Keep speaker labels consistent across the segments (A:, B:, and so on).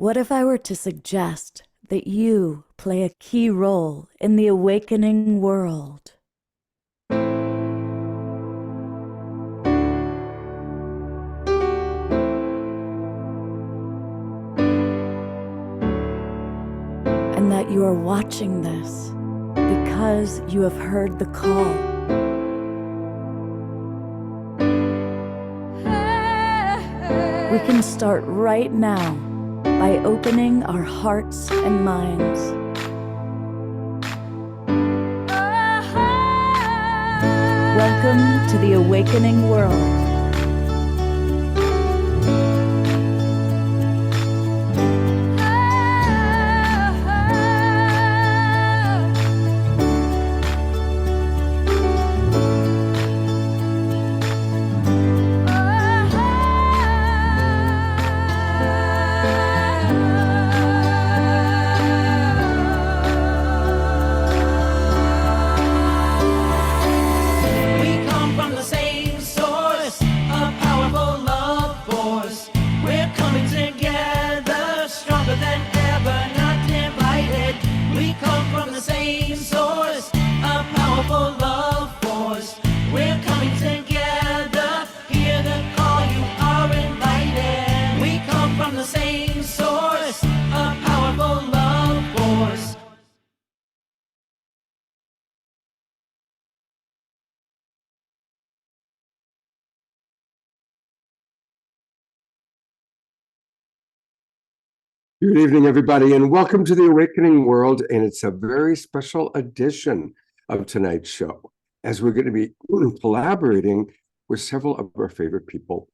A: What if I were to suggest that you play a key role in the awakening world? And that you are watching this because you have heard the call. We can start right now by opening our hearts and minds. Welcome to the awakening world.
B: Good evening, everybody, and welcome to the Awakening World. And it's a very special edition of tonight's show, as we're going to be collaborating with several of our favorite people,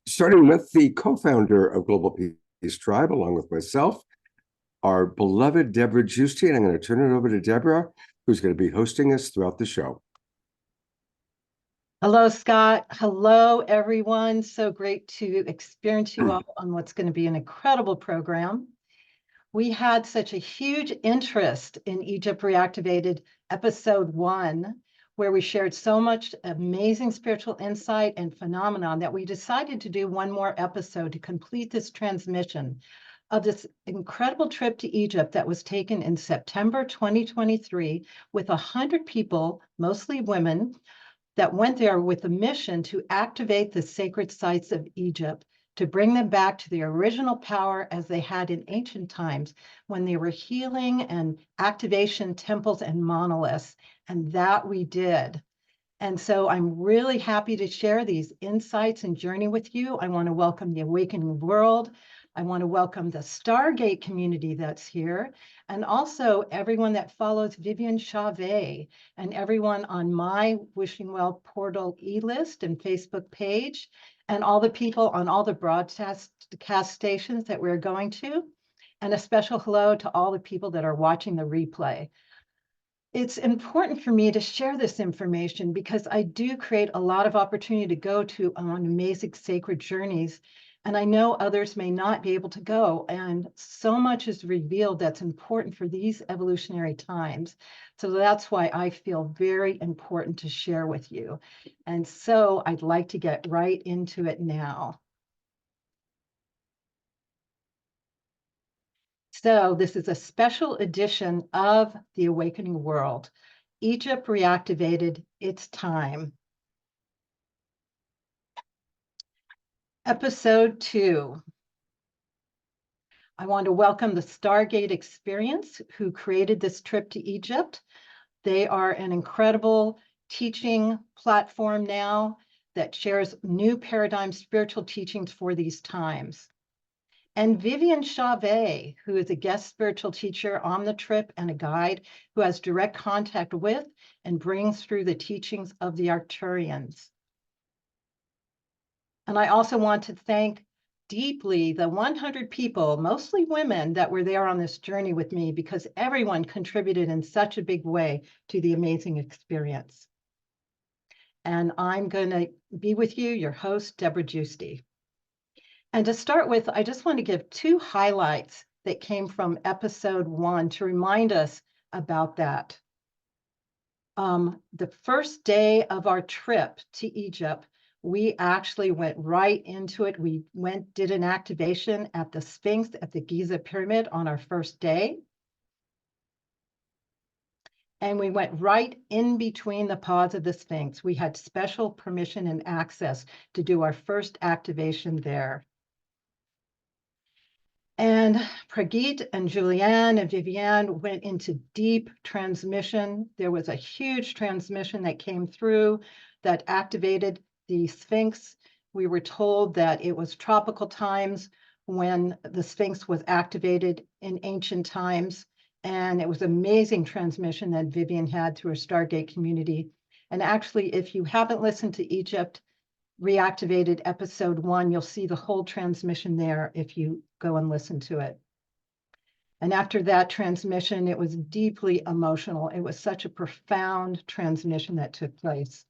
B: starting with the co-founder of Global Peace Tribe, along with myself, our beloved Debra Giusti. And I'm going to turn it over to Debra, who's going to be hosting us throughout the show.
C: Hello, Scott. Hello, everyone. So great to experience you all on what's going to be an incredible program. We had such a huge interest in Egypt Reactivated episode 1, where we shared so much amazing spiritual insight and phenomenon that we decided to do one more episode to complete this transmission of this incredible trip to Egypt that was taken in September 2023 with 100 people, mostly women, that went there with a mission to activate the sacred sites of Egypt, to bring them back to the original power as they had in ancient times when they were healing and activation temples and monoliths. And that we did. And so I'm really happy to share these insights and journey with you. I want to welcome the Awakening World. I want to welcome the Stargate community that's here, and also everyone that follows Viviane Chauvet, and everyone on my Wishing Well Portal e-list and Facebook page, and all the people on all the broadcast stations that we're going to, and a special hello to all the people that are watching the replay. It's important for me to share this information because I do create a lot of opportunity to go to on amazing sacred journeys. And I know others may not be able to go. And so much is revealed that's important for these evolutionary times. So that's why I feel very important to share with you. And so I'd like to get right into it now. So this is a special edition of The Awakening World. Egypt Reactivated, It's Time. Episode 2. I want to welcome the Stargate Experience, who created this trip to Egypt. They are an incredible teaching platform now that shares new paradigm spiritual teachings for these times. And Viviane Chauvet, who is a guest spiritual teacher on the trip and a guide who has direct contact with and brings through the teachings of the Arcturians. And I also want to thank deeply the 100 people, mostly women, that were there on this journey with me, because everyone contributed in such a big way to the amazing experience. And I'm going to be with you, your host, Debra Giusti. And to start with, I just want to give 2 highlights that came from episode 1 to remind us about that. The first day of our trip to Egypt, We actually went right into it. We did an activation at the Sphinx at the Giza Pyramid on our first day. And we went right in between the paws of the Sphinx. We had special permission and access to do our first activation there. And Prageet and Julianne and Viviane went into deep transmission. There was a huge transmission that came through that activated the Sphinx. We were told that it was tropical times when the Sphinx was activated in ancient times. And it was amazing transmission that Viviane had through her Stargate community. And actually, if you haven't listened to Egypt Reactivated episode 1, you'll see the whole transmission there if you go and listen to it. And after that transmission, it was deeply emotional. It was such a profound transmission that took place.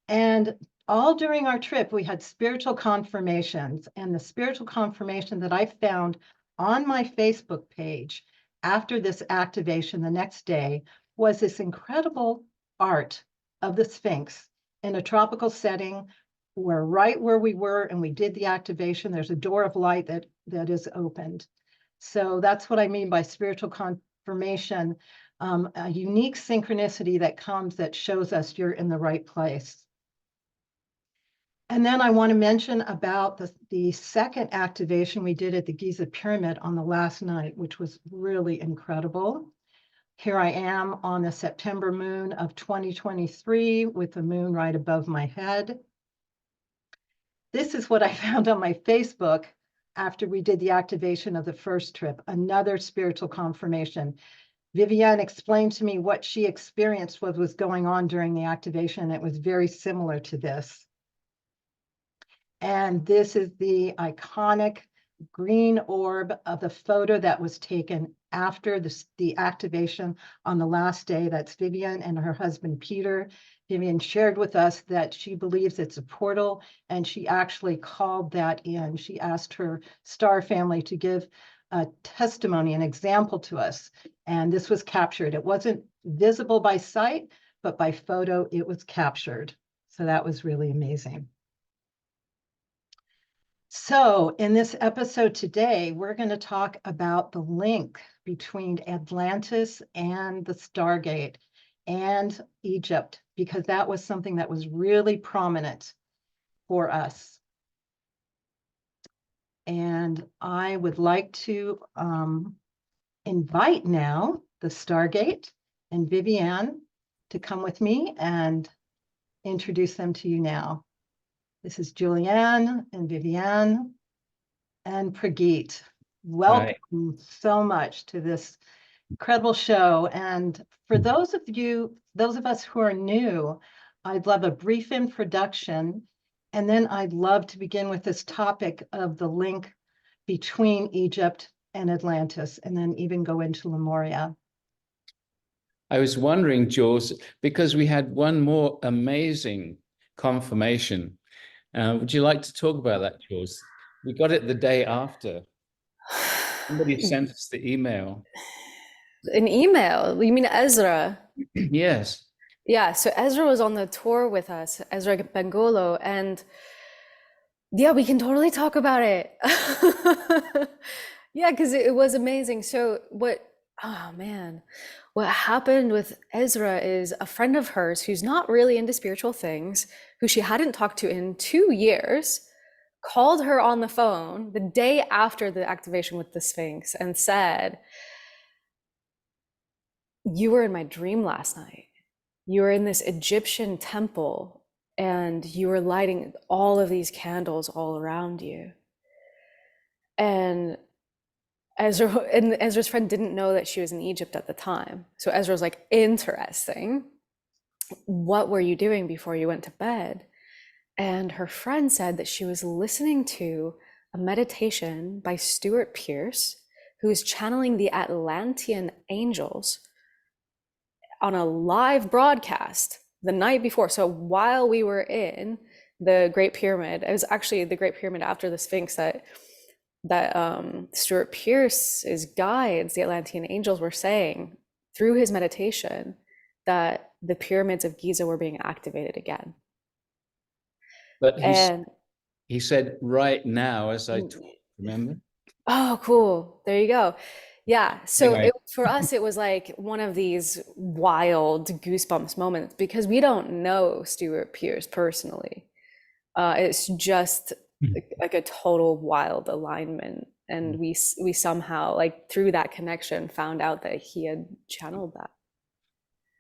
C: And all during our trip, we had spiritual confirmations. And the spiritual confirmation that I found on my Facebook page after this activation the next day was this incredible art of the Sphinx in a tropical setting. We're right where we were and we did the activation. There's a door of light that is opened. So that's what I mean by spiritual confirmation, a unique synchronicity that comes that shows us you're in the right place. And then I want to mention about the second activation we did at the Giza Pyramid on the last night, which was really incredible. Here I am on the September moon of 2023 with the moon right above my head. This is what I found on my Facebook after we did the activation of the first trip, another spiritual confirmation. Viviane explained to me what she experienced, what was going on during the activation. It was very similar to this. And this is the iconic green orb of the photo that was taken after the activation on the last day. That's Viviane and her husband, Peter. Viviane shared with us that she believes it's a portal, and she actually called that in. She asked her star family to give a testimony, an example to us, and this was captured. It wasn't visible by sight, but by photo, it was captured. So that was really amazing. So in this episode today, we're going to talk about the link between Atlantis and the Stargate and Egypt, because that was something that was really prominent for us. And I would like to invite now the Stargate and Viviane to come with me and introduce them to you now. This is Julianne and Viviane and Prageet. Welcome so much to this incredible show. And for those of us who are new, I'd love a brief introduction, and then I'd love to begin with this topic of the link between Egypt and Atlantis, and then even go into Lemuria.
D: I was wondering, Jules, because we had one more amazing confirmation. Would you like to talk about that, Jules? We got it the day after. Somebody sent us the email.
E: An email? You mean Ezra?
D: Yes.
E: Yeah, so Ezra was on the tour with us, Ezra Bengolo, and yeah, we can totally talk about it. Yeah, because it was amazing. So oh man, what happened with Ezra is a friend of hers who's not really into spiritual things, who she hadn't talked to in 2 years, called her on the phone the day after the activation with the Sphinx and said, "You were in my dream last night. You were in this Egyptian temple and you were lighting all of these candles all around you." And Ezra's friend didn't know that she was in Egypt at the time. So Ezra was like, "Interesting. What were you doing before you went to bed?" And her friend said that she was listening to a meditation by Stuart Pearce, who is channeling the Atlantean angels on a live broadcast the night before. So while we were in the Great Pyramid, it was actually the Great Pyramid after the Sphinx that Stuart Pearce's guides, the Atlantean angels, were saying through his meditation that the pyramids of Giza were being activated again.
D: But
E: And
D: he said right now as I talk, remember?
E: oh, cool. There you go. Yeah. So
D: Anyway,
E: for us, it was like one of these wild goosebumps moments because we don't know Stuart Pearce personally. It's just like a total wild alignment. And we somehow, like through that connection, found out that he had channeled that.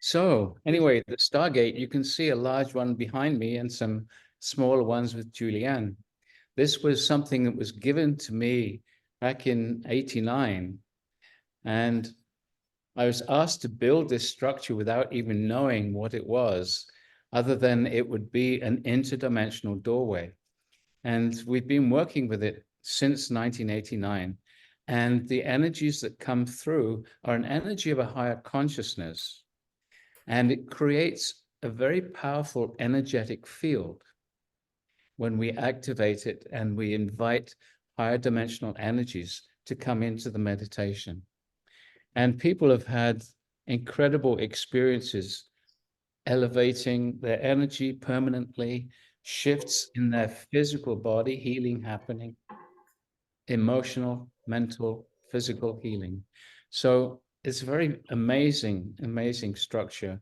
D: so anyway, the Stargate, you can see a large one behind me and some smaller ones with Julianne. This was something that was given to me back in '89. And I was asked to build this structure without even knowing what it was, other than it would be an interdimensional doorway. And we've been working with it since 1989. And the energies that come through are an energy of a higher consciousness. And it creates a very powerful energetic field when we activate it and we invite higher dimensional energies to come into the meditation. And people have had incredible experiences elevating their energy permanently, shifts in their physical body, healing happening, emotional, mental, physical healing. So it's a very amazing, amazing structure.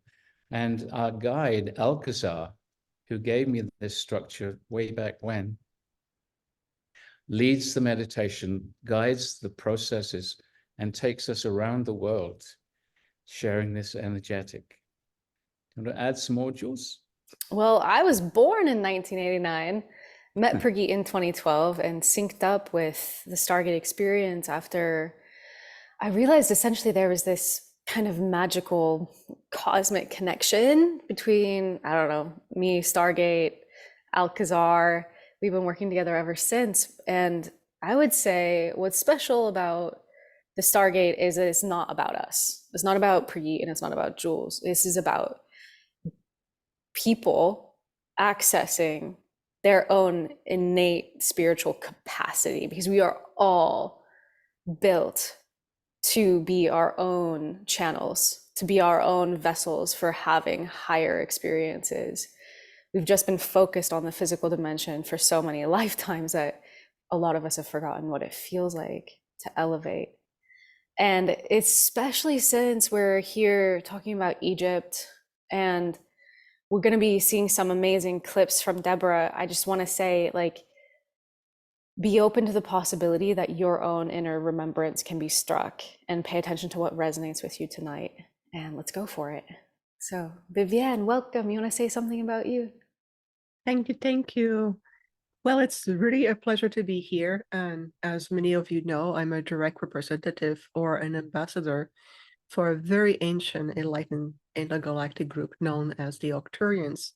D: And our guide, Alcazar, who gave me this structure way back when, leads the meditation, guides the processes, and takes us around the world, sharing this energetic. You want to add some more, Jules?
E: Well, I was born in 1989, met Pragit in 2012, and synced up with the Stargate experience after I realized essentially there was this kind of magical cosmic connection between, I don't know, me, Stargate, Alcazar. We've been working together ever since. And I would say what's special about the Stargate is that it's not about us. It's not about Pragit and it's not about Jules. This is about people accessing their own innate spiritual capacity because we are all built to be our own channels, to be our own vessels for having higher experiences. We've just been focused on the physical dimension for so many lifetimes that a lot of us have forgotten what it feels like to elevate. And especially since we're here talking about Egypt and we're going to be seeing some amazing clips from Debra, I just want to say, like, be open to the possibility that your own inner remembrance can be struck and pay attention to what resonates with you tonight. And let's go for it. So, Viviane, welcome. You want to say something about you?
F: Thank you. Thank you. Well, it's really a pleasure to be here. And as many of you know, I'm a direct representative or an ambassador for a very ancient enlightened intergalactic group known as the Octurians.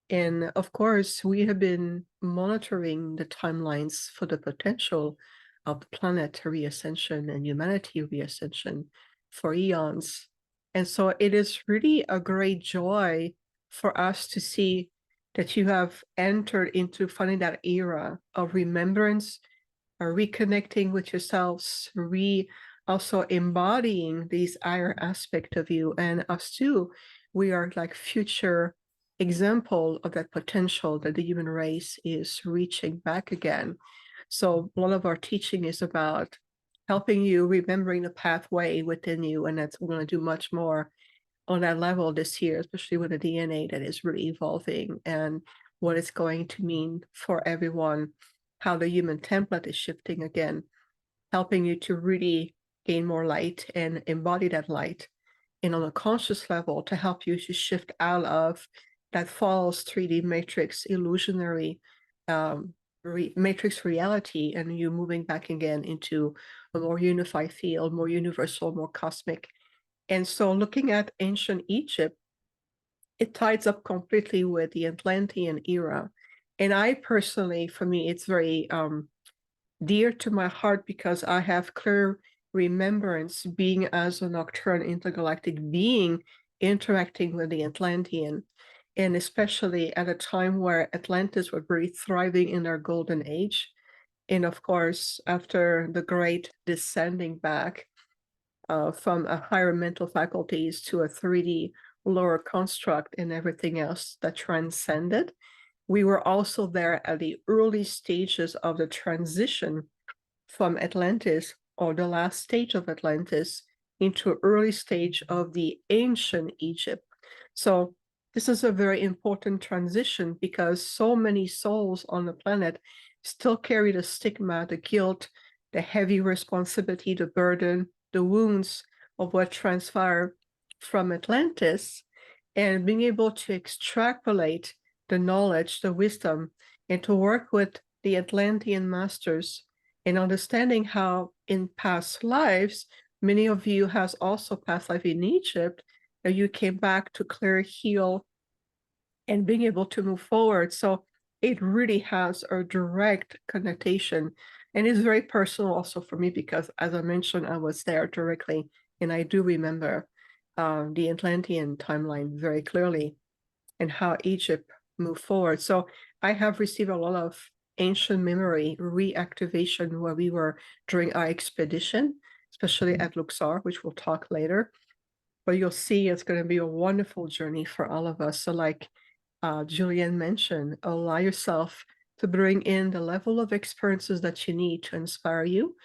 F: And of course, we have been monitoring the timelines for the potential of the planet reascension and humanity reascension for eons. And so it is really a great joy for us to see that you have entered into finding that era of remembrance, reconnecting with yourselves, also embodying these higher aspect of you. And us too, we are like future example of that potential that the human race is reaching back again. So a lot of our teaching is about helping you remembering the pathway within you, and that's we're going to do much more on that level this year, especially with the DNA that is really evolving and what it's going to mean for everyone, how the human template is shifting again, helping you to really gain more light and embody that light, and on a conscious level to help you to shift out of that false 3D matrix illusionary matrix reality, and you moving back again into a more unified field, more universal, more cosmic. And so looking at ancient Egypt, it ties up completely with the Atlantean era. And I personally, for me, it's very dear to my heart because I have clear remembrance being as a nocturnal intergalactic being interacting with the Atlantean, and especially at a time where Atlantis were really thriving in their golden age. And of course, after the great descending back from a higher mental faculties to a 3D lower construct and everything else that transcended, we were also there at the early stages of the transition from Atlantis, or the last stage of Atlantis, into early stage of the ancient Egypt. So this is a very important transition because so many souls on the planet still carry the stigma, the guilt, the heavy responsibility, the burden, the wounds of what transpired from Atlantis, and being able to extrapolate the knowledge, the wisdom, and to work with the Atlantean masters and understanding how in past lives, many of you has also past life in Egypt, and you came back to clear, heal, and being able to move forward. So it really has a direct connotation, and it's very personal also for me because, as I mentioned, I was there directly, and I do remember the Atlantean timeline very clearly and how Egypt moved forward. So I have received a lot of ancient memory reactivation where we were during our expedition, especially at Luxor, which we'll talk later. But you'll see it's going to be a wonderful journey for all of us. So like Julianne mentioned, allow yourself to bring in the level of experiences that you need to inspire you,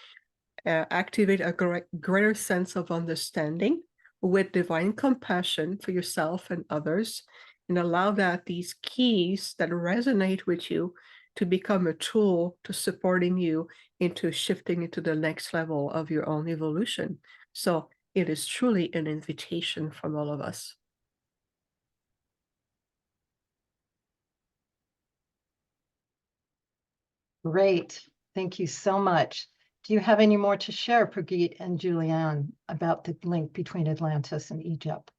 F: activate a greater sense of understanding with divine compassion for yourself and others, and allow that these keys that resonate with you to become a tool to supporting you into shifting into the next level of your own evolution. So it is truly an invitation from all of us.
C: Great. Thank you so much. Do you have any more to share, Brigitte and Julianne, about the link between Atlantis and Egypt?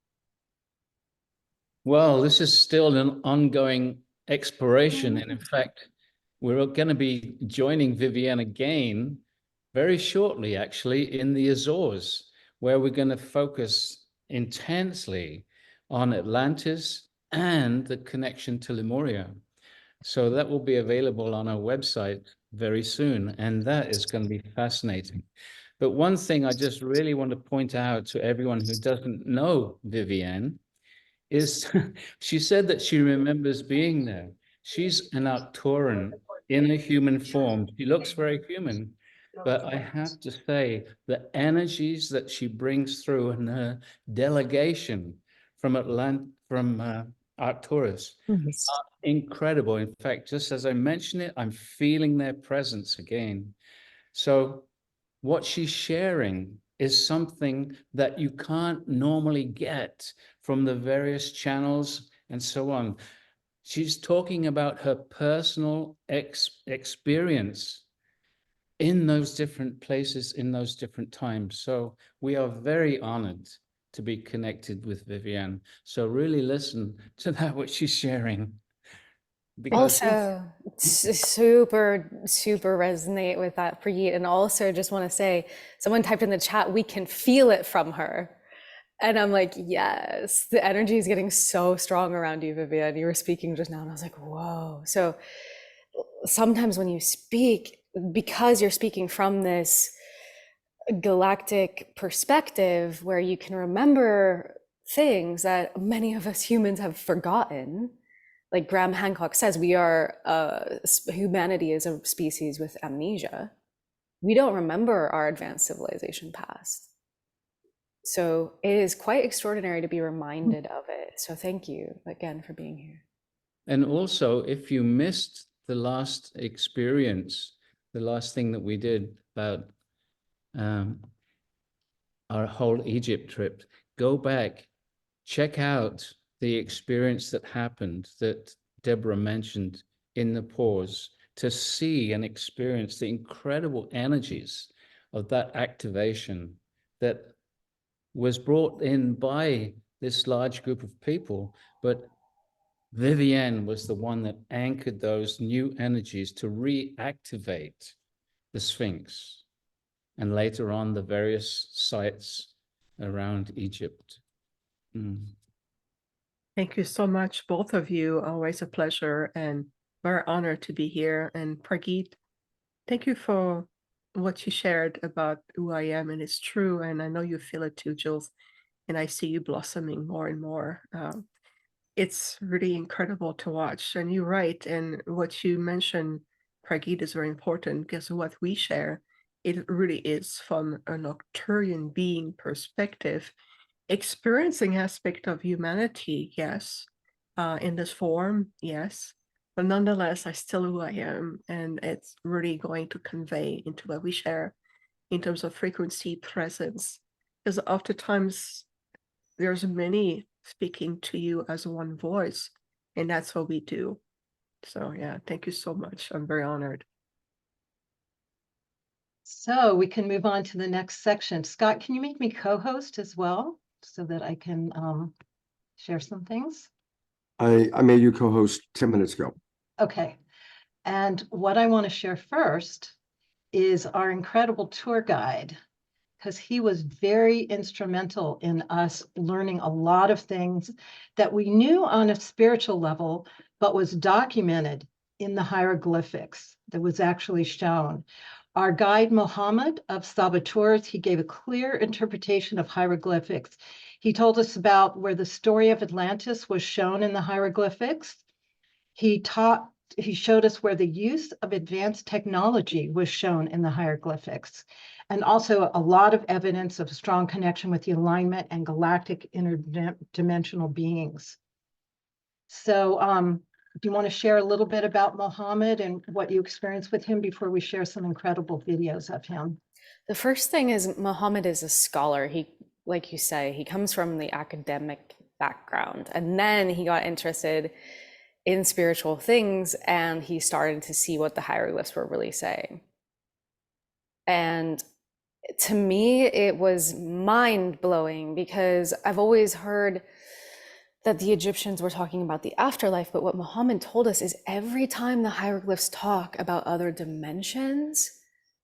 D: Well, this is still an ongoing exploration. And in fact, we're going to be joining Viviane again very shortly, actually, in the Azores, where we're going to focus intensely on Atlantis and the connection to Lemuria. So that will be available on our website very soon. And that is going to be fascinating. But one thing I just really want to point out to everyone who doesn't know Viviane is she said that she remembers being there. She's an Arcturian in a human form. She looks very human, but I have to say the energies that she brings through and her delegation from Arcturus are incredible. In fact, just as I mentioned it, I'm feeling their presence again. So what she's sharing is something that you can't normally get from the various channels and so on. She's talking about her personal experience in those different places, in those different times. So we are very honored to be connected with Viviane. So really listen to that, what she's sharing. Because
E: Also, super, super resonate with that, Preet. And also just want to say, someone typed in the chat, we can feel it from her. And I'm like, yes, the energy is getting so strong around you, Viviane. You were speaking just now, and I was like, whoa. So sometimes when you speak, because you're speaking from this galactic perspective where you can remember things that many of us humans have forgotten, like Graham Hancock says, we are humanity is a species with amnesia. We don't remember our advanced civilization past. So it is quite extraordinary to be reminded of it. So thank you again for being here.
D: And also, if you missed the last experience, the last thing that we did about our whole Egypt trip, go back, check out the experience that happened that Debra mentioned in the pause, to see and experience the incredible energies of that activation that was brought in by this large group of people. But Viviane was the one that anchored those new energies to reactivate the Sphinx and later on the various sites around Egypt.
F: Thank you so much, both of you. Always a pleasure and very honored to be here. And Pragit, thank you for what you shared about who I am. And it's true. And I know you feel it too, Jules. And I see you blossoming more and more. it's really incredible to watch. And you're right. And what you mentioned, Pragit, is very important because what we share, it really is from an Arcturian being perspective, experiencing aspect of humanity, yes, in this form, yes. But nonetheless, I still who I am, and it's really going to convey into what we share in terms of frequency, presence. Because oftentimes there's many speaking to you as one voice, and that's what we do. So yeah, thank you so much. I'm very honored.
C: So we can move on to the next section. Scott, can you make me co-host as well so that I can share some things?
B: I made you co-host 10 minutes ago.
C: Okay. And what I want to share first is our incredible tour guide, because he was very instrumental in us learning a lot of things that we knew on a spiritual level, but was documented in the hieroglyphics that was actually shown. Our guide, Mohammed of Saboteurs, he gave a clear interpretation of hieroglyphics. He told us about where the story of Atlantis was shown in the hieroglyphics. He showed us where the use of advanced technology was shown in the hieroglyphics, and also a lot of evidence of strong connection with the alignment and galactic interdimensional beings. So do you want to share a little bit about Mohammed and what you experienced with him before we share some incredible videos of him?
E: The first thing is Mohammed is a scholar. He, like you say, he comes from the academic background, and then he got interested in spiritual things, and he started to see what the hieroglyphs were really saying. And to me, it was mind-blowing because I've always heard that the Egyptians were talking about the afterlife, but what Mohammed told us is every time the hieroglyphs talk about other dimensions,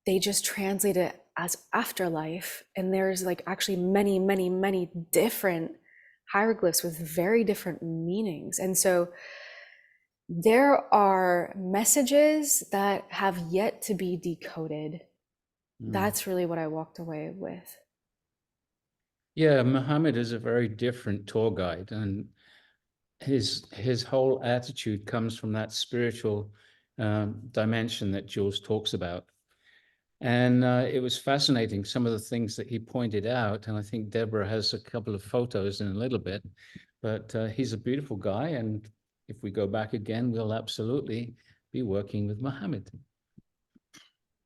E: they just translate it as afterlife. And there's like actually many, many, many different hieroglyphs with very different meanings. And so there are messages that have yet to be decoded. That's really what I walked away with.
D: Yeah, Muhammad is a very different tour guide, and his whole attitude comes from that spiritual dimension that Jules talks about. And it was fascinating, some of the things that he pointed out, and I think Debra has a couple of photos in a little bit, but he's a beautiful guy, and if we go back again, we'll absolutely be working with Muhammad.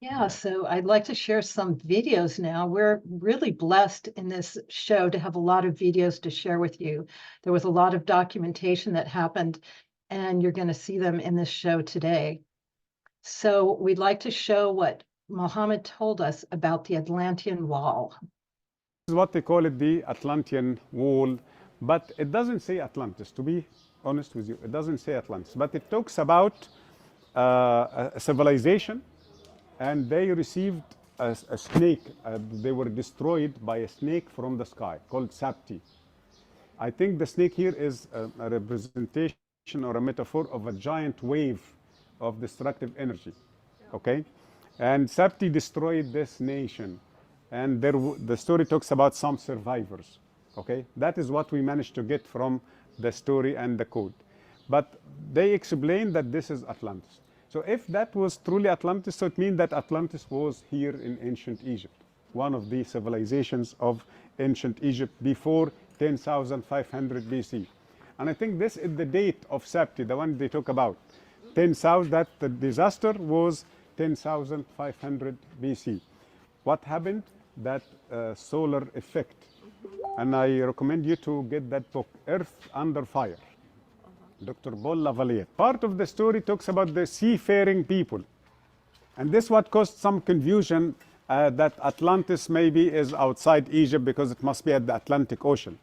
C: Yeah, so I'd like to share some videos now. We're really blessed in this show to have a lot of videos to share with you. There was a lot of documentation that happened, and you're going to see them in this show today. So we'd like to show what Mohammed told us about the Atlantean Wall.
G: This is what they call it, the Atlantean Wall, but it doesn't say Atlantis, to be honest with you. It doesn't say Atlantis, but it talks about a civilization, and they received a snake. They were destroyed by a snake from the sky called Sapti. I think the snake here is a representation or a metaphor of a giant wave of destructive energy, okay? And Sapti destroyed this nation. And the story talks about some survivors, okay? That is what we managed to get from the story and the code. But they explain that this is Atlantis. So if that was truly Atlantis, so it means that Atlantis was here in ancient Egypt, one of the civilizations of ancient Egypt before 10,500 BC. And I think this is the date of Sapti, the one they talk about. 10,000, that the disaster was 10,500 BC. What happened? That solar effect. And I recommend you to get that book, Earth Under Fire, Dr. Paul Lavalier. Part of the story talks about the seafaring people. And this what caused some confusion that Atlantis maybe is outside Egypt because it must be at the Atlantic Ocean.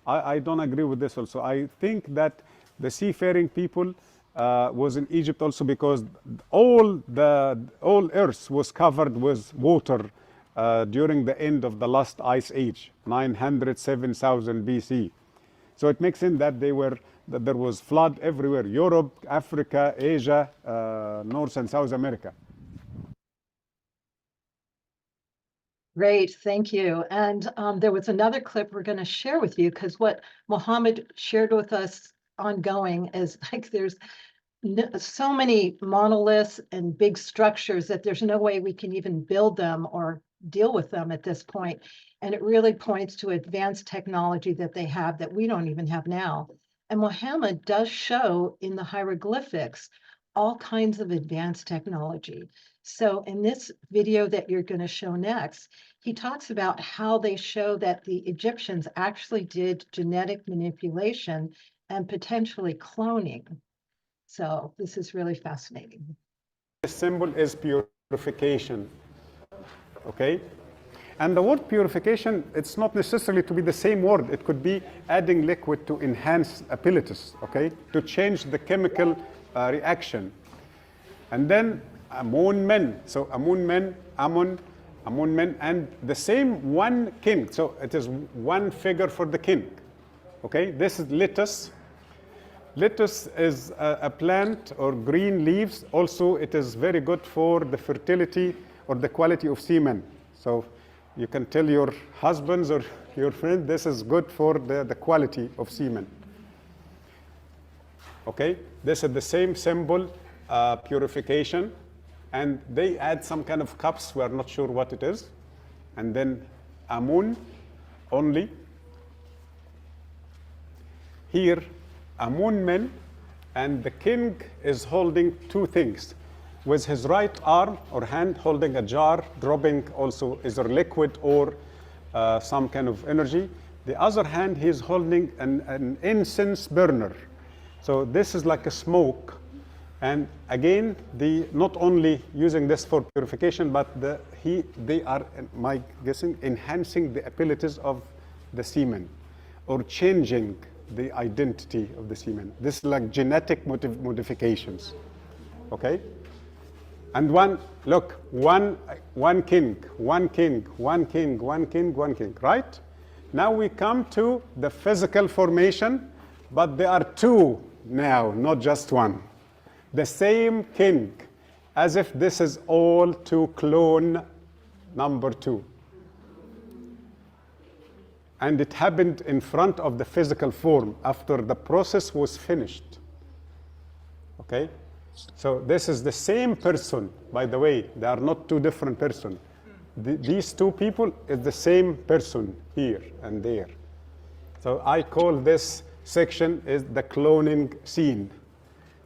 G: I don't agree with this also. I think that the seafaring people was in Egypt also because all Earth was covered with water during the end of the last ice age, 907,000 BC. So it makes sense that there was flood everywhere, Europe, Africa, Asia, North and South America.
C: Great, thank you. And there was another clip we're going to share with you because what Mohammed shared with us ongoing as like there's so many monoliths and big structures that there's no way we can even build them or deal with them at this point. And it really points to advanced technology that they have that we don't even have now. And Muhammad does show in the hieroglyphics all kinds of advanced technology. So in this video that you're going to show next, he talks about how they show that the Egyptians actually did genetic manipulation and potentially cloning. So this is really fascinating.
G: The symbol is purification, okay? And the word purification, it's not necessarily to be the same word. It could be adding liquid to enhance abilities, okay? To change the chemical reaction. And then Amun men, so Amun men, Amun men, and the same one king. So it is one figure for the king, okay? This is lettuce. Lettuce is a plant or green leaves. Also, it is very good for the fertility or the quality of semen. So you can tell your husbands or your friend, this is good for the quality of semen. Okay, this is the same symbol, purification. And they add some kind of cups, we are not sure what it is. And then Amun only. Here, Amun men, and the king is holding two things. With his right arm or hand holding a jar, dropping also either liquid or some kind of energy. The other hand, he is holding an incense burner. So this is like a smoke. And again, not only using this for purification, but they are, my guessing, enhancing the abilities of the semen or changing the identity of the semen. This is like genetic modifications, okay? And one king, right? Now we come to the physical formation, but there are two now, not just one. The same king, as if this is all to clone number two. And it happened in front of the physical form after the process was finished. Okay? So this is the same person, by the way. They are not two different persons. These two people is the same person here and there. So I call this section is the cloning scene.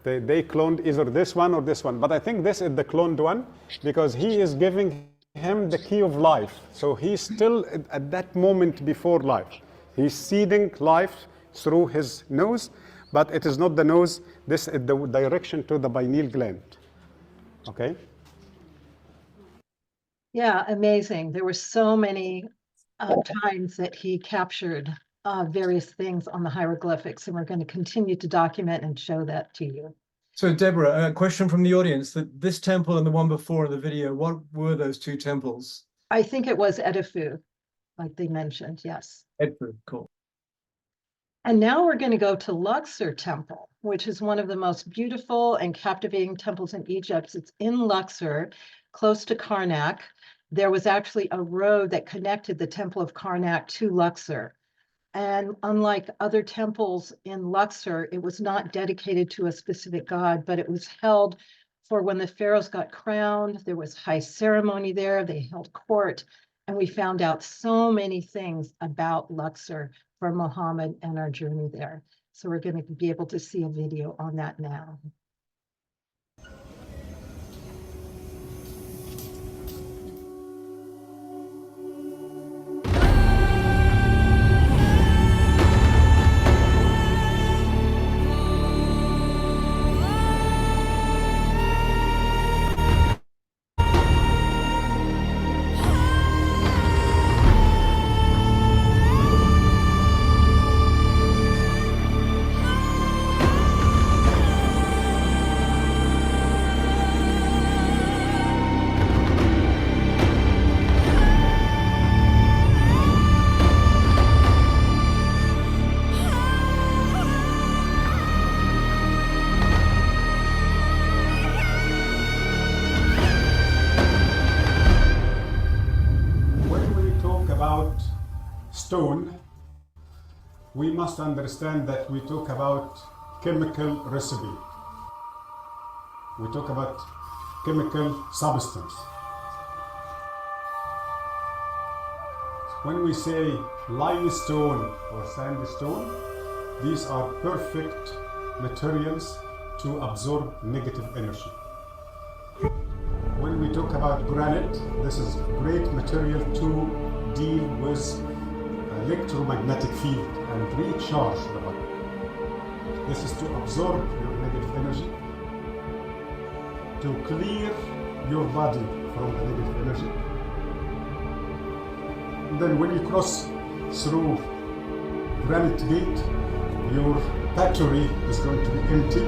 G: They cloned either this one or this one. But I think this is the cloned one because he is giving him the key of life. So he's still at that moment before life. He's seeding life through his nose, but it is not the nose. This is the direction to the pineal gland. Okay?
C: Yeah, amazing. There were so many times that he captured various things on the hieroglyphics, and we're going to continue to document and show that to you.
H: So Debra, a question from the audience, that this temple and the one before in the video, what were those two temples?
C: I think it was Edifu, like they mentioned, yes.
H: Edfu, cool.
C: And now we're going to go to Luxor Temple, which is one of the most beautiful and captivating temples in Egypt. It's in Luxor, close to Karnak. There was actually a road that connected the Temple of Karnak to Luxor. And unlike other temples in Luxor, it was not dedicated to a specific god, but it was held for when the pharaohs got crowned. There was high ceremony there. They held court. And we found out so many things about Luxor for Muhammad and our journey there. So we're going to be able to see a video on that now.
G: Stone, we must understand that we talk about chemical recipe. We talk about chemical substance. When we say limestone or sandstone, these are perfect materials to absorb negative energy. When we talk about granite, this is great material to deal with electromagnetic field and recharge the body. This is to absorb your negative energy, to clear your body from the negative energy. And then when you cross through granite gate, your battery is going to be empty,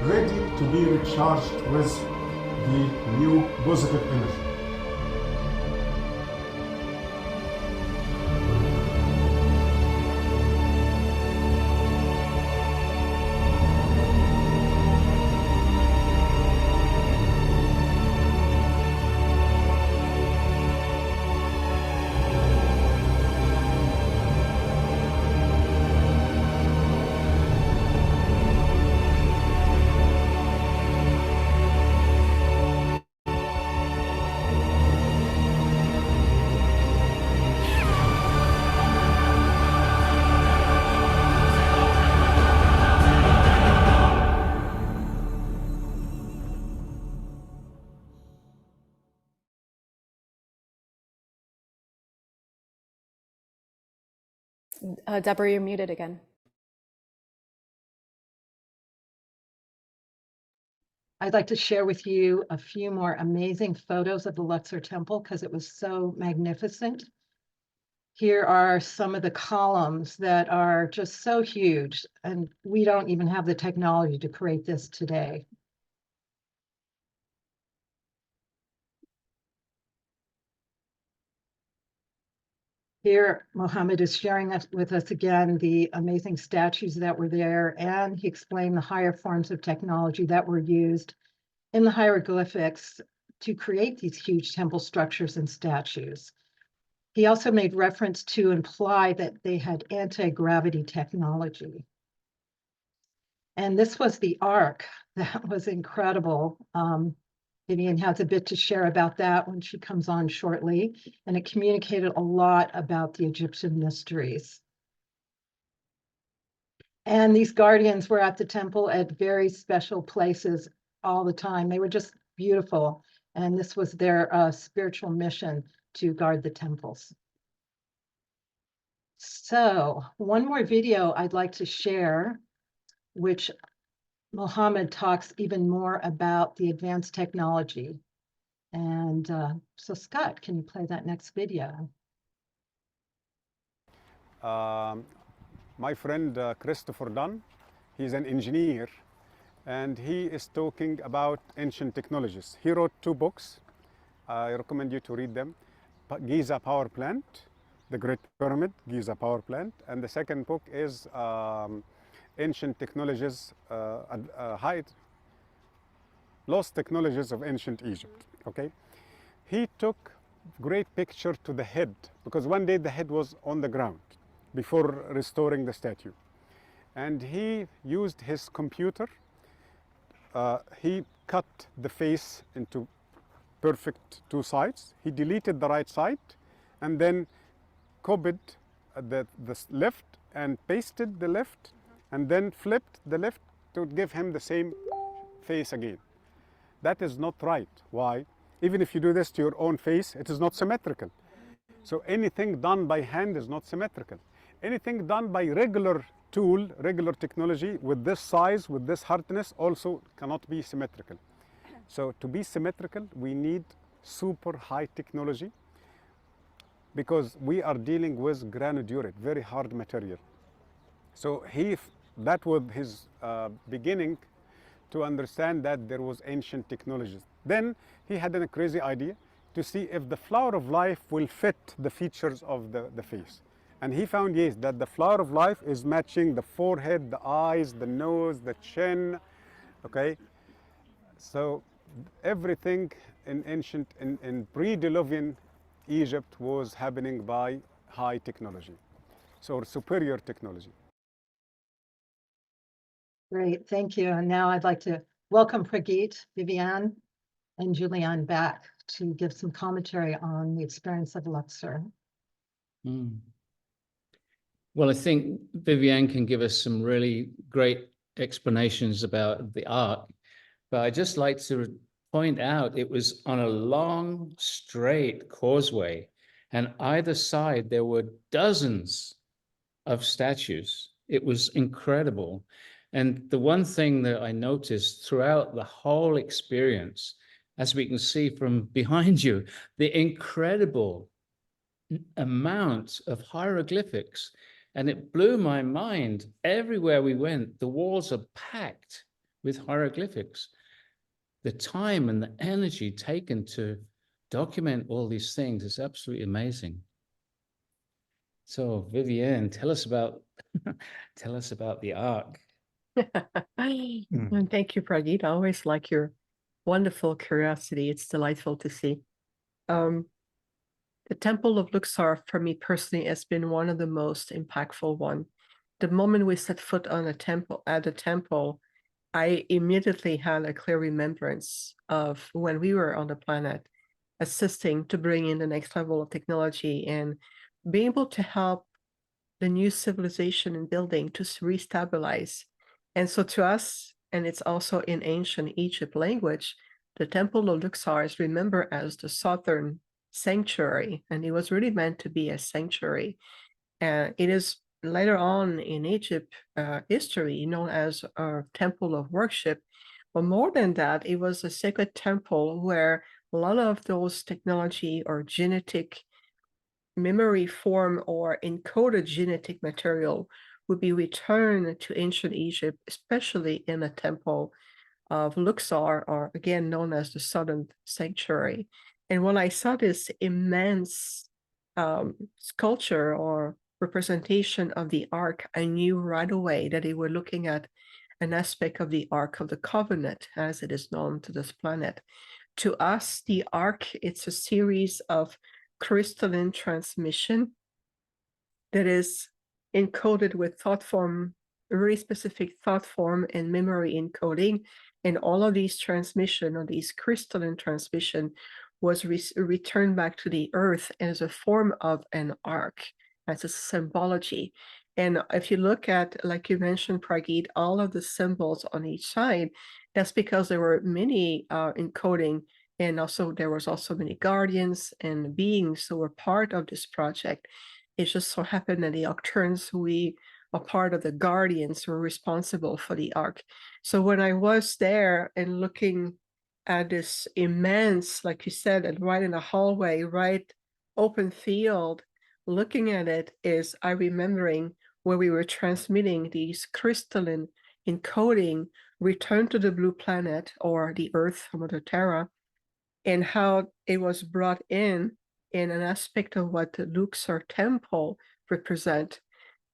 G: ready to be recharged with the new positive energy.
E: Debra, you're muted again.
C: I'd like to share with you a few more amazing photos of the Luxor Temple because it was so magnificent. Here are some of the columns that are just so huge, and we don't even have the technology to create this today. Here, Mohammed is sharing with us again the amazing statues that were there, and he explained the higher forms of technology that were used in the hieroglyphics to create these huge temple structures and statues. He also made reference to imply that they had anti-gravity technology. And this was the Ark. That was incredible. Viviane has a bit to share about that when she comes on shortly, and it communicated a lot about the Egyptian mysteries. And these guardians were at the temple at very special places all the time. They were just beautiful, and this was their spiritual mission to guard the temples. So one more video I'd like to share, which Mohammed talks even more about the advanced technology. And so Scott, can you play that next video?
G: My friend Christopher Dunn, he's an engineer, and he is talking about ancient technologies. He wrote 2 books. I recommend you to read them. Giza Power Plant, The Great Pyramid, Giza Power Plant, and the second book is Ancient Technologies, Lost Technologies of Ancient Egypt, okay? He took great picture to the head, because one day the head was on the ground before restoring the statue. And he used his computer. He cut the face into perfect 2 sides. He deleted the right side and then copied the left and pasted the left and then flipped the left to give him the same face again. That is not right. Why? Even if you do this to your own face, it is not symmetrical. So anything done by hand is not symmetrical. Anything done by regular tool, regular technology with this size, with this hardness also cannot be symmetrical. So to be symmetrical, we need super high technology because we are dealing with granodiorite, very hard material. So that was his beginning to understand that there was ancient technologies. Then he had a crazy idea to see if the flower of life will fit the features of the face. And he found, yes, that the flower of life is matching the forehead, the eyes, the nose, the chin, okay? So everything in ancient, in pre-Diluvian Egypt was happening by high technology, so superior technology.
C: Great, thank you. And now I'd like to welcome Brigitte, Viviane, and Julianne back to give some commentary on the experience of Luxor.
D: Mm. Well, I think Viviane can give us some really great explanations about the Ark, but I'd just like to point out it was on a long, straight causeway, and either side there were dozens of statues. It was incredible. And the one thing that I noticed throughout the whole experience, as we can see from behind you, the incredible amount of hieroglyphics. And it blew my mind. Everywhere we went, the walls are packed with hieroglyphics. The time and the energy taken to document all these things is absolutely amazing. So Viviane, tell us about the Ark.
F: And thank you, Pragit. I always like your wonderful curiosity. It's delightful to see. The Temple of Luxor, for me personally, has been one of the most impactful one. The moment we set foot on at the temple, I immediately had a clear remembrance of when we were on the planet, assisting to bring in the next level of technology and be able to help the new civilization and building to restabilize. And so to us, and it's also in ancient Egypt language, the Temple of Luxor is remembered as the southern sanctuary, and it was really meant to be a sanctuary. It is later on in Egypt history known as a temple of worship. But more than that, it was a sacred temple where a lot of those technology or genetic memory form or encoded genetic material would be returned to ancient Egypt, especially in the temple of Luxor, or again known as the Southern Sanctuary. And when I saw this immense sculpture or representation of the Ark, I knew right away that they were looking at an aspect of the Ark of the Covenant, as it is known to this planet. To us, the Ark, it's a series of crystalline transmission that is encoded with thought form, very specific thought form and memory encoding. And all of these transmission or these crystalline transmission was returned back to the earth as a form of an ark, as a symbology. And if you look at, like you mentioned, Pragit, all of the symbols on each side, that's because there were many encoding, and also there was also many guardians and beings who were part of this project. It just so happened that the Octurns, we are part of the guardians who were responsible for the ark. So when I was there and looking at this immense, like you said, and right in the hallway, right open field, looking at it is I remembering where we were transmitting these crystalline encoding return to the blue planet or the Earth, Mother Terra, and how it was brought in an aspect of what the Luxor temple represent.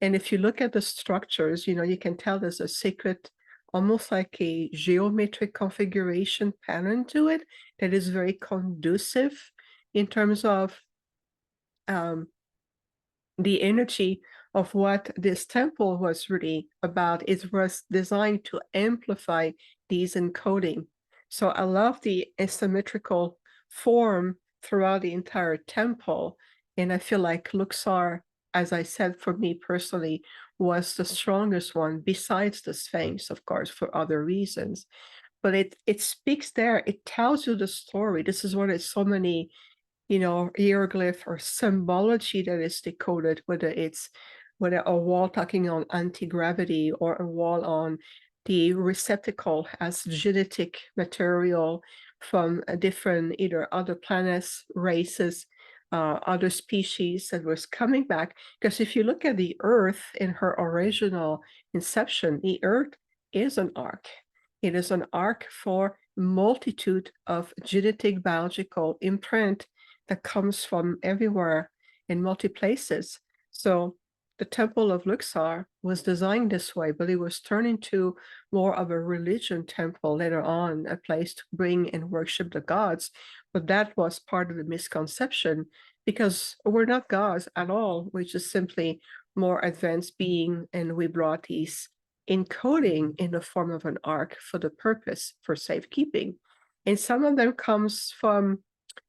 F: And if you look at the structures, you can tell there's a sacred, almost like a geometric configuration pattern to it that is very conducive in terms of the energy of what this temple was really about. It was designed to amplify these encoding. So I love the asymmetrical form throughout the entire temple. And I feel like Luxor, as I said, for me personally, was the strongest one, besides the Sphinx, of course, for other reasons. But it speaks there, it tells you the story. This is what is so many, hieroglyph or symbology that is decoded, whether a wall talking on anti-gravity or a wall on the receptacle as genetic material from a different, either other planets, races, other species that was coming back. Because if you look at the Earth in her original inception, the Earth is an ark. It is an ark for multitude of genetic biological imprint that comes from everywhere in multi places. So the Temple of Luxor was designed this way, but it was turned into more of a religion temple later on, a place to bring and worship the gods. But that was part of the misconception, because we're not gods at all. We're just simply more advanced being, and we brought these encoding in the form of an arc for the purpose for safekeeping. And some of them comes from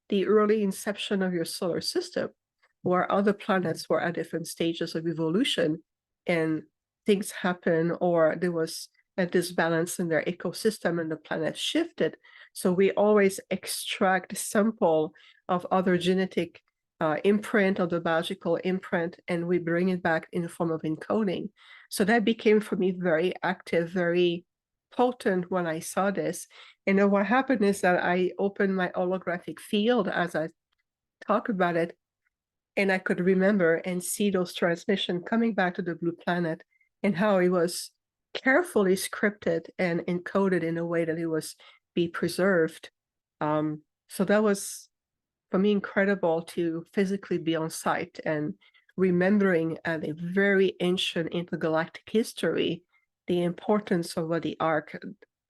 F: the early inception of your solar system, where other planets were at different stages of evolution and things happen, or there was a disbalance in their ecosystem and the planet shifted. So we always extract a sample of other genetic imprint, of the biological imprint, and we bring it back in the form of encoding. So that became for me very active, very potent when I saw this. And then what happened is that I opened my holographic field as I talk about it, and I could remember and see those transmissions coming back to the blue planet and how it was carefully scripted and encoded in a way that it was be preserved. So that was, for me, incredible to physically be on site and remembering at a very ancient intergalactic history the importance of what the arc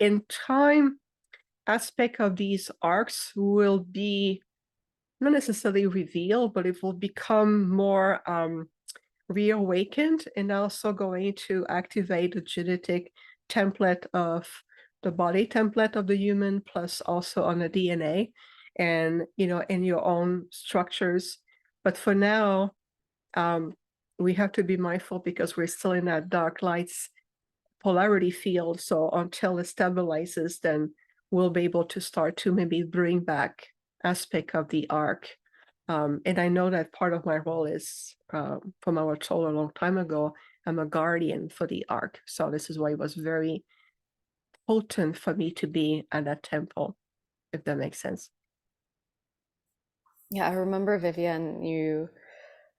F: in time aspect of these arcs will be not necessarily revealed, but it will become more reawakened, and also going to activate the genetic template of the body template of the human, plus also on the DNA and, you know, in your own structures. But for now, we have to be mindful because we're still in that dark lights polarity field. So until it stabilizes, then we'll be able to start to maybe bring back aspect of the arc. And I know that part of my role is, from our told a long time ago, I'm a guardian for the arc. So this is why it was very potent for me to be at that temple, if that makes sense.
E: Yeah, I remember, Viviane, you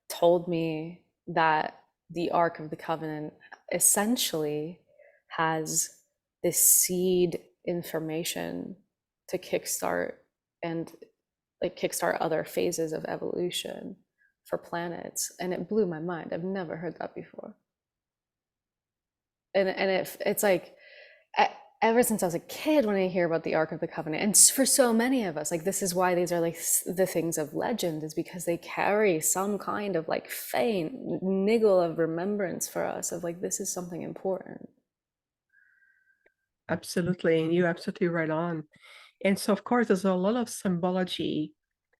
E: told me that the Ark of the Covenant essentially has this seed information to kickstart and like kickstart other phases of evolution for planets, and it blew my mind. I've never heard that before. And it's like, ever since I was a kid, when I hear about the Ark of the Covenant, and for so many of us, like, this is why these are like the things of legend, is because they carry some kind of like faint niggle of remembrance for us of like, this is something important.
F: Absolutely, and you're absolutely right on. And so, of course, there's a lot of symbology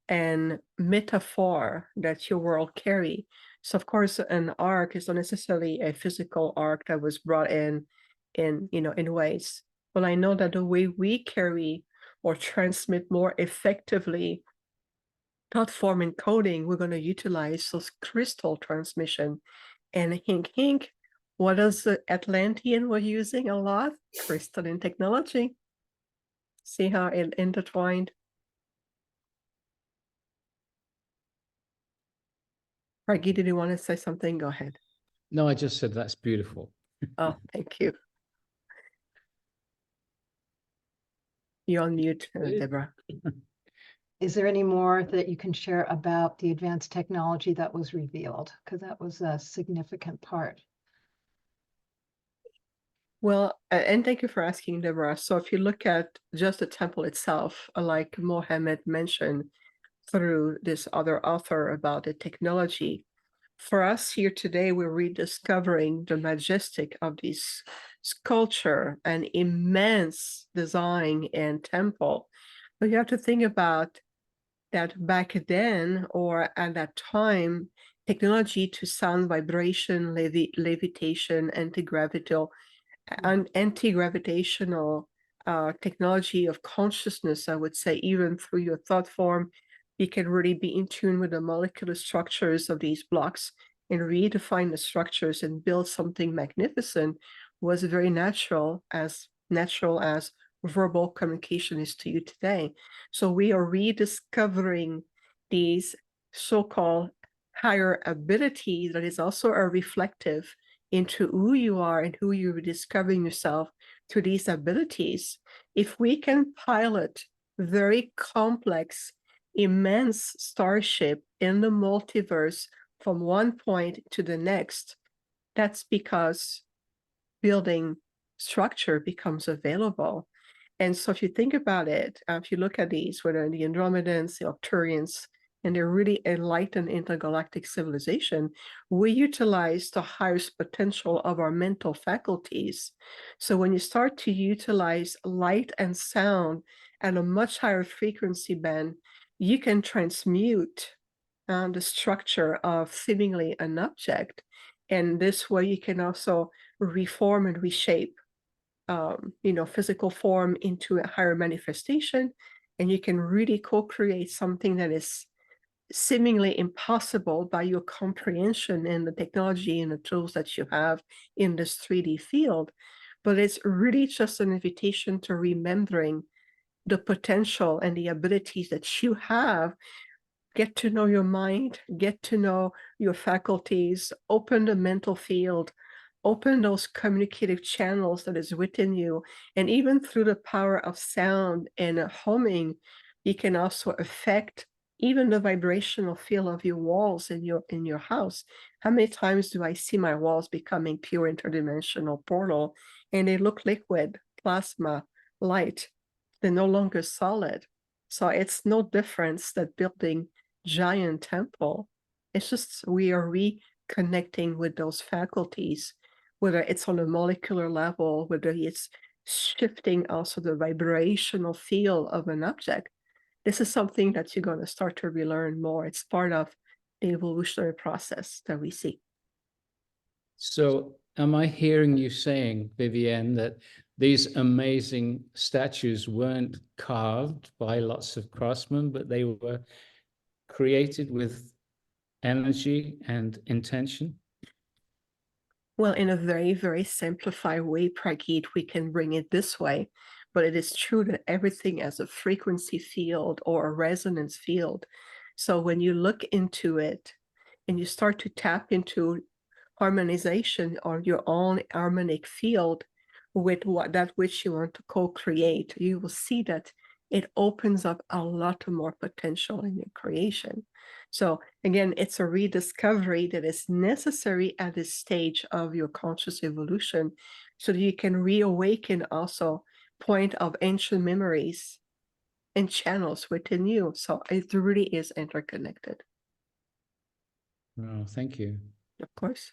F: and metaphor that your world carry. So, of course, an arc is not necessarily a physical arc that was brought in ways. But I know that the way we carry or transmit more effectively thought form encoding, we're going to utilize those crystal transmission. And hink, hink, what is the Atlantean were using a lot? Crystalline technology. See how it intertwined? Reggie, did you want to say something? Go ahead.
D: No, I just said that's beautiful.
F: Oh, thank you. You're on mute, Debra.
C: Is there any more that you can share about the advanced technology that was revealed? Because that was a significant part.
F: Well, and thank you for asking, Debra. So if you look at just the temple itself, like Mohammed mentioned through this other author about the technology, for us here today, we're rediscovering the majestic of this sculpture, an immense design and temple. But you have to think about that back then, or at that time, technology to sound vibration, levitation, anti-gravitational technology of consciousness, I would say, even through your thought form, you can really be in tune with the molecular structures of these blocks and redefine the structures and build something magnificent, was very natural as verbal communication is to you today. So we are rediscovering these so-called higher abilities that is also a reflective into who you are and who you're discovering yourself through these abilities. If we can pilot very complex, immense starship in the multiverse from one point to the next, that's because building structure becomes available. And so if you think about it, if you look at these, whether the Andromedans, the Arcturians, and they're really enlightened intergalactic civilization, we utilize the highest potential of our mental faculties. So when you start to utilize light and sound at a much higher frequency band, you can transmute the structure of seemingly an object. And this way you can also reform and reshape physical form into a higher manifestation, and you can really co-create something that is seemingly impossible by your comprehension and the technology and the tools that you have in this 3D field. But it's really just an invitation to remembering the potential and the abilities that you have. Get to know your mind, get to know your faculties, open the mental field, open those communicative channels that is within you. And even through the power of sound and humming, you can also affect even the vibrational field of your walls in your house. How many times do I see my walls becoming pure interdimensional portal, and they look liquid, plasma, light? They're no longer solid. So it's no difference that building giant temple. It's just we are reconnecting with those faculties, whether it's on a molecular level, whether it's shifting also the vibrational field of an object. This is something that you're going to start to relearn more. It's part of the evolutionary process that we see.
D: So am I hearing you saying, Viviane, that these amazing statues weren't carved by lots of craftsmen, but they were created with energy and intention?
F: Well, in a very, very simplified way, Prageet, we can bring it this way. But it is true that everything has a frequency field or a resonance field. So when you look into it and you start to tap into harmonization or your own harmonic field with that which you want to co-create, you will see that it opens up a lot more potential in your creation. So again, it's a rediscovery that is necessary at this stage of your conscious evolution, so that you can reawaken also point of ancient memories and channels within you. So it really is interconnected.
D: Oh, thank you.
F: Of course.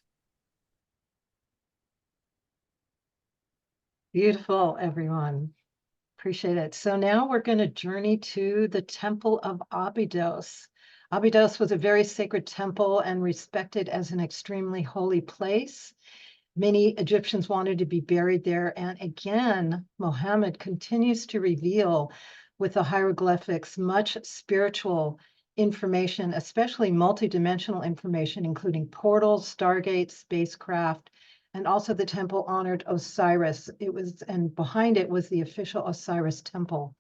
C: Beautiful, everyone. Appreciate it. So now we're going to journey to the Temple of Abydos. Abydos was a very sacred temple and respected as an extremely holy place. Many Egyptians wanted to be buried there. And again, Mohammed continues to reveal with the hieroglyphics much spiritual information, especially multidimensional information, including portals, stargates, spacecraft, and also the temple honored Osiris. And behind it was the official Osiris temple.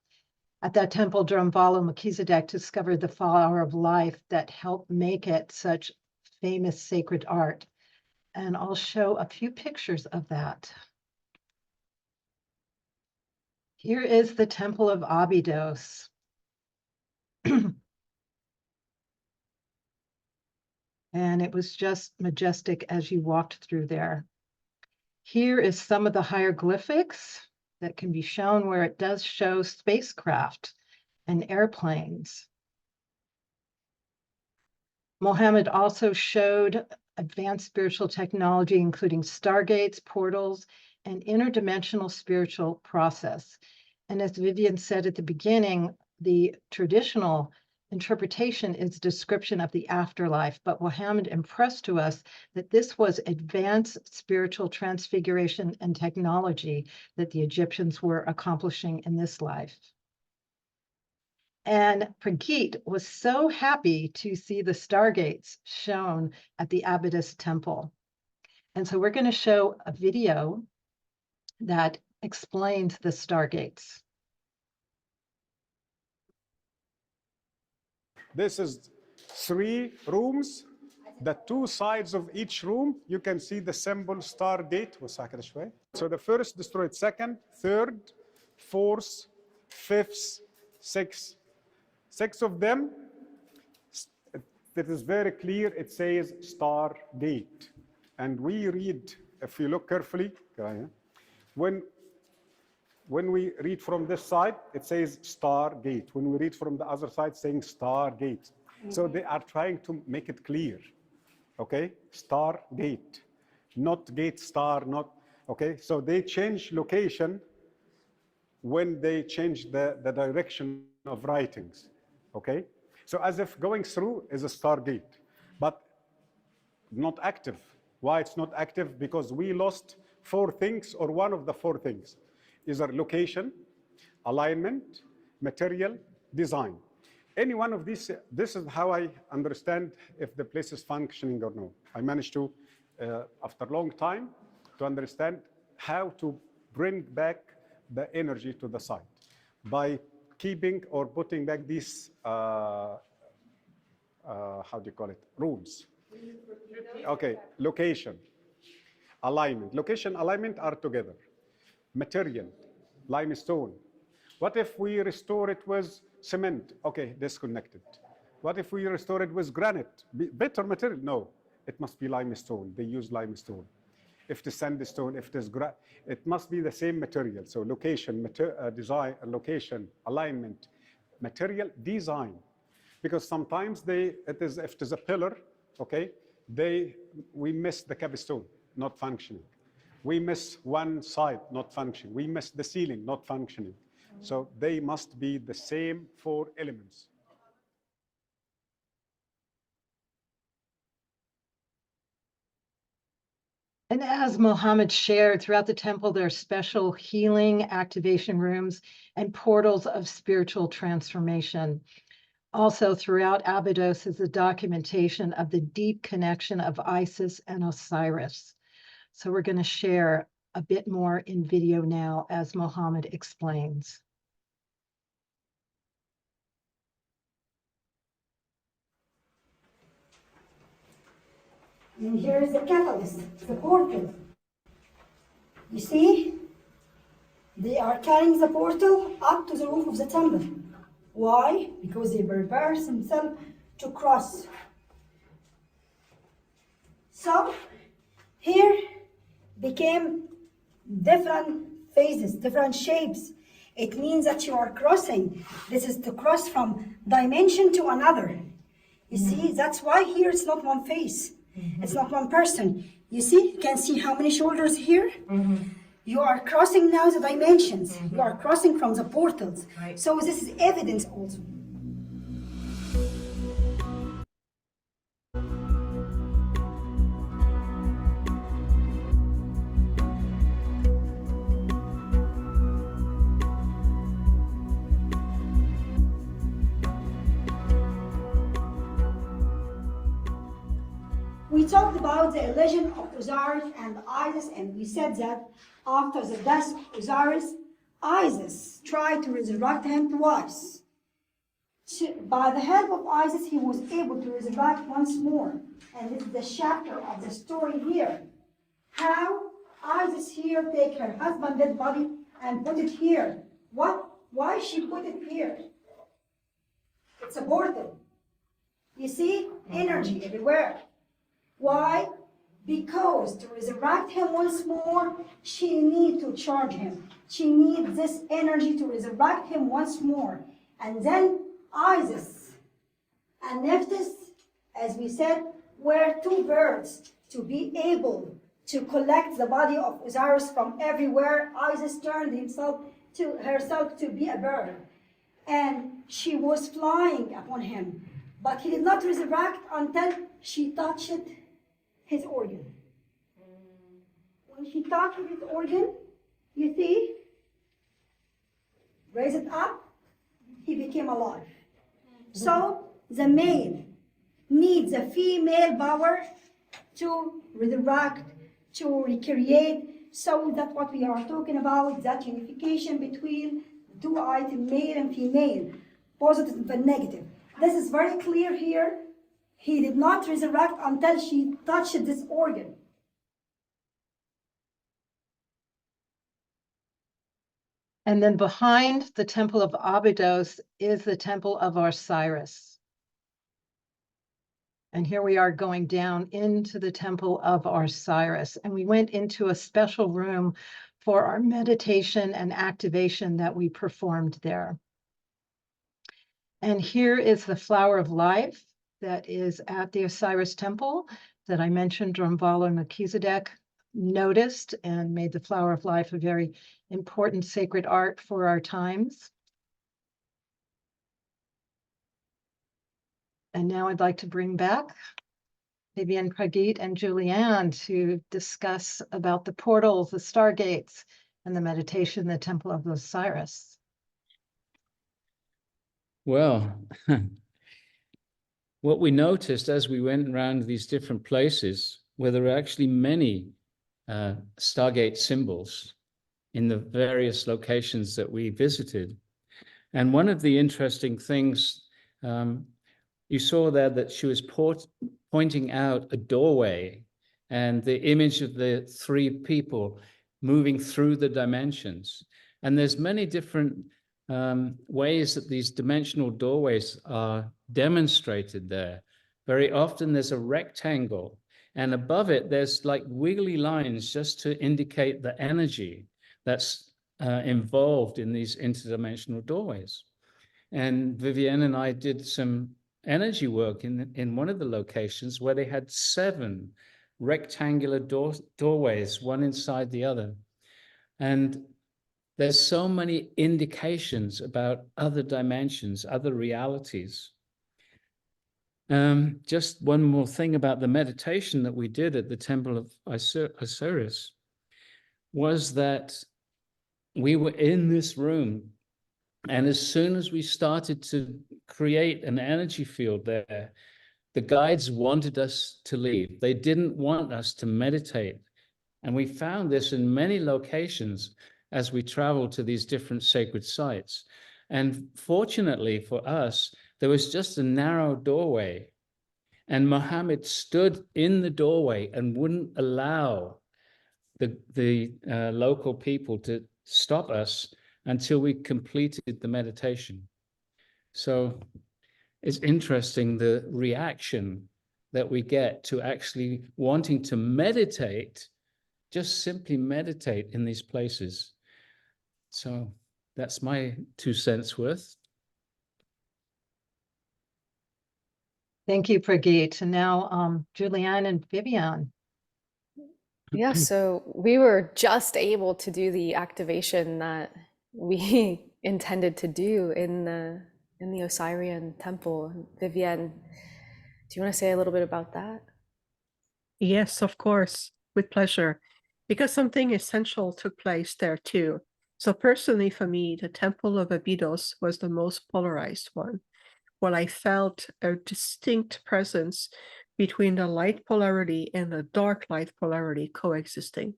C: At that temple, Drumvalo Melchizedek discovered the flower of life that helped make it such famous sacred art. And I'll show a few pictures of that. Here is the Temple of Abydos. And it was just majestic as you walked through there. Here is some of the hieroglyphics that can be shown where it does show spacecraft and airplanes. Mohammed also showed advanced spiritual technology, including stargates, portals, and interdimensional spiritual process. And as Viviane said at the beginning, the traditional interpretation is description of the afterlife, but Mohammed impressed to us that this was advanced spiritual transfiguration and technology that the Egyptians were accomplishing in this life. And Prageet was so happy to see the stargates shown at the Abydos temple. And so we're going to show a video that explains the stargates.
G: This is 3 rooms. The 2 sides of each room, you can see the symbol Stargate. So the first destroyed, second, third, fourth, fifth, sixth. 6 of them, it is very clear, it says Stargate. And we read, if you look carefully, when we read from this side, it says Stargate. When we read from the other side, saying Stargate. So they are trying to make it clear, okay? Stargate, not gate star, not, okay? So they change location when they change the direction of writings, okay? So as if going through is a Stargate, but not active. Why it's not active? Because we lost 4 things, or one of the 4 things. Either location, alignment, material, design. Any one of these, this is how I understand if the place is functioning or not. I managed to, after a long time, to understand how to bring back the energy to the site by keeping or putting back these, how do you call it, rules. Okay, location, alignment. Location, alignment are together. Material, limestone. What if we restore it with cement? Okay, disconnected. What if we restore it with granite? Better material? No, it must be limestone. They use limestone. If it is sandstone, if it is it must be the same material. So location, design, location, alignment, material, design. Because sometimes if it is a pillar, okay, we miss the capstone, not functioning. We miss one side, not functioning. We miss the ceiling, not functioning. So they must be the same 4 elements.
C: And as Mohammed shared, throughout the temple, there are special healing activation rooms and portals of spiritual transformation. Also, throughout Abydos is the documentation of the deep connection of Isis and Osiris. So we're going to share a bit more in video now as Mohammed explains.
I: And here is the catalyst, the portal. You see, they are carrying the portal up to the roof of the temple. Why? Because they prepare themselves to cross. So here became different phases, different shapes. It means that you are crossing. This is to cross from dimension to another. You see, that's why here it's not one face. It's not one person. You see, you can see how many shoulders here? You are crossing now the dimensions. You are crossing from the portals. Right. So this is evidence also. We talked about the illusion of Osiris and Isis, and we said that after the death of Osiris, Isis tried to resurrect him twice. By the help of Isis, he was able to resurrect once more. And this is the chapter of the story here. How Isis here take her husband's dead body and put it here. Why she put it here? It's a portal. You see, energy everywhere. Why? Because to resurrect him once more, she needs to charge him. She needs this energy to resurrect him once more. And then Isis and Nephthys, as we said, were 2 birds to be able to collect the body of Osiris from everywhere. Isis turned herself to be a bird. And she was flying upon him. But he did not resurrect until she touched his organ. When she touched his organ, you see, raise it up, he became alive. So the male needs a female power to resurrect, to recreate. So that's what we are talking about, that unification between 2 items, male and female, positive and negative. This is very clear here. He did not resurrect until she touched this organ.
C: And then behind the temple of Abydos is the temple of Osiris. And here we are going down into the temple of Osiris. And we went into a special room for our meditation and activation that we performed there. And here is the flower of life. that is at the Osiris Temple that I mentioned Drumvala Melchizedek noticed and made the Flower of Life a very important sacred art for our times. And now I'd like to bring back Viviane, Pragit, and Julianne to discuss about the portals, the stargates, and the meditation in the Temple of Osiris.
D: Well, what we noticed as we went around these different places, where there were actually many Stargate symbols in the various locations that we visited. And one of the interesting things, you saw there that she was pointing out a doorway and the image of the three people moving through the dimensions. And there's many different ways that these dimensional doorways are demonstrated there. Very often there's a rectangle, and above it there's like wiggly lines just to indicate the energy that's involved in these interdimensional doorways. And Viviane and I did some energy work in one of the locations where they had 7 rectangular doorways, one inside the other. And there's so many indications about other dimensions, other realities. Just one more thing about the meditation that we did at the Temple of Osiris was that we were in this room, and as soon as we started to create an energy field there, the guides wanted us to leave. They didn't want us to meditate. And we found this in many locations as we traveled to these different sacred sites. And fortunately for us, there was just a narrow doorway, and Muhammad stood in the doorway and wouldn't allow the local people to stop us until we completed the meditation. So it's interesting the reaction that we get to actually wanting to meditate, just simply meditate in these places. So that's my 2 cents worth.
C: Thank you, Pragit. And now Julianne and Viviane.
E: Yeah, so we were just able to do the activation that we intended to do in the Osirian temple. Viviane, do you want to say a little bit about that?
F: Yes, of course, with pleasure, because something essential took place there too. So personally for me, the Temple of Abydos was the most polarized one. Well, I felt a distinct presence between the light polarity and the dark light polarity coexisting.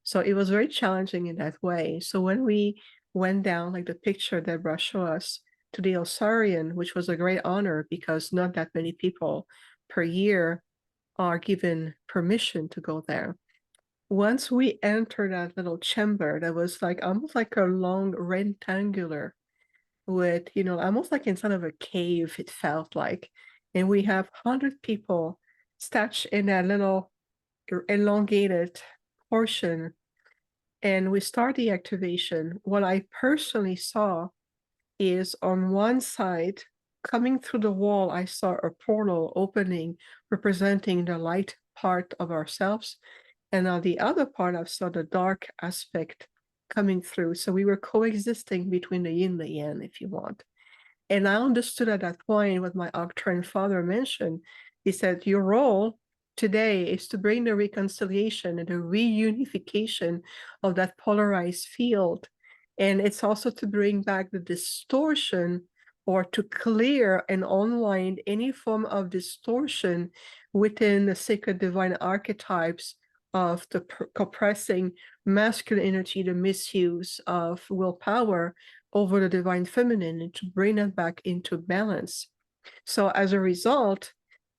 F: So it was very challenging in that way. So when we went down, like the picture Debra showed us, to the Osirian, which was a great honor because not that many people per year are given permission to go there. Once we entered that little chamber, that was like almost like a long rectangular with, you know, almost like inside of a cave, it felt like. And we have 100 people stashed in that little elongated portion. And we start the activation. What I personally saw is on one side, coming through the wall, I saw a portal opening, representing the light part of ourselves. And on the other part, I saw the dark aspect coming through. So we were coexisting between the yin and the yang, if you want. And I understood at that point what my Octarian father mentioned. He said, your role today is to bring the reconciliation and the reunification of that polarized field. And it's also to bring back the distortion, or to clear and unwind any form of distortion within the sacred divine archetypes of the compressing masculine energy, the misuse of willpower over the divine feminine, and to bring it back into balance. So as a result,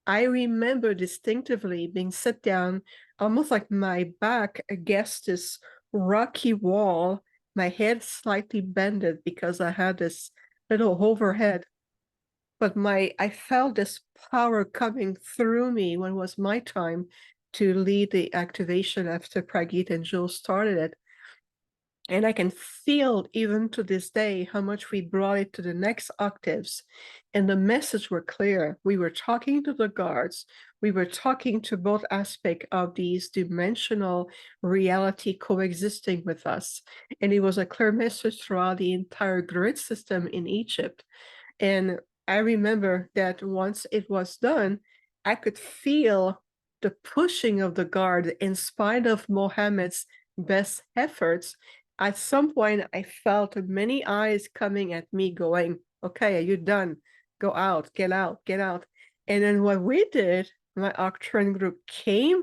F: I remember distinctively being set down, almost like my back against this rocky wall, my head slightly bended because I had this little overhead. But I felt this power coming through me when it was my time to lead the activation after Pragit and Jules started it. And I can feel even to this day how much we brought it to the next octaves. And the message were clear. We were talking to the guards. We were talking to both aspects of these dimensional reality coexisting with us. And it was a clear message throughout the entire grid system in Egypt. And I remember that once it was done, I could feel the pushing of the guard in spite of Mohammed's best efforts. At some point, I felt many eyes coming at me going, okay, are you done? Go out, get out, get out. And then what we did, my Octran group came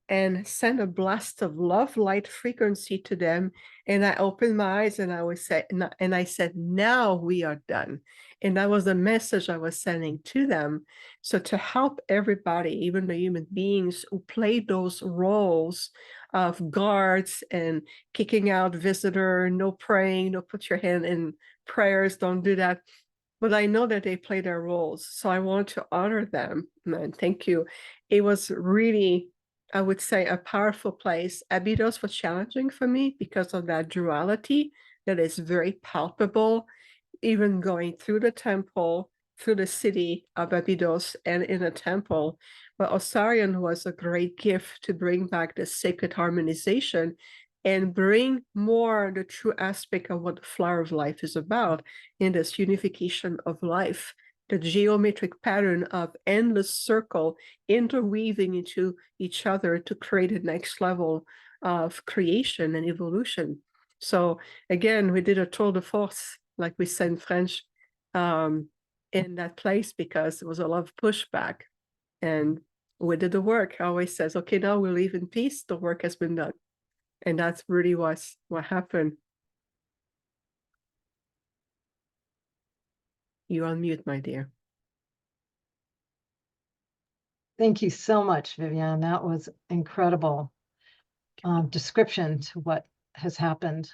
F: and sent a blast of love light frequency to them. And I opened my eyes and I said, now we are done. And that was the message I was sending to them. So to help everybody, even the human beings who play those roles of guards and kicking out visitor, no praying, no put your hand in prayers, don't do that. But I know that they play their roles. So I want to honor them. And thank you. It was really, I would say, a powerful place. Abydos was challenging for me because of that duality that is very palpable, even going through the temple, through the city of Abydos and in a temple. But Osirian was a great gift to bring back the sacred harmonization and bring more the true aspect of what the flower of life is about in this unification of life, the geometric pattern of endless circle interweaving into each other to create a next level of creation and evolution. So again, we did a tour de force, like we say in French, in that place because there was a lot of pushback. And we did the work. I always says, okay, now we leave in peace. The work has been done. And that's really what happened. You're on mute, my dear.
C: Thank you so much, Viviane. That was incredible description to what has happened.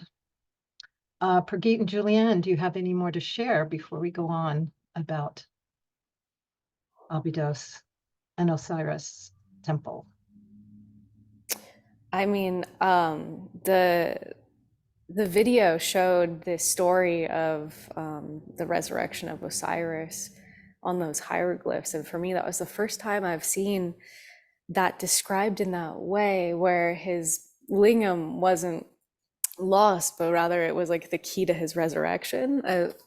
C: Prageet and Julianne, do you have any more to share before we go on about Abydos and Osiris temple?
E: I mean, the video showed this story of the resurrection of Osiris on those hieroglyphs, and for me, that was the first time I've seen that described in that way, where his lingam wasn't lost, but rather it was like the key to his resurrection,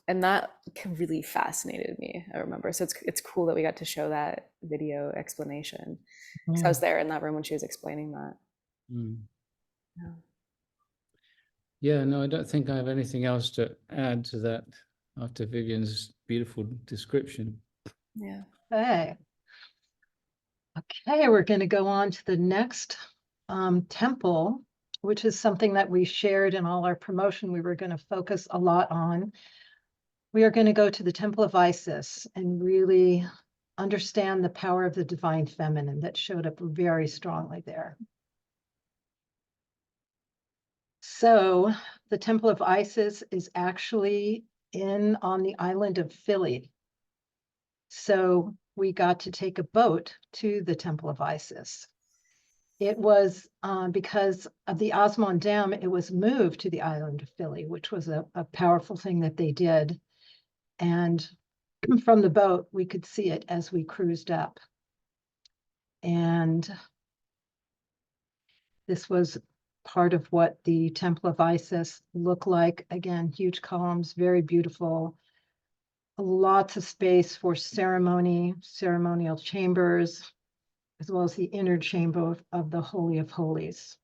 E: and that really fascinated me. I remember, so it's cool that we got to show that video explanation because I was there in that room when she was explaining that.
D: Yeah, no, I don't think I have anything else to add to that after Viviane's beautiful description.
E: Yeah.
C: Okay, we're going to go on to the next temple, which is something that we shared in all our promotion. We were going to focus a lot on. We are going to go to the Temple of Isis and really understand the power of the divine feminine that showed up very strongly there. So the Temple of Isis is actually on the island of Philae. So we got to take a boat to the Temple of Isis. It was because of the Osman Dam, it was moved to the island of Philae, which was a powerful thing that they did. And from the boat, we could see it as we cruised up. And this was part of what the Temple of Isis looked like. Again, huge columns, very beautiful. Lots of space for ceremonial chambers, as well as the inner chamber of the Holy of Holies.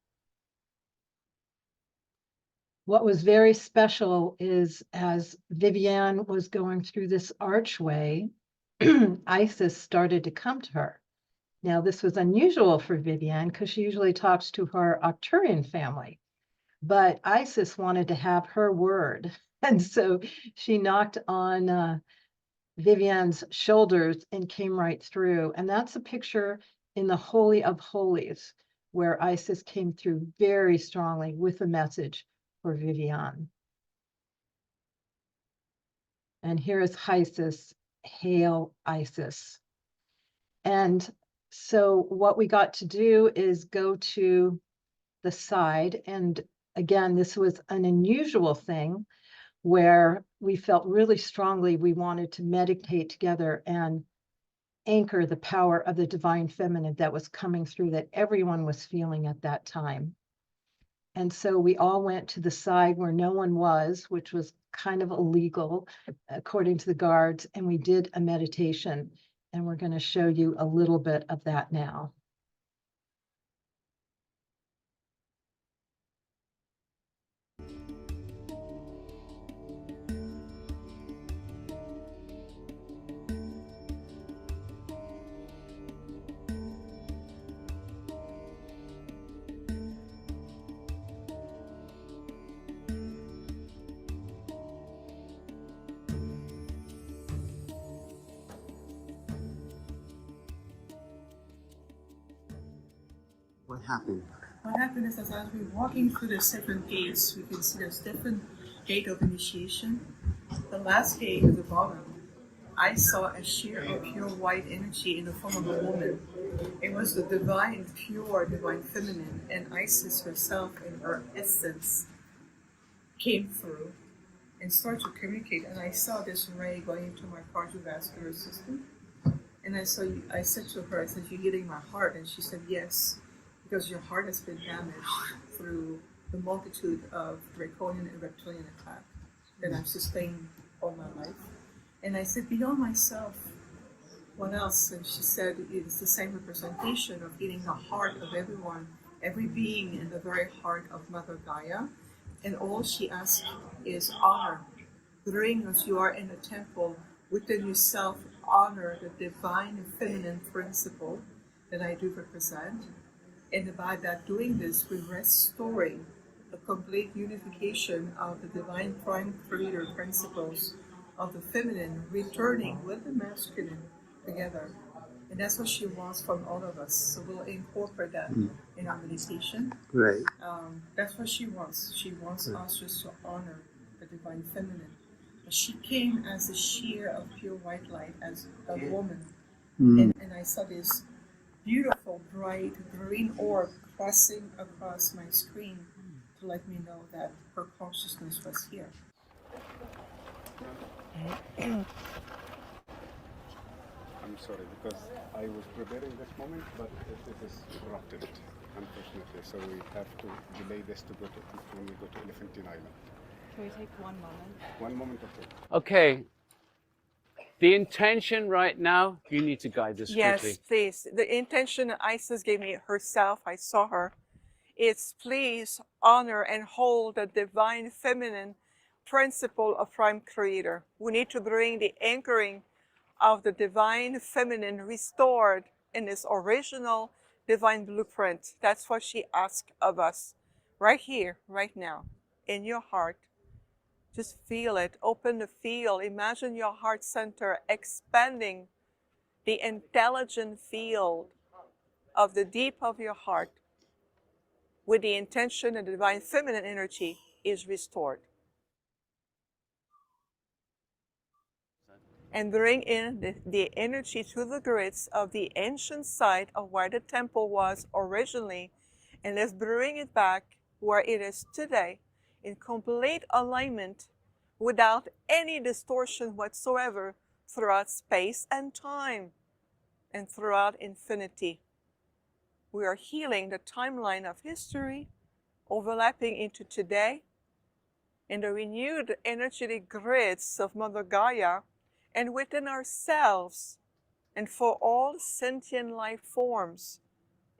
C: What was very special is as Viviane was going through this archway, Isis started to come to her. Now, this was unusual for Viviane because she usually talks to her Arcturian family, but Isis wanted to have her word. And so she knocked on Viviane's shoulders and came right through. And that's a picture in the Holy of Holies, where Isis came through very strongly with a message for Viviane. And here is Isis, hail Isis. And so what we got to do is go to the side, and again, this was an unusual thing where we felt really strongly we wanted to meditate together and anchor the power of the divine feminine that was coming through, that everyone was feeling at that time. And so we all went to the side where no one was, which was kind of illegal according to the guards, and we did a meditation. And we're going to show you a little bit of that now.
B: What happened?
J: What happened is that as we're walking through the seven gates, we can see there's different gate of initiation. The last gate at the bottom, I saw a sheer of pure white energy in the form of a woman. It was the divine, pure, divine feminine, and Isis herself in her essence came through and started to communicate. And I saw this ray going into my cardiovascular system. And I said to her, I said, "You're hitting my heart." And she said, "Yes, because your heart has been damaged through the multitude of draconian and reptilian attack that I've sustained all my life." And I said, "Beyond myself, what else?" And she said, "It's the same representation of healing the heart of everyone, every being in the very heart of Mother Gaia. And all she asks is honor. Bring, as you are in a temple, within yourself, honor the divine and feminine principle that I do represent. And by that doing this, we're restoring a complete unification of the divine prime creator principles of the feminine, returning with the masculine together. And that's what she wants from all of us. So we'll incorporate that in our meditation.
B: Right.
J: That's what she wants. She wants us just to honor the divine feminine. But she came as a sheer of pure white light, as a woman. And I saw this beautiful, bright green orb crossing across my screen to let me know that her consciousness was here.
G: I'm sorry, because I was preparing this moment, but it is corrupted, unfortunately. So we have to delay this to go to when we go to Elephantine Island.
E: Can we take 1 moment?
G: 1 moment, okay.
D: Okay. The intention right now, you need to guide us
J: Yes,
D: quickly.
J: please. The intention that Isis gave me herself, I saw her. It's please honor and hold the divine feminine principle of prime creator. We need to bring the anchoring of the divine feminine restored in this original divine blueprint. That's what she asked of us right here, right now, in your heart. Just feel it, open the field. Imagine your heart center expanding the intelligent field of the deep of your heart with the intention that the divine feminine energy is restored. And bring in the energy through the grids of the ancient site of where the temple was originally, and let's bring it back where it is today in complete alignment without any distortion whatsoever throughout space and time and throughout infinity. We are healing the timeline of history, overlapping into today, in the renewed energetic grids of Mother Gaia, and within ourselves, and for all sentient life forms,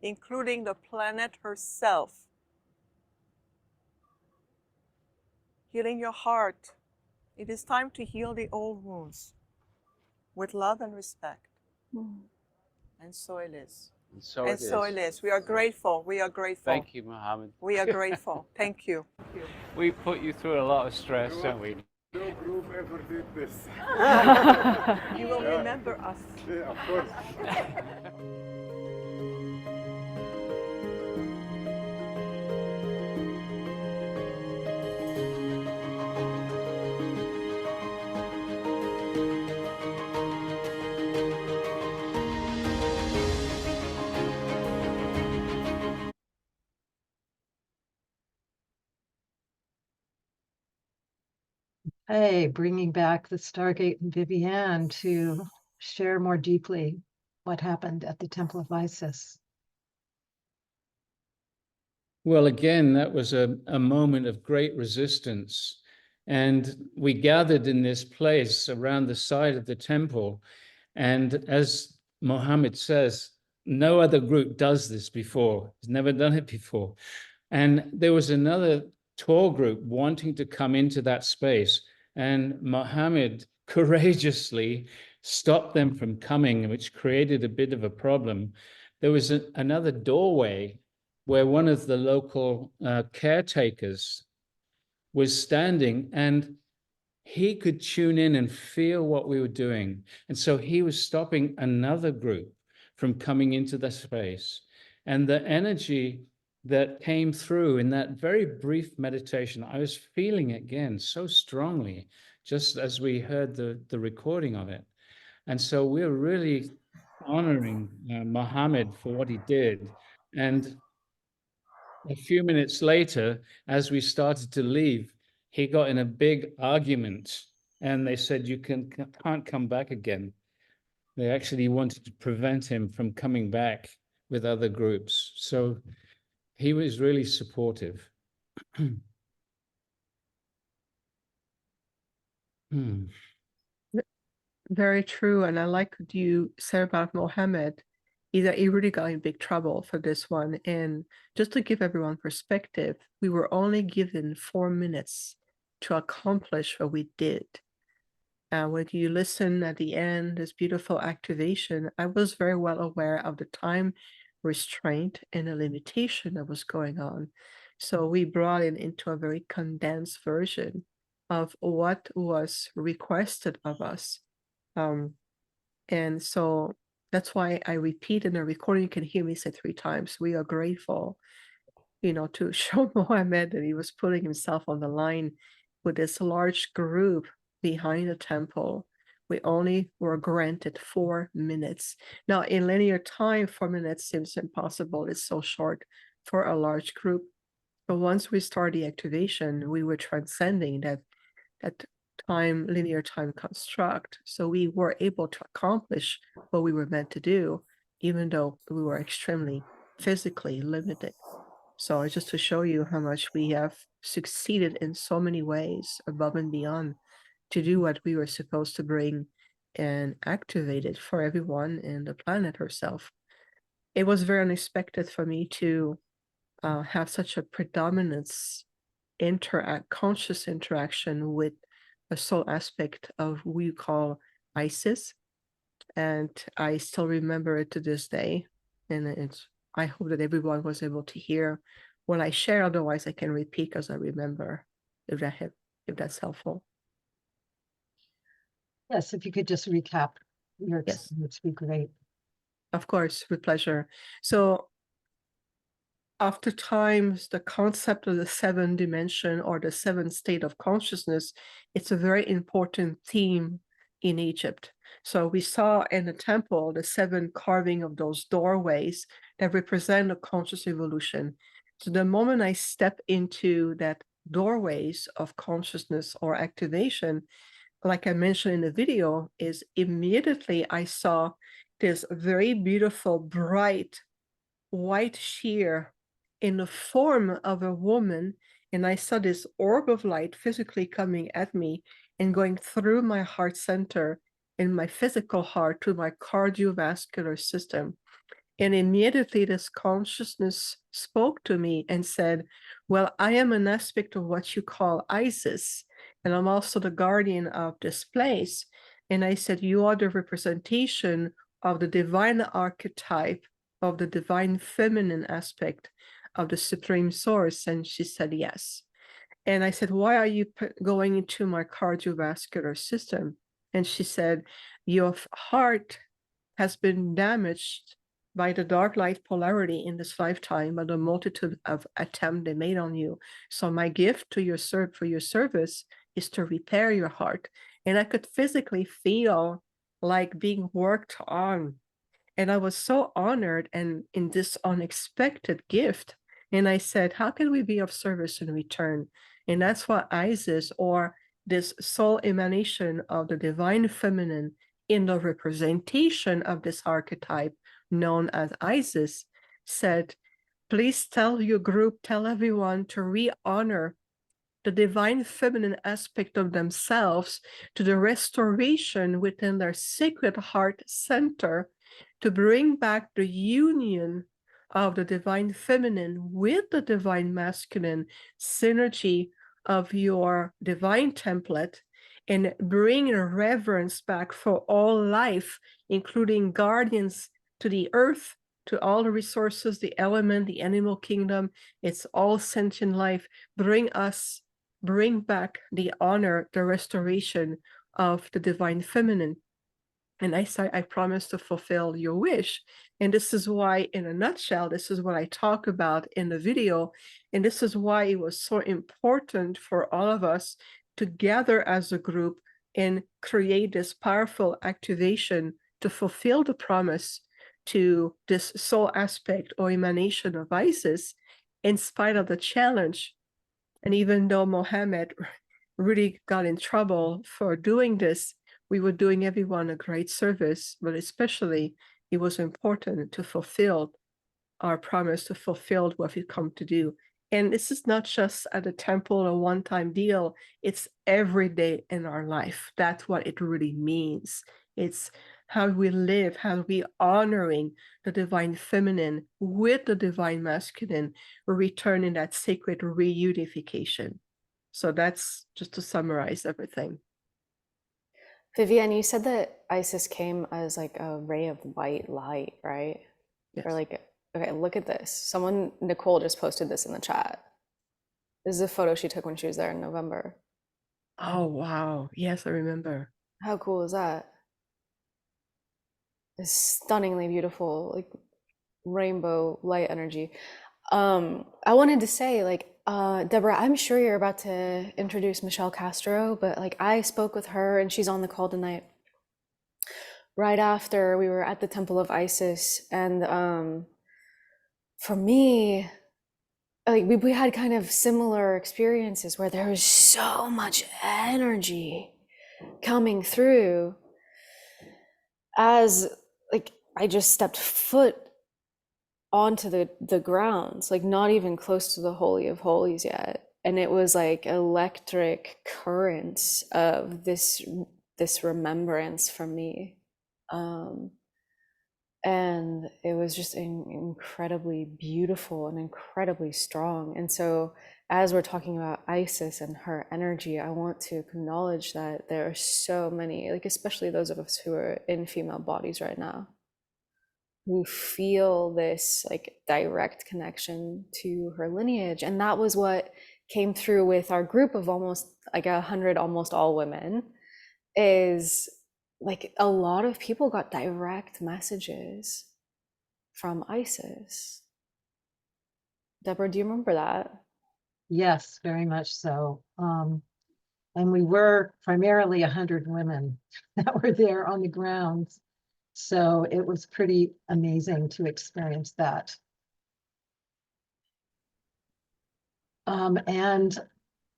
J: including the planet herself. Healing your heart. It is time to heal the old wounds with love and respect. And so it is.
D: And so
J: And so it is. We are grateful. We are grateful.
D: Thank you, Mohammed.
J: We are grateful. Thank you.
D: We put you through a lot of stress, don't we?
G: No group ever did this.
J: You will remember us.
G: Yeah, of course.
C: Hey, bringing back the Stargate and Viviane to share more deeply what happened at the Temple of Isis.
D: Well, again, that was a moment of great resistance. And we gathered in this place around the side of the temple. And as Mohammed says, no other group does this before. He's never done it before. And there was another tour group wanting to come into that space. And Mohammed courageously stopped them from coming, which created a bit of a problem. There was another doorway where one of the local caretakers was standing, and he could tune in and feel what we were doing. And so he was stopping another group from coming into the space. And the energy that came through in that very brief meditation, I was feeling it again so strongly, just as we heard the recording of it. And so we're really honoring Mohammed for what he did. And a few minutes later, as we started to leave, he got in a big argument, and they said, you can't come back again. They actually wanted to prevent him from coming back with other groups. So he was really supportive.
F: Very true. And I like what you said about Mohammed, is that he really got in big trouble for this one. And just to give everyone perspective, we were only given 4 minutes to accomplish what we did. When you listen at the end, this beautiful activation, I was very well aware of the time restraint and the limitation that was going on. So we brought it into a very condensed version of what was requested of us. And so that's why I repeat in the recording, you can hear me say 3 times, we are grateful, to show Mohammed that he was putting himself on the line with this large group behind the temple. We only were granted 4 minutes. Now, in linear time, 4 minutes seems impossible. It's so short for a large group. But once we started the activation, we were transcending that linear time construct. So we were able to accomplish what we were meant to do, even though we were extremely physically limited. So it's just to show you how much we have succeeded in so many ways above and beyond to do what we were supposed to bring and activate it for everyone and the planet herself. It was very unexpected for me to have such a predominance conscious interaction with a soul aspect of who we call Isis. And I still remember it to this day. And I hope that everyone was able to hear what I share. Otherwise, I can repeat as I remember, if that's helpful.
C: Yes, if you could just recap your
F: Yes,
C: experience, would be great.
F: of course, with pleasure. So oftentimes the concept of the 7th dimension or the 7th state of consciousness, it's a very important theme in Egypt. So we saw in the temple the 7 carving of those doorways that represent a conscious evolution. So the moment I step into that doorways of consciousness or activation, like I mentioned in the video, is immediately I saw this very beautiful, bright, white sheer in the form of a woman, and I saw this orb of light physically coming at me and going through my heart center and my physical heart to my cardiovascular system. And immediately this consciousness spoke to me and said, well, I am an aspect of what you call Isis, and I'm also the guardian of this place. And I said, you are the representation of the divine archetype of the divine feminine aspect of the supreme source. And she said, yes. And I said, why are you going into my cardiovascular system? And she said, your heart has been damaged by the dark light polarity in this lifetime, by the multitude of attempts they made on you. So my gift to your for your service is to repair your heart. And I could physically feel like being worked on. And I was so honored and in this unexpected gift. And I said, how can we be of service in return? And that's what Isis, or this soul emanation of the divine feminine in the representation of this archetype known as Isis, said, please tell your group, tell everyone to re-honor the divine feminine aspect of themselves to the restoration within their sacred heart center, to bring back the union of the divine feminine with the divine masculine synergy of your divine template, and bring reverence back for all life, including guardians to the earth, to all the resources, the element, the animal kingdom. It's all sentient life. Bring back the honor, the restoration of the divine feminine. And I promise to fulfill your wish. And this is why, in a nutshell, this is what I talk about in the video. And this is why it was so important for all of us to gather as a group and create this powerful activation to fulfill the promise to this soul aspect or emanation of Isis, in spite of the challenge. And even though Mohammed really got in trouble for doing this, we were doing everyone a great service, but especially it was important to fulfill our promise, to fulfill what we've come to do. And this is not just at a temple, a one-time deal. It's every day in our life. That's what it really means. It's how we live, how we honoring the divine feminine with the divine masculine, returning that sacred reunification. So that's just to summarize everything.
E: Viviane, you said that Isis came as like a ray of white light, right?
F: Yes.
E: Or like, okay, look at this. Nicole just posted this in the chat. This is a photo she took when she was there in November.
F: Oh, wow. Yes, I remember.
E: How cool is that? It's stunningly beautiful, like rainbow light energy. I wanted to say, like, Debra, I'm sure you're about to introduce Michelle Castro, but like I spoke with her and she's on the call tonight. Right after we were at the Temple of Isis, and for me, like we had kind of similar experiences where there was so much energy coming through as like I just stepped foot onto the grounds, like not even close to the Holy of Holies yet. And it was like electric currents of this remembrance from me. And it was just incredibly beautiful and incredibly strong. And so as we're talking about Isis and her energy, I want to acknowledge that there are so many, like especially those of us who are in female bodies right now, who feel this like direct connection to her lineage. And that was what came through with our group of almost like 100, almost all women, is like a lot of people got direct messages from Isis. Debra, do you remember that?
C: Yes, very much so. And we were primarily 100 women that were there on the grounds. So it was pretty amazing to experience that. And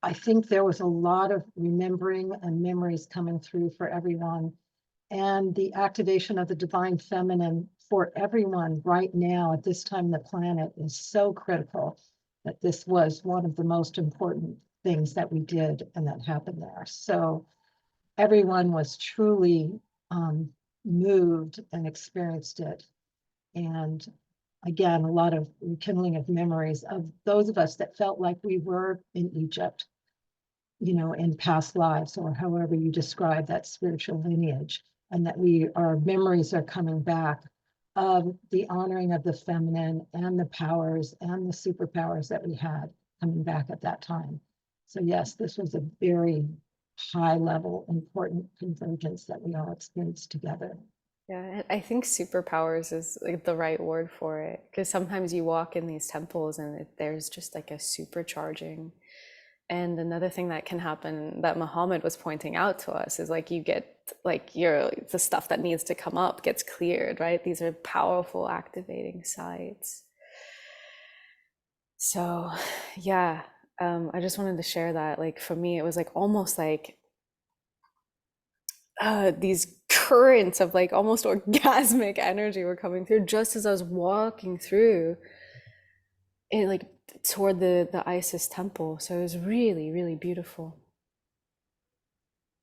C: I think there was a lot of remembering and memories coming through for everyone. And the activation of the divine feminine for everyone right now at this time on the planet is so critical that this was one of the most important things that we did and that happened there. So everyone was truly moved and experienced it. And again, a lot of rekindling of memories of those of us that felt like we were in Egypt, you know, in past lives, or however you describe that spiritual lineage, and that our memories are coming back of the honoring of the feminine and the powers and the superpowers that we had coming back at that time. So yes, this was a very high level, important convergence that we all experienced together.
E: Yeah, I think superpowers is like the right word for it, because sometimes you walk in these temples and there's just like a supercharging. And another thing that can happen that Muhammad was pointing out to us is like you get like the stuff that needs to come up gets cleared, right? These are powerful activating sites. So yeah, I just wanted to share that. Like for me, it was like almost like these currents of like almost orgasmic energy were coming through just as I was walking through it, like toward the Isis temple. So it was really, really beautiful.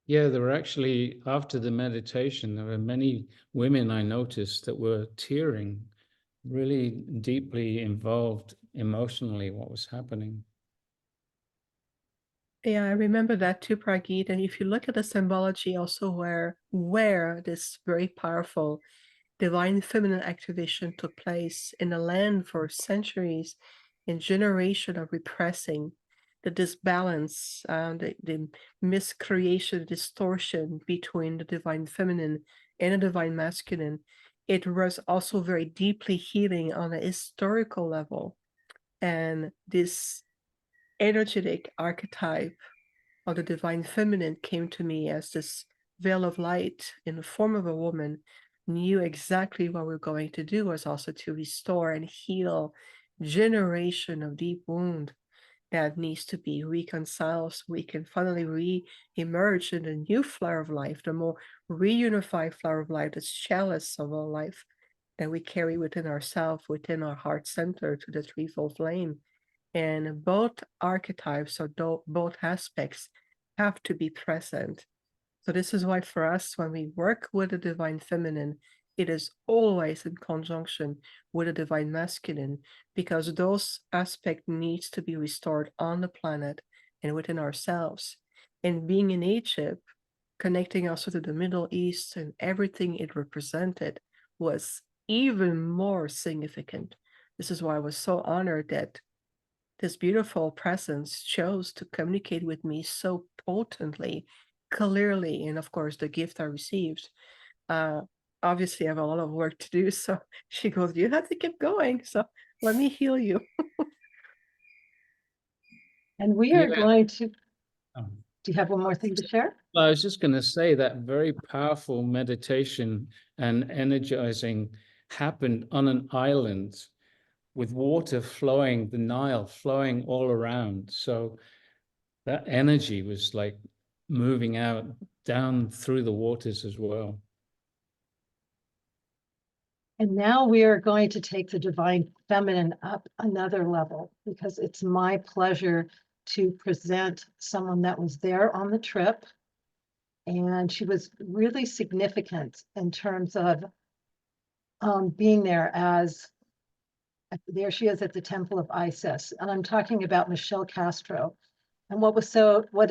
D: Yeah, there were actually, after the meditation, there were many women I noticed that were tearing, really deeply involved emotionally what was happening.
F: Yeah, I remember that too, Pragit. And if you look at the symbology also where this very powerful divine feminine activation took place in a land for centuries and generation of repressing the disbalance, the miscreation, distortion between the divine feminine and the divine masculine, it was also very deeply healing on a historical level. And this energetic archetype of the divine feminine came to me as this veil of light in the form of a woman, knew exactly what we're going to do was also to restore and heal generation of deep wound that needs to be reconciled so we can finally re-emerge in a new flower of life, the more reunified flower of life, that's chalice of all life that we carry within ourselves, within our heart center to the threefold flame. And both archetypes or both aspects have to be present. So this is why for us, when we work with the divine feminine, it is always in conjunction with the divine masculine, because those aspects needs to be restored on the planet and within ourselves. And being in Egypt, connecting also to the Middle East and everything it represented was even more significant. This is why I was so honored that this beautiful presence chose to communicate with me so potently, clearly, and of course the gift I received. Obviously I have a lot of work to do, so she goes, you have to keep going, so let me heal you.
C: And we are going to,
D: Oh.
C: do you have one more thing to share?
D: Well, I was just going to say that very powerful meditation and energizing happened on an island with water flowing, the Nile flowing all around. So that energy was like moving out down through the waters as well.
C: And now we are going to take the divine feminine up another level, because it's my pleasure to present someone that was there on the trip. And she was really significant in terms of being there as, there she is at the Temple of Isis. And I'm talking about Michelle Castro. And what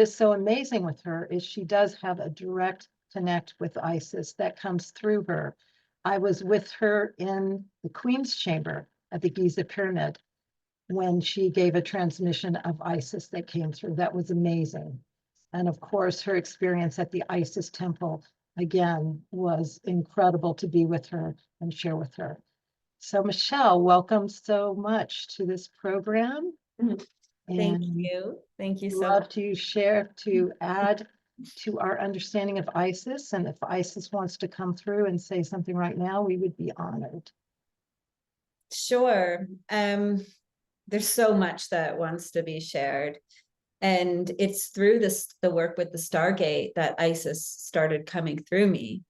C: is so amazing with her is she does have a direct connect with Isis that comes through her. I was with her in the Queen's Chamber at the Giza Pyramid when she gave a transmission of Isis that came through. That was amazing. And of course, her experience at the Isis temple, again, was incredible to be with her and share with her. So Michelle, welcome so much to this program.
K: Thank you. Thank you so
C: love
K: much.
C: to share, to add to our understanding of Isis. And if Isis wants to come through and say something right now, we would be honored.
K: Sure. There's so much that wants to be shared. And it's through the work with the Stargate that Isis started coming through me.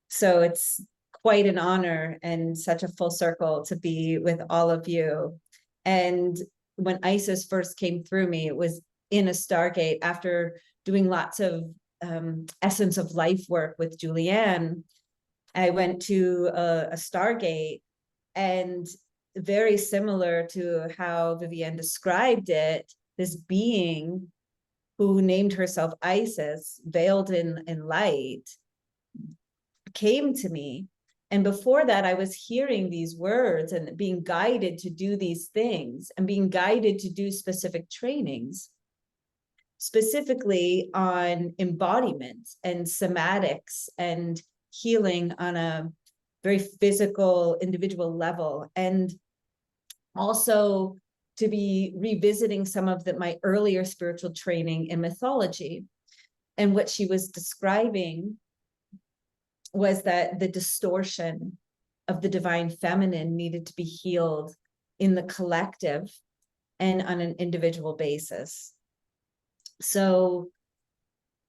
K: So it's quite an honor and such a full circle to be with all of you. And when Isis first came through me, it was in a Stargate after doing lots of essence of life work with Julianne. I went to a Stargate, and very similar to how Viviane described it, this being who named herself Isis, veiled in light, came to me. And before that, I was hearing these words and being guided to do these things and being guided to do specific trainings, specifically on embodiment and somatics and healing on a very physical, individual level. And also to be revisiting some of my earlier spiritual training in mythology. And what she was describing was that the distortion of the divine feminine needed to be healed in the collective and on an individual basis. So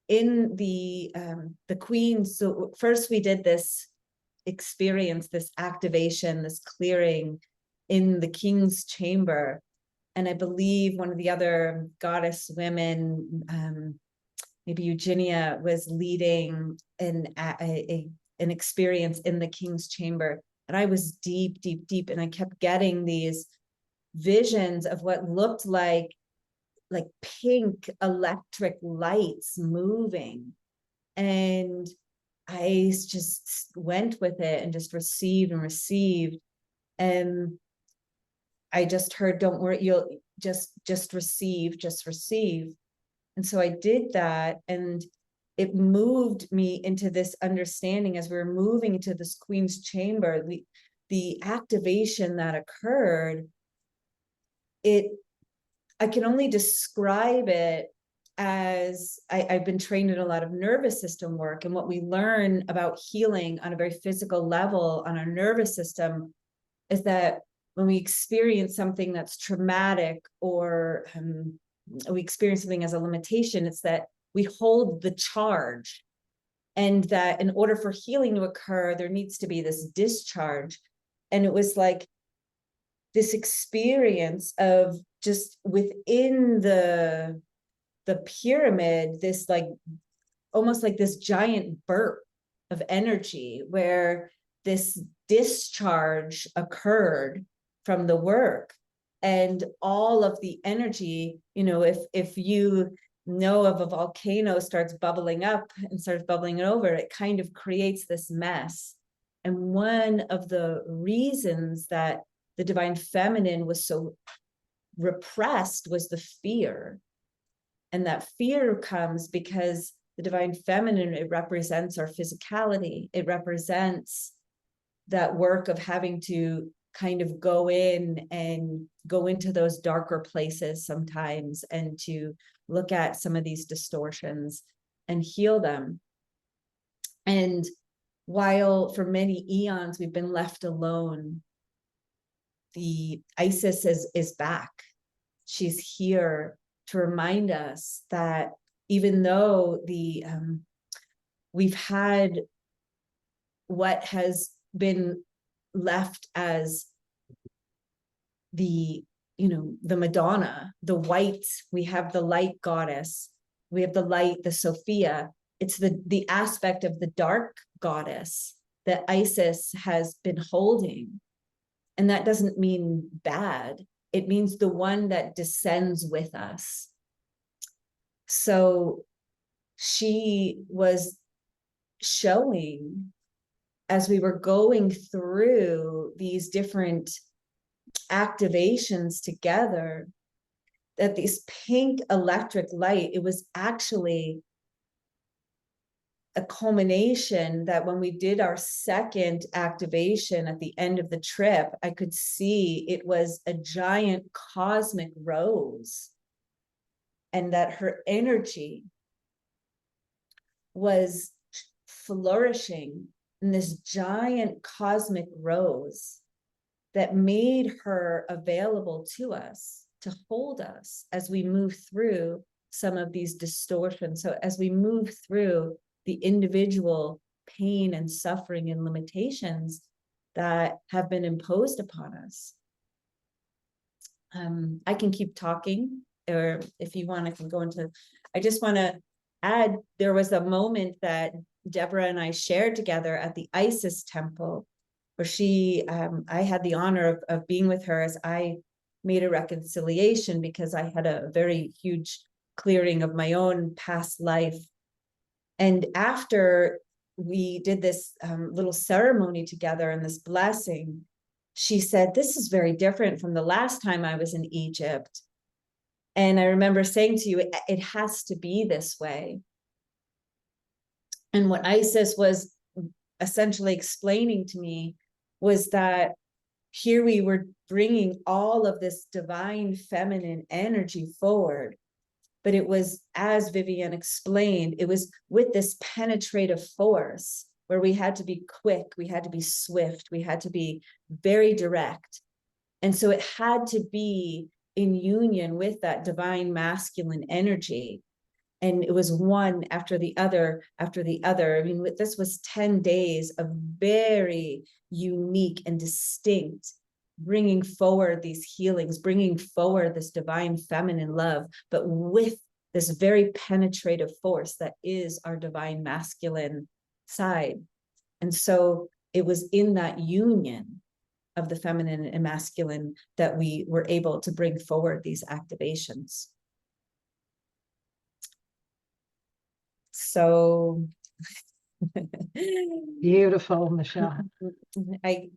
K: in the queen, so first we did this experience, this activation, this clearing in the king's chamber. And I believe one of the other goddess women, maybe Eugenia, was leading an experience in the king's chamber. And I was deep, deep, deep. And I kept getting these visions of what looked like pink electric lights moving. And I just went with it and just received and received. And I just heard, don't worry, you'll just receive, just receive. And so I did that, and it moved me into this understanding as we were moving into this queen's chamber, the activation that occurred. I can only describe it as I've been trained in a lot of nervous system work, and what we learn about healing on a very physical level on our nervous system is that when we experience something that's traumatic, or we experience something as a limitation, it's that we hold the charge, and that in order for healing to occur, there needs to be this discharge. And it was like this experience of just within the pyramid, this almost like this giant burp of energy where this discharge occurred from the work. And all of the energy, if you know of a volcano starts bubbling up and starts bubbling over, it kind of creates this mess. And one of the reasons that the divine feminine was so repressed was the fear. And that fear comes because the divine feminine, it represents our physicality. It represents that work of having to kind of go in and go into those darker places sometimes, and to look at some of these distortions and heal them. And while for many eons we've been left alone, the Isis is back. She's here to remind us that even though we've had what has been left as the Madonna, the white, we have the light goddess, we have the light, the Sophia. It's the aspect of the dark goddess that Isis has been holding. And that doesn't mean bad. It means the one that descends with us. So she was showing, as we were going through these different activations together, that this pink electric light, it was actually a culmination that when we did our second activation at the end of the trip, I could see it was a giant cosmic rose, and that her energy was flourishing in this giant cosmic rose that made her available to us, to hold us as we move through some of these distortions. So as we move through the individual pain and suffering and limitations that have been imposed upon us. I can keep talking, or if you want, I can go into, I just want to add, there was a moment that Debra and I shared together at the Isis temple, where I had the honor of being with her as I made a reconciliation, because I had a very huge clearing of my own past life. And after we did this little ceremony together and this blessing, she said, "This is very different from the last time I was in Egypt." And I remember saying to you, it has to be this way. And what Isis was essentially explaining to me was that here we were bringing all of this divine feminine energy forward. But it was, as Viviane explained, it was with this penetrative force where we had to be quick, we had to be swift, we had to be very direct. And so it had to be in union with that divine masculine energy. And it was one after the other, after the other. I mean, this was 10 days of very unique and distinct, bringing forward these healings, bringing forward this divine feminine love, but with this very penetrative force that is our divine masculine side. And so it was in that union of the feminine and masculine that we were able to bring forward these activations. So
C: Beautiful, Michelle.
K: I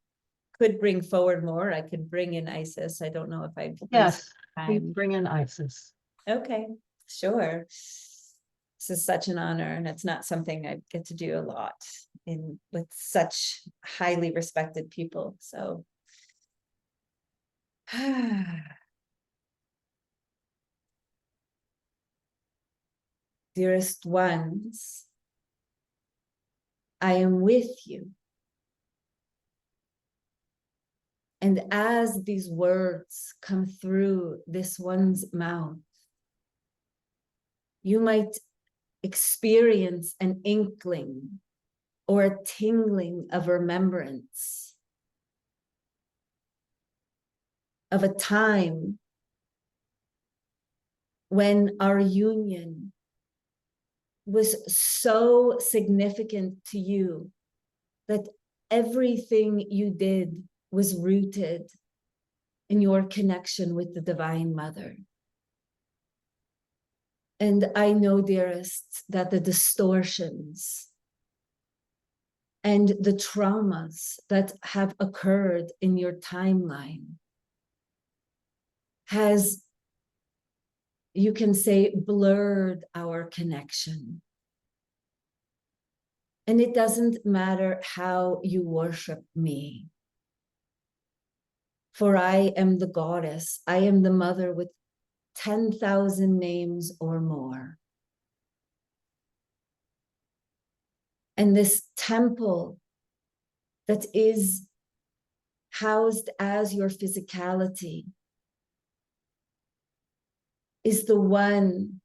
K: could bring forward more. I could bring in Isis. I don't know if I've
C: Yes, we
K: time.
C: bring in Isis.
K: Okay, sure. This is such an honor, and it's not something I get to do a lot with such highly respected people. So dearest ones, I am with you. And as these words come through this one's mouth, you might experience an inkling or a tingling of remembrance of a time when our union was so significant to you that everything you did was rooted in your connection with the Divine Mother. And I know, dearest, that the distortions and the traumas that have occurred in your timeline has, you can say, blurred our connection. And it doesn't matter how you worship me. For I am the goddess. I am the mother with 10,000 names or more. And this temple that is housed as your physicality is the one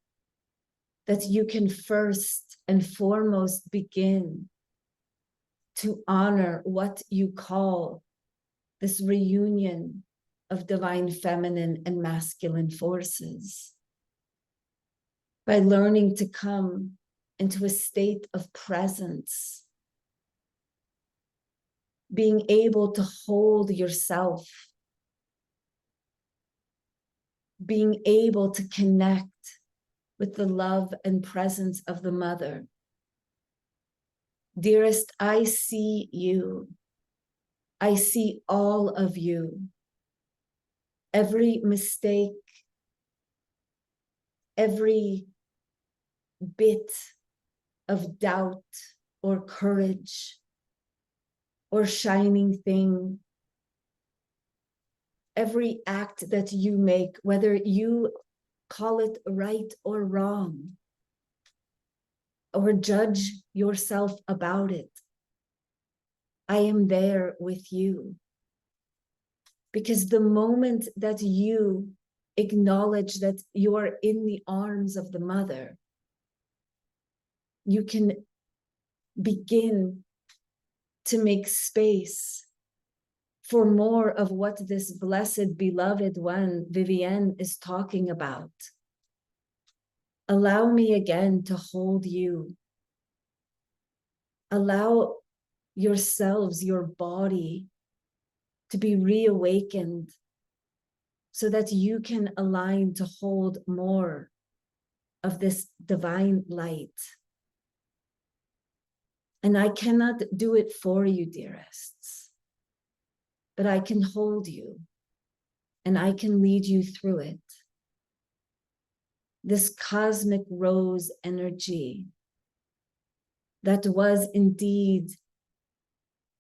K: that you can first and foremost begin to honor what you call this reunion of divine feminine and masculine forces by learning to come into a state of presence, being able to hold yourself, being able to connect with the love and presence of the mother. Dearest, I see you. I see all of you. Every mistake, every bit of doubt or courage or shining thing, every act that you make, whether you call it right or wrong, or judge yourself about it, I am there with you. Because the moment that you acknowledge that you are in the arms of the mother, you can begin to make space for more of what this blessed beloved one, Viviane, is talking about. Allow me again to hold you. Allow yourselves, your body, to be reawakened so that you can align to hold more of this divine light. And I cannot do it for you, dearests, but I can hold you and I can lead you through it. This cosmic rose energy that was indeed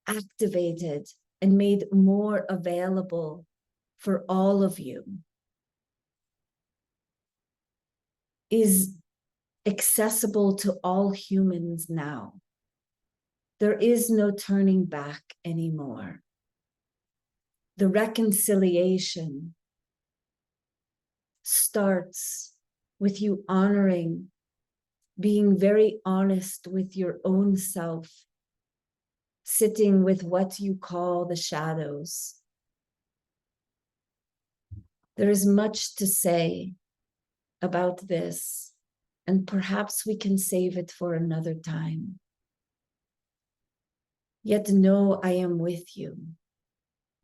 K: activated and made more available for all of you is accessible to all humans now. There is no turning back anymore. The reconciliation starts with you honoring being very honest with your own self, sitting with what you call the shadows. There is much to say about this, and perhaps we can save it for another time. Yet know I am with you.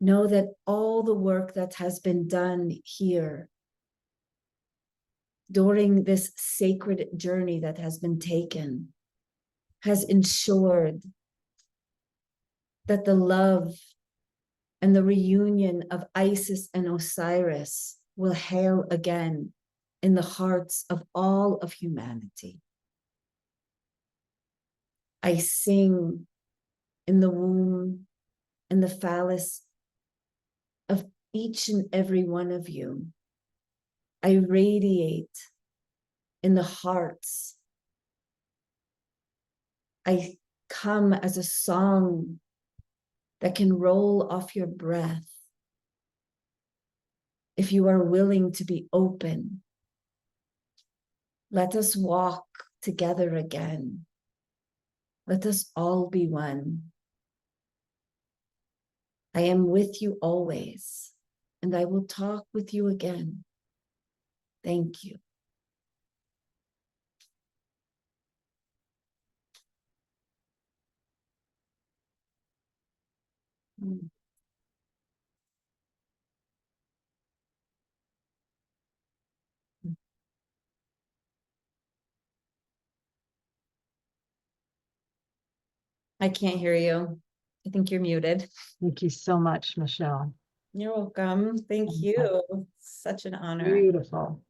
K: Know that all the work that has been done here during this sacred journey that has been taken has ensured that the love and the reunion of Isis and Osiris will hail again in the hearts of all of humanity. I sing in the womb and the phallus of each and every one of you. I radiate in the hearts. I come as a song that can roll off your breath. If you are willing to be open, let us walk together again. Let us all be one. I am with you always, and I will talk with you again. Thank you. I can't hear you. I think you're muted.
C: Thank you so much, Michelle.
K: You're welcome. Thank you. Such an honor.
C: Beautiful.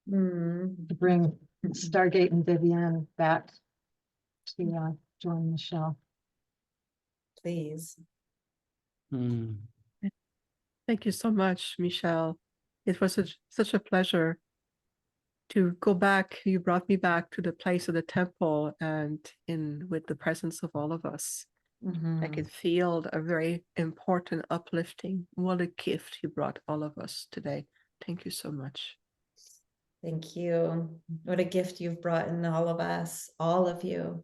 K: Mm.
C: To bring Stargate and Viviane back to join Michelle.
K: Please.
F: Thank you so much, Michelle. It was such a pleasure to go back. You brought me back to the place of the temple and with the presence of all of us. I could feel a very important uplifting. What a gift you brought all of us today. Thank you so much.
K: Thank you. What a gift you've brought in all of us, all of you.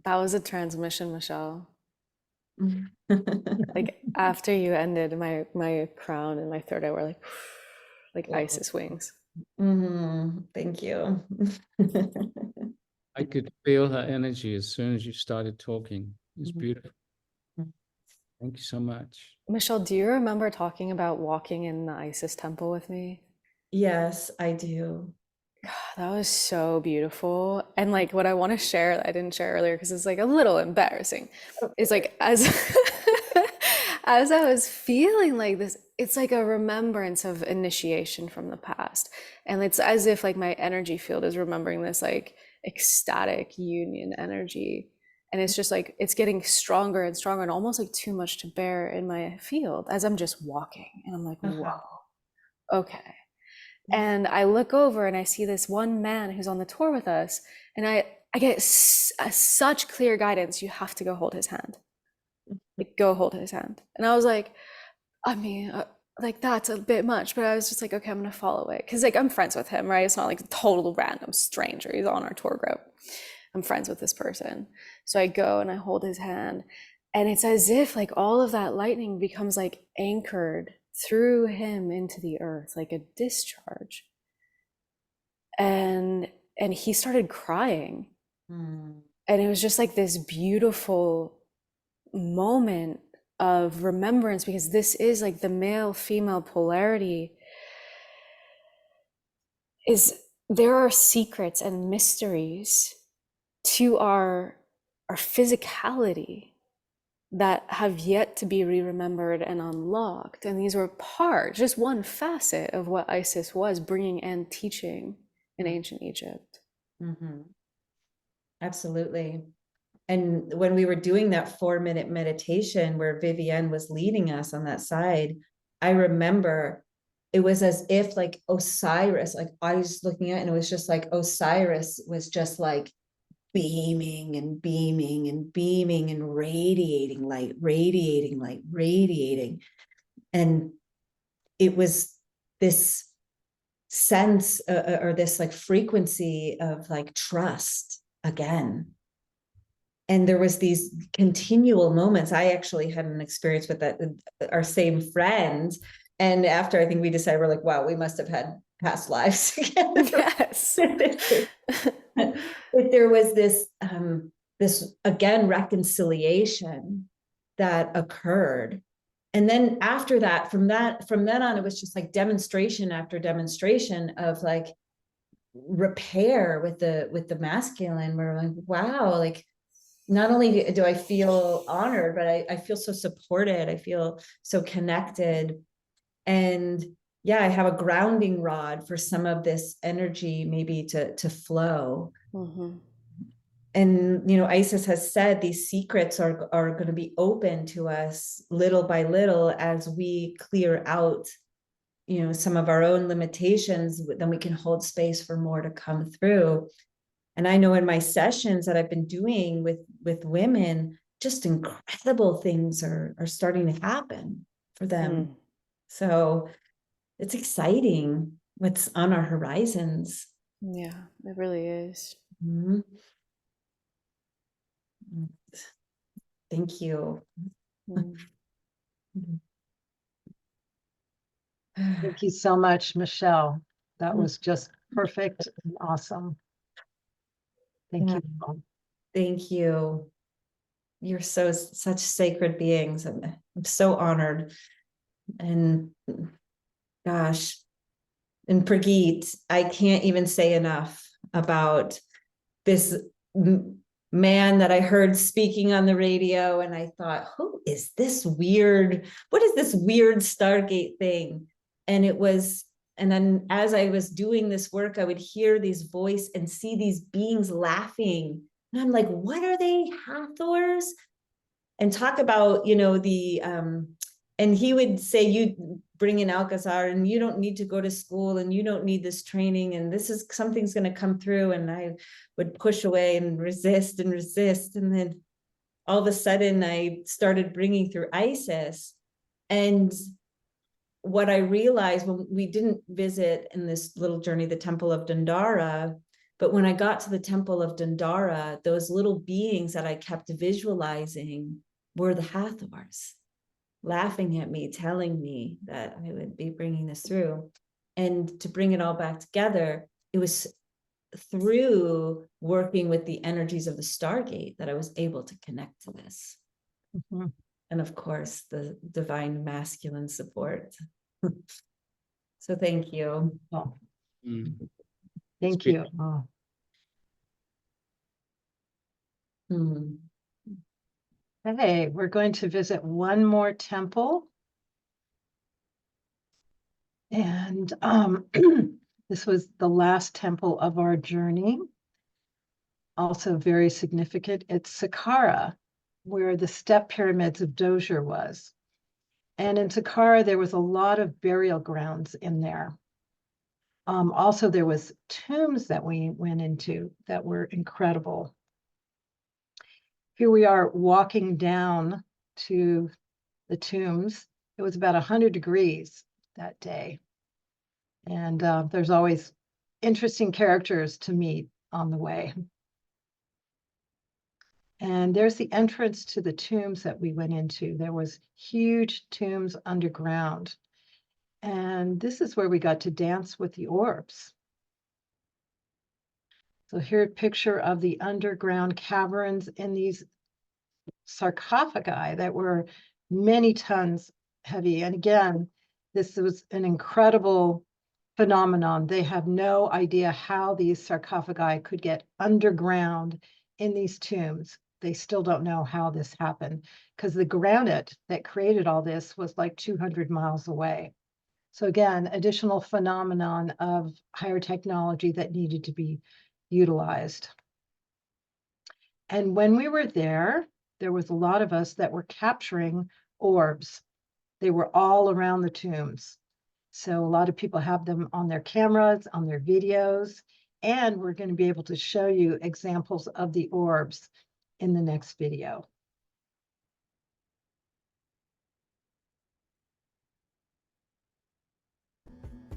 E: That was a transmission, Michelle. Like after you ended, my crown and my third eye were like Isis wings.
K: Thank you.
D: I could feel her energy as soon as you started talking. It was beautiful. Thank you so much.
E: Michelle, do you remember talking about walking in the Isis temple with me?
K: Yes, I do.
E: God, that was so beautiful. And like what I want to share that I didn't share earlier because it's like a little embarrassing is like as as I was feeling like this, it's like a remembrance of initiation from the past. And it's as if like my energy field is remembering this like ecstatic union energy. And it's just like, it's getting stronger and stronger and almost like too much to bear in my field as I'm just walking. And I'm like, whoa, okay. And I look over and I see this one man who's on the tour with us. And I get such clear guidance. You have to go hold his hand. Like, go hold his hand. And I was like, I mean, like that's a bit much, but I was just like, okay, I'm gonna follow it. Cause like I'm friends with him, right? It's not like a total random stranger. He's on our tour group. I'm friends with this person. So I go and I hold his hand. And it's as if like all of that lightning becomes like anchored through him into the earth, like a discharge. And he started crying. And it was just like this beautiful moment of remembrance, because this is like the male-female polarity is there are secrets and mysteries to our physicality that have yet to be re-remembered and unlocked. And these were just one facet of what Isis was bringing and teaching in ancient Egypt.
K: Absolutely. And when we were doing that 4-minute meditation where Viviane was leading us on that side, I remember it was as if like Osiris, like I was looking at it and it was just like Osiris was just like beaming and beaming and beaming and radiating light, radiating light, radiating. And it was this sense or this like frequency of like trust again. And there was these continual moments. I actually had an experience with that, our same friend. And after, I think we decided, we're like, wow, we must have had past lives together.
E: Yes.
K: But there was this, this again, reconciliation that occurred. And then after that, from then on, it was just like demonstration after demonstration of like repair with the masculine. We're like, wow, like, not only do I feel honored, but I feel so supported. I feel so connected. And yeah, I have a grounding rod for some of this energy maybe to flow.
E: Mm-hmm.
K: And, you know, Isis has said these secrets are going to be open to us little by little as we clear out, you know, some of our own limitations, then we can hold space for more to come through. And I know in my sessions that I've been doing with women, just incredible things are starting to happen for them. So it's exciting what's on our horizons.
E: Yeah, it really is.
K: Mm-hmm. Thank you.
C: Thank you so much, Michelle. That was just perfect and awesome. Thank you.
K: Thank you. You're such sacred beings. I'm so honored. And gosh, and Prageet, I can't even say enough about this man that I heard speaking on the radio. And I thought, who is this weird? What is this weird Stargate thing? And it was, and then as I was doing this work, I would hear these voice and see these beings laughing. And I'm like, what are they, Hathors? And talk about, you know, the, and he would say, you bring in Alcazar and you don't need to go to school and you don't need this training. And this is, something's going to come through. And I would push away and resist and resist. And then all of a sudden I started bringing through Isis. And what I realized when we didn't visit in this little journey, the Temple of Dendara, but when I got to the Temple of Dendara, those little beings that I kept visualizing were the Hathors, laughing at me, telling me that I would be bringing this through. And to bring it all back together, it was through working with the energies of the Stargate that I was able to connect to this. Mm-hmm. And of course, the divine masculine support. So thank you.
C: Oh. Thank you. Oh. Okay, we're going to visit one more temple. And this was the last temple of our journey. Also very significant. It's Saqqara, where the step pyramids of Dozier was. And in Saqqara, there was a lot of burial grounds in there. Also, there was tombs that we went into that were incredible. Here we are walking down to the tombs. It was about 100 degrees that day. And there's always interesting characters to meet on the way. And there's the entrance to the tombs that we went into. There was huge tombs underground. And this is where we got to dance with the orbs. So here's a picture of the underground caverns in these sarcophagi that were many tons heavy. And again, this was an incredible phenomenon. They have no idea how these sarcophagi could get underground in these tombs. They still don't know how this happened because the granite that created all this was like 200 miles away. So again, additional phenomenon of higher technology that needed to be utilized. And when we were there, there was a lot of us that were capturing orbs. They were all around the tombs. So a lot of people have them on their cameras, on their videos, and we're going to be able to show you examples of the orbs in the next video.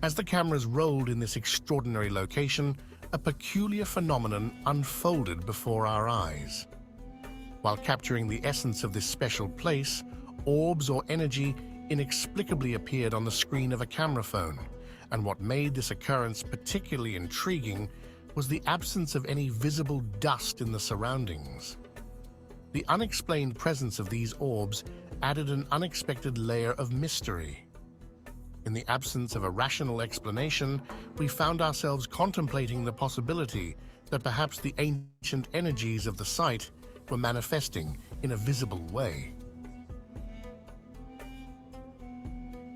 L: As the cameras rolled in this extraordinary location, a peculiar phenomenon unfolded before our eyes. While capturing the essence of this special place, orbs or energy inexplicably appeared on the screen of a camera phone, and what made this occurrence particularly intriguing was the absence of any visible dust in the surroundings. The unexplained presence of these orbs added an unexpected layer of mystery. In the absence of a rational explanation, we found ourselves contemplating the possibility that perhaps the ancient energies of the site were manifesting in a visible way.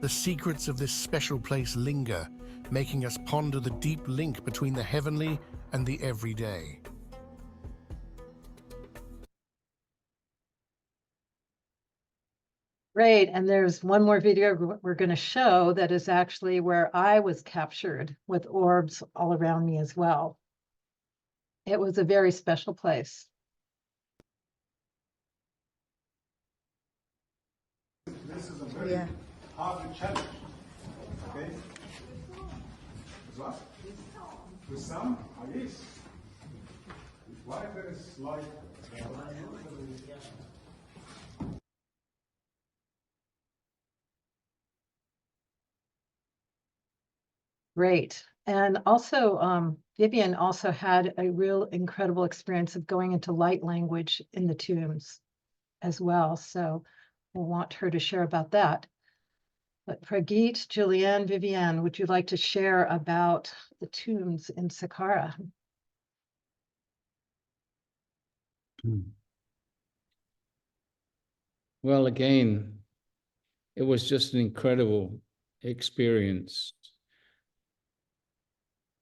L: The secrets of this special place linger, making us ponder the deep link between the heavenly and the everyday.
C: Great, and there's one more video we're going to show that is actually where I was captured with orbs all around me as well. It was a very special place.
G: This is a very hard challenge. Okay? With what? With some? Ah, yes. Why there is like
C: Great. And also, Viviane also had a real incredible experience of going into light language in the tombs as well. So we'll want her to share about that. But Pragit, Julianne, Viviane, would you like to share about the tombs in Saqqara?
D: Well, again, it was just an incredible experience.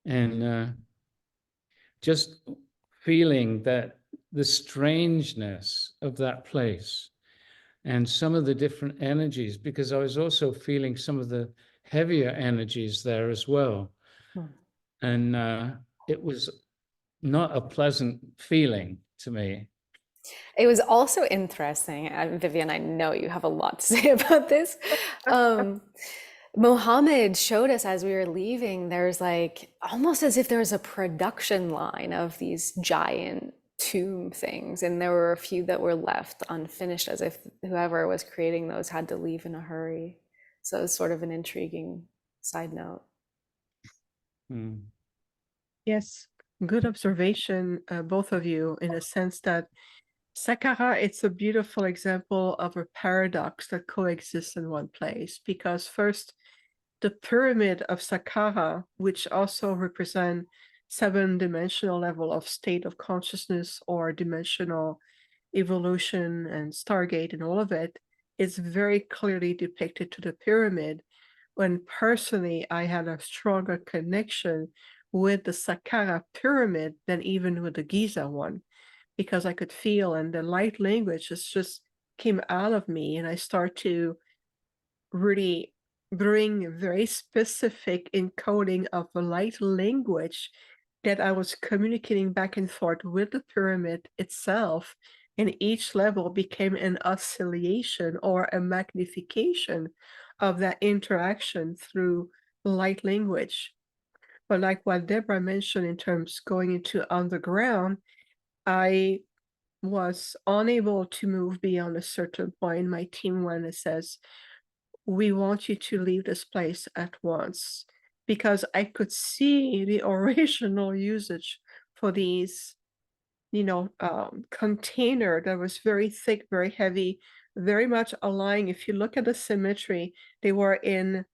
D: And just feeling that the strangeness of that place and some of the different energies, because I was also feeling some of the heavier energies there as well. And it was not a pleasant feeling to me.
E: It was also interesting, Viviane, I know you have a lot to say about this. Mohammed showed us as we were leaving, there's like almost as if there was a production line of these giant tomb things, and there were a few that were left unfinished, as if whoever was creating those had to leave in a hurry. So it's sort of an intriguing side note.
F: Yes, good observation, both of you, in a sense that Saqqara, it's a beautiful example of a paradox that coexists in one place, because first, the pyramid of Saqqara, which also represent 7-dimensional level of state of consciousness or dimensional evolution and Stargate and all of it, is very clearly depicted to the pyramid, when personally I had a stronger connection with the Saqqara pyramid than even with the Giza one, because I could feel, and the light language just came out of me, and I start to really bring very specific encoding of a light language that I was communicating back and forth with the pyramid itself, and each level became an oscillation or a magnification of that interaction through light language. But like what Debra mentioned in terms going into underground, I was unable to move beyond a certain point. My team went and says, we want you to leave this place at once, because I could see the original usage for these, container that was very thick, very heavy, very much aligned. If you look at the symmetry, they were in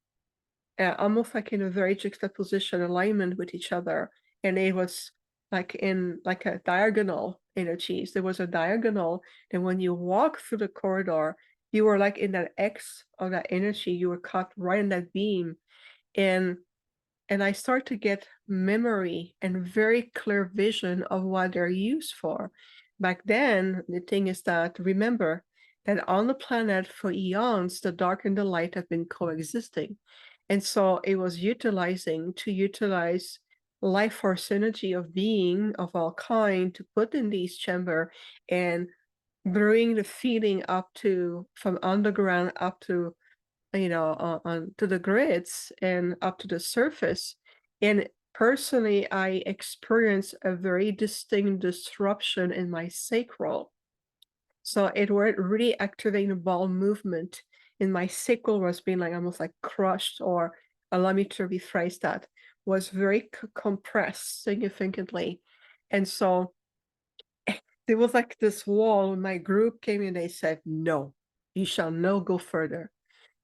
F: almost like in a very juxtaposition alignment with each other, and it was like in like a diagonal energies. There was a diagonal, and when you walk through the corridor, you were like in that X of that energy. You were caught right in that beam, and I start to get memory and very clear vision of what they're used for. Back then, the thing is that, remember that on the planet for eons, the dark and the light have been coexisting. And so it was to utilize life force energy of being of all kind to put in these chamber and bring the feeling up to, from underground up to on to the grids and up to the surface. And personally, I experienced a very distinct disruption in my sacral. So it was really activating the ball movement in my sacral was being like almost like crushed, or allow me to rephrase that, was very compressed significantly. And so there was like this wall when my group came in, they said, no, you shall not go further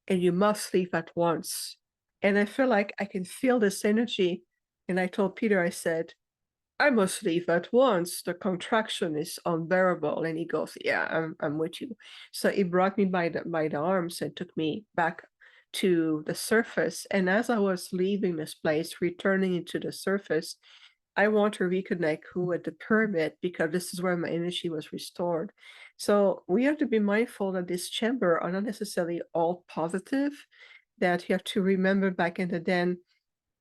F: and you must leave at once. And I feel like I can feel this energy. And I told Peter, I said, I must leave at once. The contraction is unbearable. And he goes, yeah, I'm with you. So he brought me by the arms and took me back to the surface. And as I was leaving this place, returning into the surface, I want to reconnect with the pyramid because this is where my energy was restored. So we have to be mindful that this chamber are not necessarily all positive, that you have to remember back in the den,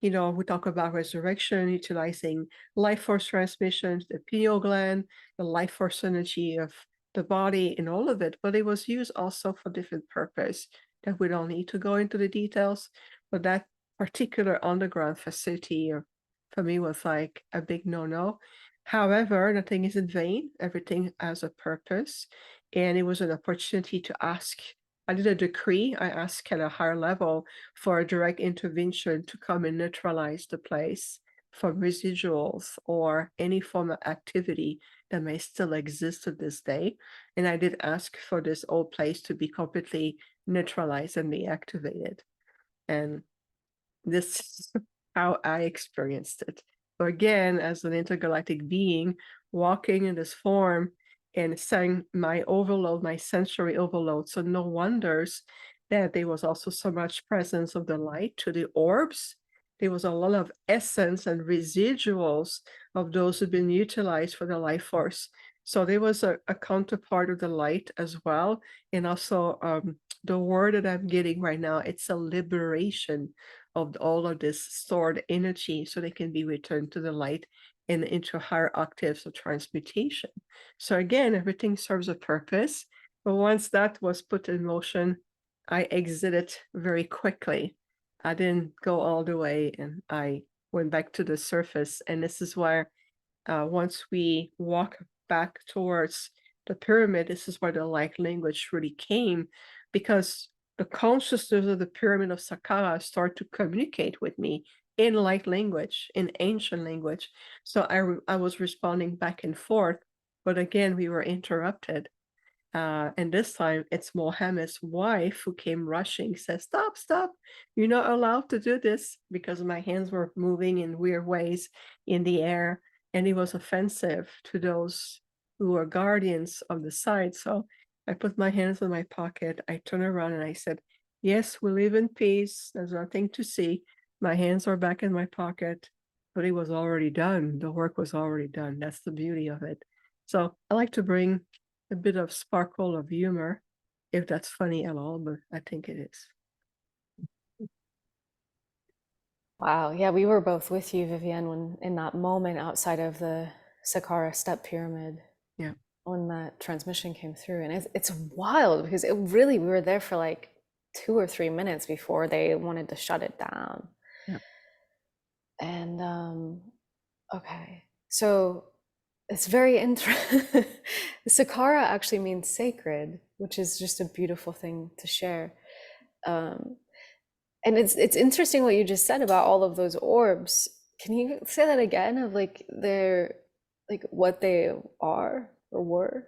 F: we talk about resurrection, utilizing life force transmissions, the pineal gland, the life force energy of the body and all of it, but it was used also for different purpose that we don't need to go into the details, but that particular underground facility for me was like a big no-no. However, nothing is in vain. Everything has a purpose. And it was an opportunity to ask. I did a decree. I asked at a higher level for a direct intervention to come and neutralize the place from residuals or any form of activity that may still exist to this day. And I did ask for this old place to be completely neutralized and reactivated. And this is how I experienced it. So again, as an intergalactic being, walking in this form and saying my overload, my sensory overload. So no wonders that there was also so much presence of the light to the orbs. There was a lot of essence and residuals of those who've been utilized for the life force. So there was a counterpart of the light as well. And also the word that I'm getting right now, it's a liberation of all of this stored energy so they can be returned to the light and into higher octaves of transmutation. So again, everything serves a purpose. But once that was put in motion, I exited very quickly. I didn't go all the way and I went back to the surface. And this is where once we walk back towards the pyramid, this is where the light language really came, because the consciousness of the pyramid of Saqqara start to communicate with me in light language, in ancient language. So I was responding back and forth, but again, we were interrupted. And this time it's Mohammed's wife who came rushing, says, stop, you're not allowed to do this, because my hands were moving in weird ways in the air. And it was offensive to those who were guardians of the site. So I put my hands in my pocket. I turned around and I said, yes, we live in peace. There's nothing to see. My hands are back in my pocket, but it was already done. The work was already done. That's the beauty of it. So I like to bring a bit of sparkle of humor, if that's funny at all, but I think it is.
E: Wow. Yeah, we were both with you, Viviane, when in that moment outside of the Saqqara step pyramid.
F: Yeah.
E: When that transmission came through. And it's wild because we were there for like 2 or 3 minutes before they wanted to shut it down.
F: Yeah.
E: And okay. So it's very interesting. Saqqara actually means sacred, which is just a beautiful thing to share. And it's interesting what you just said about all of those orbs. Can you say that again, of like what they are or were?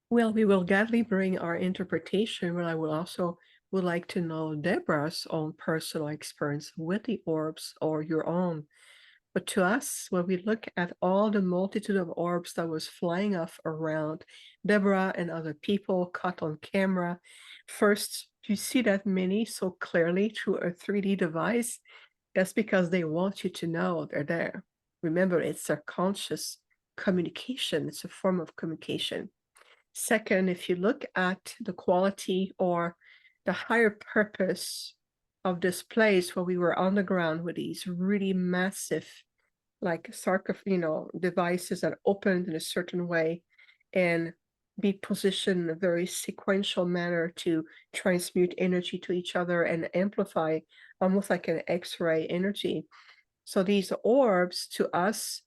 F: Well, we will gladly bring our interpretation, but I will also would like to know Debra's own personal experience with the orbs or your own. But to us, when we look at all the multitude of orbs that was flying off around Debra and other people caught on camera, first, you see that many so clearly through a 3D device, that's because they want you to know they're there. Remember, it's their conscious communication. It's a form of communication. Second, if you look at the quality or the higher purpose of this place where we were on the ground with these really massive, like devices that opened in a certain way, and be positioned in a very sequential manner to transmute energy to each other and amplify, almost like an X-ray energy. So these orbs, to us,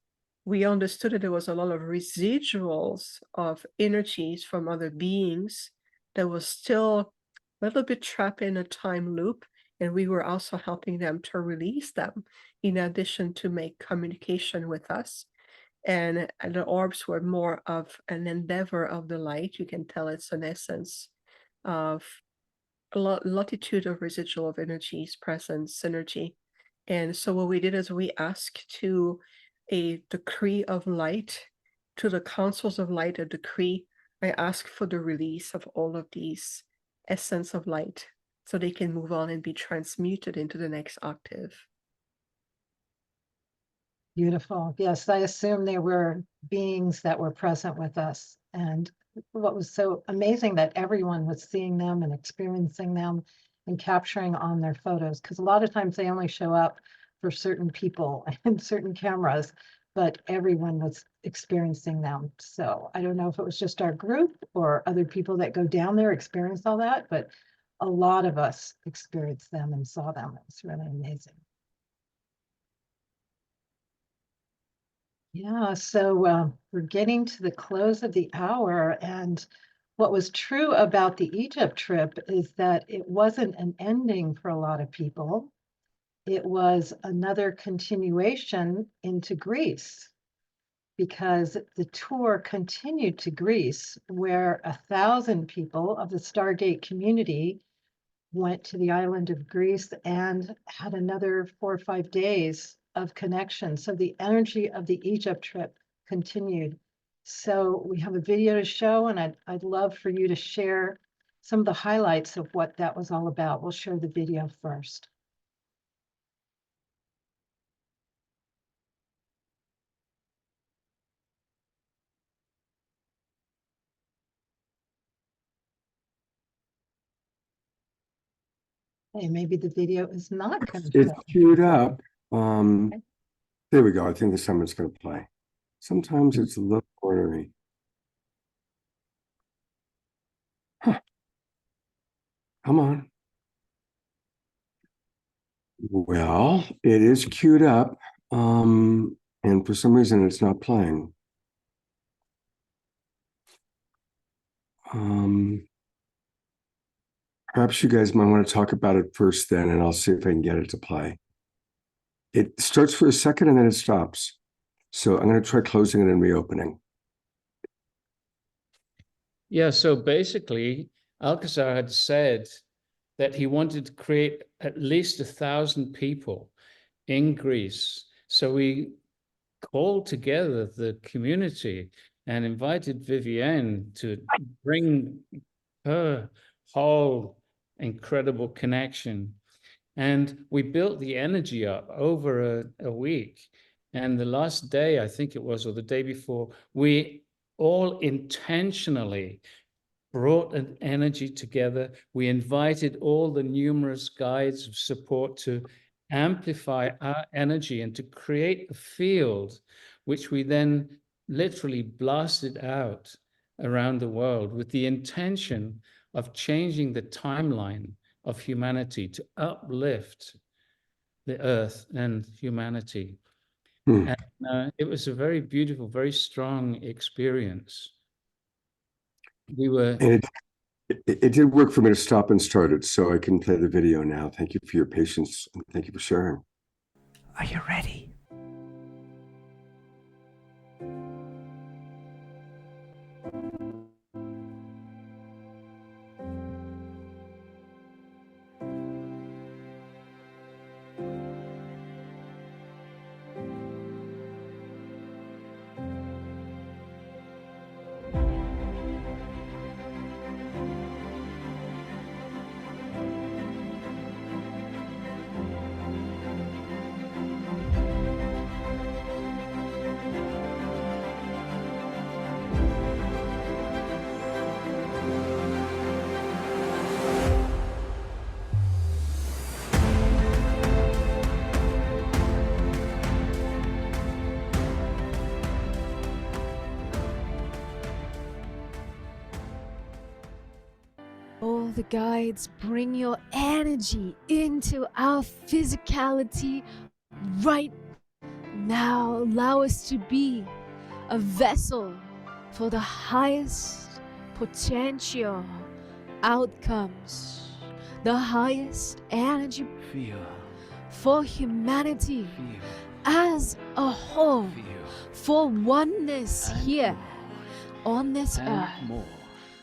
F: we understood that there was a lot of residuals of energies from other beings that was still a little bit trapped in a time loop, and we were also helping them to release them, in addition to make communication with us. And the orbs were more of an endeavor of the light. You can tell it's an essence of a multitude of residual of energies, presence, synergy. And so what we did is we asked to a decree of light, to the councils of light, a decree. I ask for the release of all of these essence of light so they can move on and be transmuted into the next octave.
C: Beautiful. Yes, I assume there were beings that were present with us. And what was so amazing that everyone was seeing them and experiencing them and capturing on their photos, because a lot of times they only show up for certain people and certain cameras, but everyone was experiencing them. So I don't know if it was just our group or other people that go down there experience all that, but a lot of us experienced them and saw them. It was really amazing. Yeah, so we're getting to the close of the hour, and what was true about the Egypt trip is that it wasn't an ending for a lot of people. It was another continuation into Greece, because the tour continued to Greece, where 1,000 people of the Stargate community went to the island of Greece and had another 4 or 5 days of connection. So the energy of the Egypt trip continued. So we have a video to show, and I'd love for you to share some of the highlights of what that was all about. We'll share the video first. Hey, maybe the video is not going to
B: It's
C: show.
B: queued up. There we go. I think this time it's going to play. Sometimes it's a little ornery. Huh. Come on. Well, it is queued up, and for some reason it's not playing. Perhaps you guys might want to talk about it first then, and I'll see if I can get it to play. It starts for a second and then it stops. So I'm going to try closing it and reopening.
D: Yeah, so basically, Alcazar had said that he wanted to create at least 1,000 people in Greece. So we called together the community and invited Viviane to bring her whole incredible connection. And we built the energy up over a week. And the last day, I think it was, or the day before, we all intentionally brought an energy together. We invited all the numerous guides of support to amplify our energy and to create a field, which we then literally blasted out around the world with the intention of changing the timeline of humanity to uplift the earth and humanity. And it was a very beautiful, very strong experience. We were...
B: And it did work for me to stop and start it, so I can play the video now. Thank you for your patience, and thank you for sharing.
M: Are you ready?
N: of the guides, bring your energy into our physicality right now. Allow us to be a vessel for the highest potential outcomes, the highest energy for humanity as a whole, for oneness here on this earth,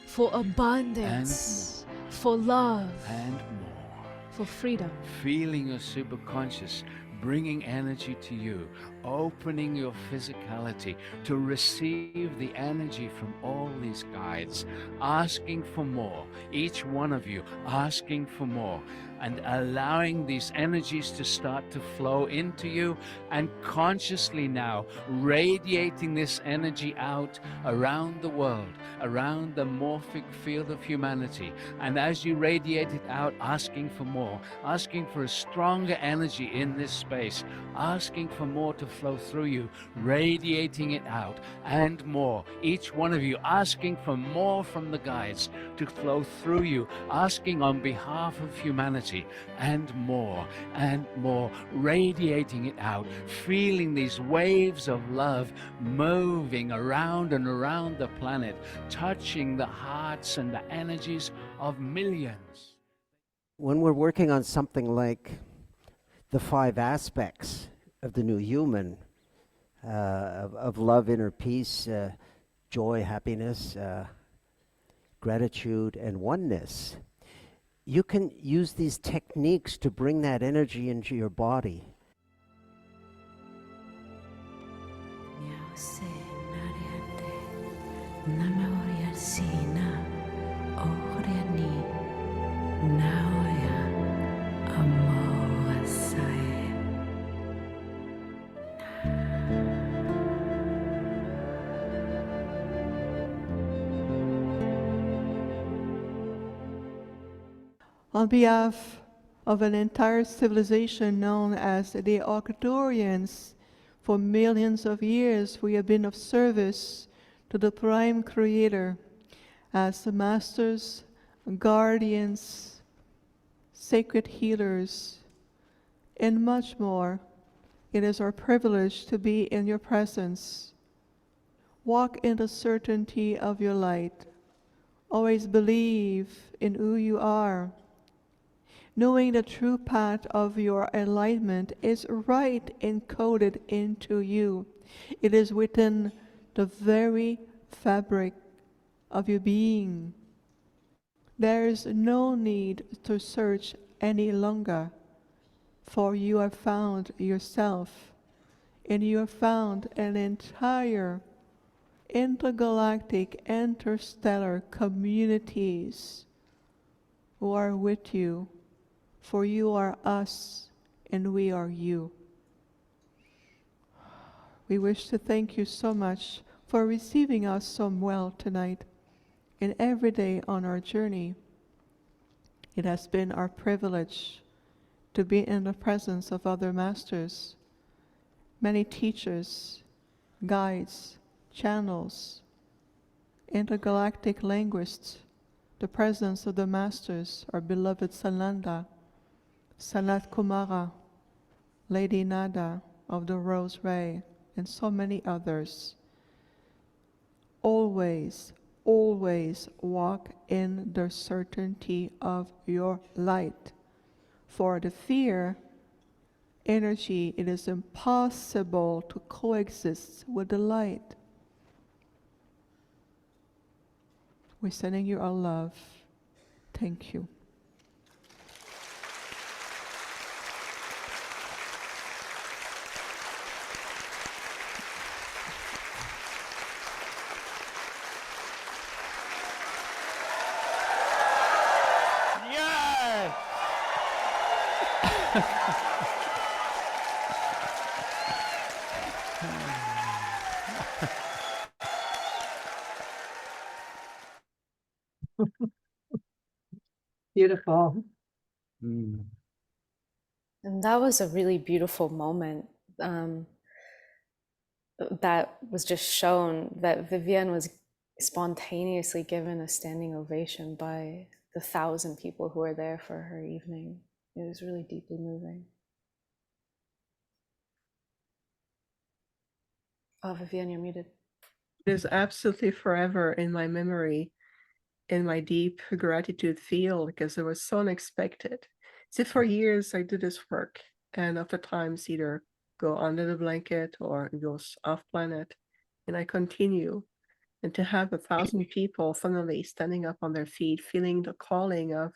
N: for abundance, for love,
M: and more.
N: for freedom.
M: Feeling your superconscious, bringing energy to you, opening your physicality to receive the energy from all these guides, asking for more, each one of you asking for more, and allowing these energies to start to flow into you, and consciously now radiating this energy out around the world, around the morphic field of humanity. And as you radiate it out, asking for more, asking for a stronger energy in this space, asking for more to flow through you, radiating it out, and more. Each one of you asking for more from the guides to flow through you, asking on behalf of humanity, and more, radiating it out, feeling these waves of love moving around and around the planet, touching the hearts and the energies of millions.
O: When we're working on something like the 5 aspects of the new human, of love, inner peace, joy, happiness, gratitude, and oneness, you can use these techniques to bring that energy into your body.
F: On behalf of an entire civilization known as the Arcturians, for millions of years we have been of service to the Prime Creator as the masters, guardians, sacred healers, and much more. It is our privilege to be in your presence. Walk in the certainty of your light. Always believe in who you are. Knowing the true path of your enlightenment is right encoded into you. It is within the very fabric of your being. There is no need to search any longer, for you have found yourself, and you have found an entire intergalactic, interstellar communities who are with you. For you are us, and we are you. We wish to thank you so much for receiving us so well tonight and every day on our journey. It has been our privilege to be in the presence of other masters, many teachers, guides, channels, intergalactic linguists, the presence of the masters, our beloved Sananda, Sanat Kumara, Lady Nada of the Rose Ray, and so many others. Always, always walk in the certainty of your light. For the fear energy, it is impossible to coexist with the light. We're sending you our love. Thank you.
C: Beautiful.
E: And that was a really beautiful moment that was just shown, that Viviane was spontaneously given a standing ovation by the 1,000 people who were there for her evening. It was really deeply moving. Oh, Viviane, you're muted.
F: It is absolutely forever in my memory, in my deep gratitude field, because it was so unexpected. See, for years I do this work, and oftentimes either go under the blanket or it goes off planet, and I continue. And to have 1,000 people suddenly standing up on their feet, feeling the calling of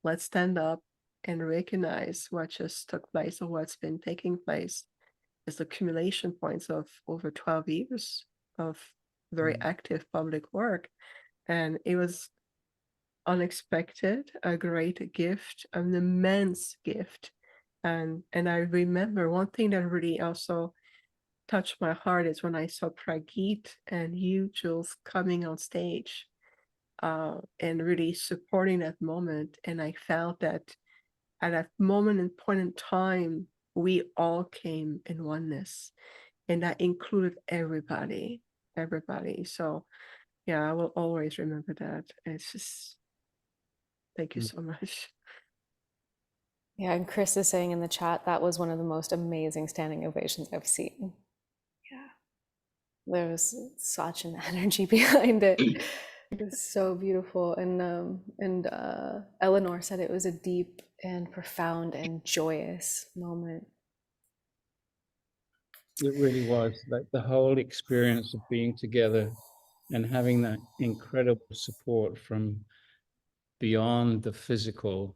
F: let's stand up and recognize what just took place or what's been taking place, is the accumulation points of over 12 years of very active public work. And it was unexpected, a great gift, an immense gift. And I remember one thing that really also touched my heart is when I saw Pragit and you, Jules, coming on stage and really supporting that moment. And I felt that at that moment and point in time, we all came in oneness. And that included everybody. So yeah, I will always remember that. It's just, thank you so much.
E: Yeah, and Chris is saying in the chat that was one of the most amazing standing ovations I've seen. Yeah, there was such an energy behind it. It was so beautiful, and Eleanor said it was a deep and profound and joyous moment.
D: It really was, like the whole experience of being together and having that incredible support from beyond the physical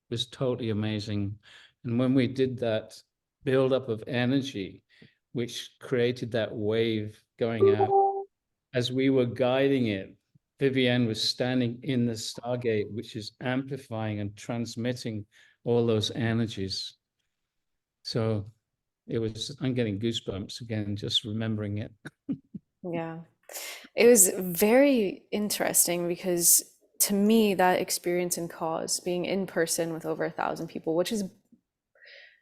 D: was totally amazing. And when we did that buildup of energy, which created that wave going out, as we were guiding it, Viviane was standing in the Stargate, which is amplifying and transmitting all those energies. So it was, I'm getting goosebumps again, just remembering it.
E: Yeah, it was very interesting because to me, that experience in cause, being in person with over 1,000 people, which is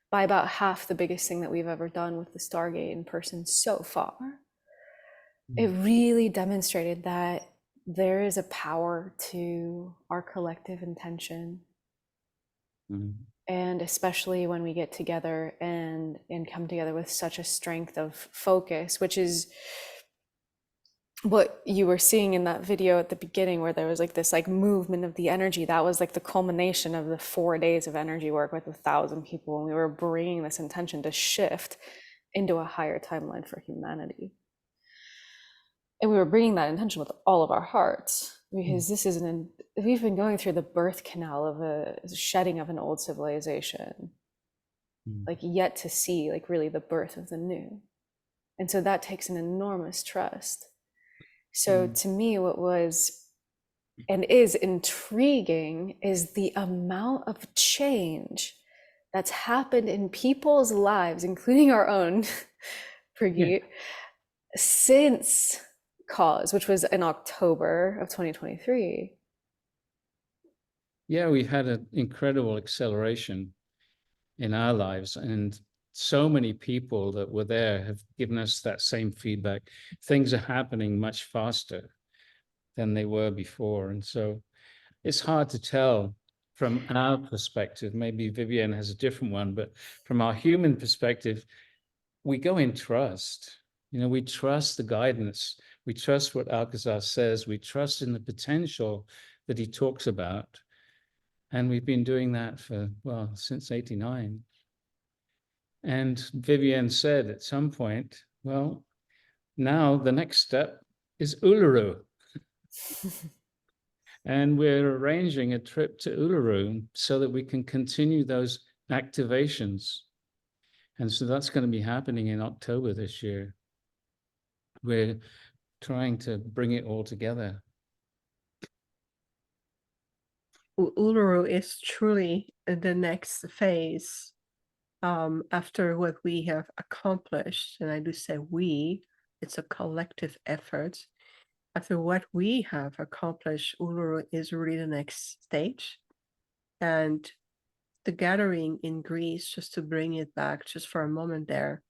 E: by about half the biggest thing that we've ever done with the Stargate in person so far, it really demonstrated that there is a power to our collective intention. And especially when we get together and come together with such a strength of focus, which is what you were seeing in that video at the beginning, where there was like this like movement of the energy. That was like the culmination of the 4 days of energy work with 1,000 people. And we were bringing this intention to shift into a higher timeline for humanity. And we were bringing that intention with all of our hearts, because this is we've been going through the birth canal of a shedding of an old civilization, like yet to see like really the birth of the new. And so that takes an enormous trust. So to me, what was and is intriguing is the amount of change that's happened in people's lives, including our own, Pragit, since cause, which was in October of 2023.
D: Yeah, we had an incredible acceleration in our lives, and so many people that were there have given us that same feedback. Things are happening much faster than they were before. And so it's hard to tell from our perspective. Maybe Viviane has a different one, but from our human perspective, we go in trust. You know, we trust the guidance. We trust what Alcazar says. We trust in the potential that he talks about. And we've been doing that for, well, since '89. And Viviane said at some point, well, now the next step is Uluru. And we're arranging a trip to Uluru so that we can continue those activations. And so that's going to be happening in October this year. We're trying to bring it all together.
F: Uluru is truly the next phase after what we have accomplished. And I do say we, it's a collective effort. After what we have accomplished, Uluru is really the next stage. And the gathering in Greece, just to bring it back just for a moment there,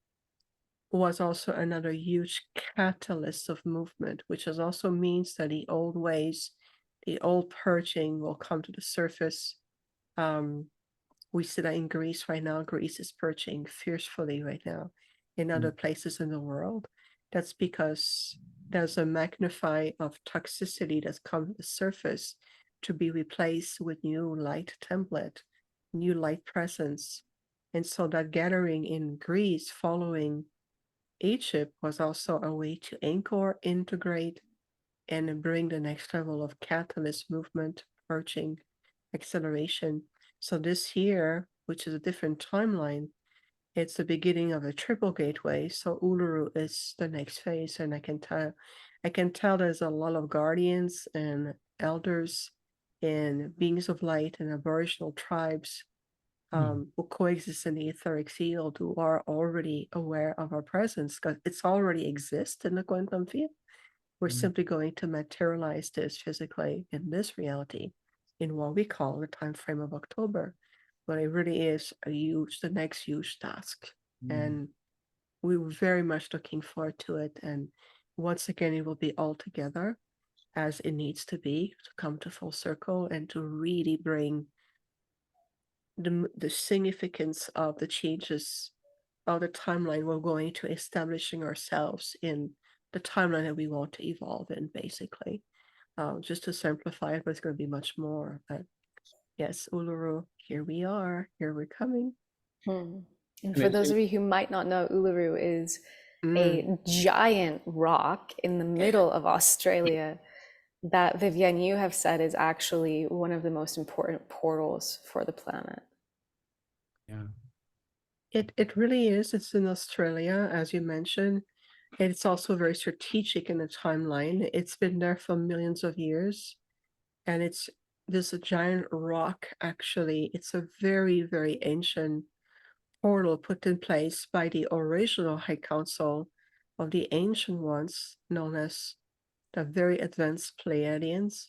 F: was also another huge catalyst of movement, which also means that the old ways, the old purging will come to the surface. We see that in Greece right now. Greece is purging fiercely right now. In other places in the world, that's because there's a magnify of toxicity that's come to the surface to be replaced with new light template, new light presence. And so that gathering in Greece following Egypt was also a way to anchor, integrate, and bring the next level of catalyst movement, purging, acceleration. So this year, which is a different timeline, it's the beginning of a triple gateway. So Uluru is the next phase, and I can tell there's a lot of guardians and elders and beings of light and aboriginal tribes who coexist in the etheric field, who are already aware of our presence because it's already exists in the quantum field. We're simply going to materialize this physically in this reality in what we call the time frame of October. But it really is the next huge task. And we were very much looking forward to it. And once again, it will be all together as it needs to be to come to full circle and to really bring the significance of the changes of the timeline we're going to establishing ourselves in the timeline that we want to evolve in, basically. Just to simplify it, but it's going to be much more. But yes, Uluru, here we are, here we're coming.
E: And for those of you who might not know, Uluru is a giant rock in the middle of Australia that, Viviane, you have said is actually one of the most important portals for the planet.
D: Yeah.
F: It really is. It's in Australia, as you mentioned. It's also very strategic in the timeline. It's been there for millions of years. And it's this giant rock, actually. It's a very, very ancient portal put in place by the original High Council of the Ancient Ones, known as the very advanced Pleiadians.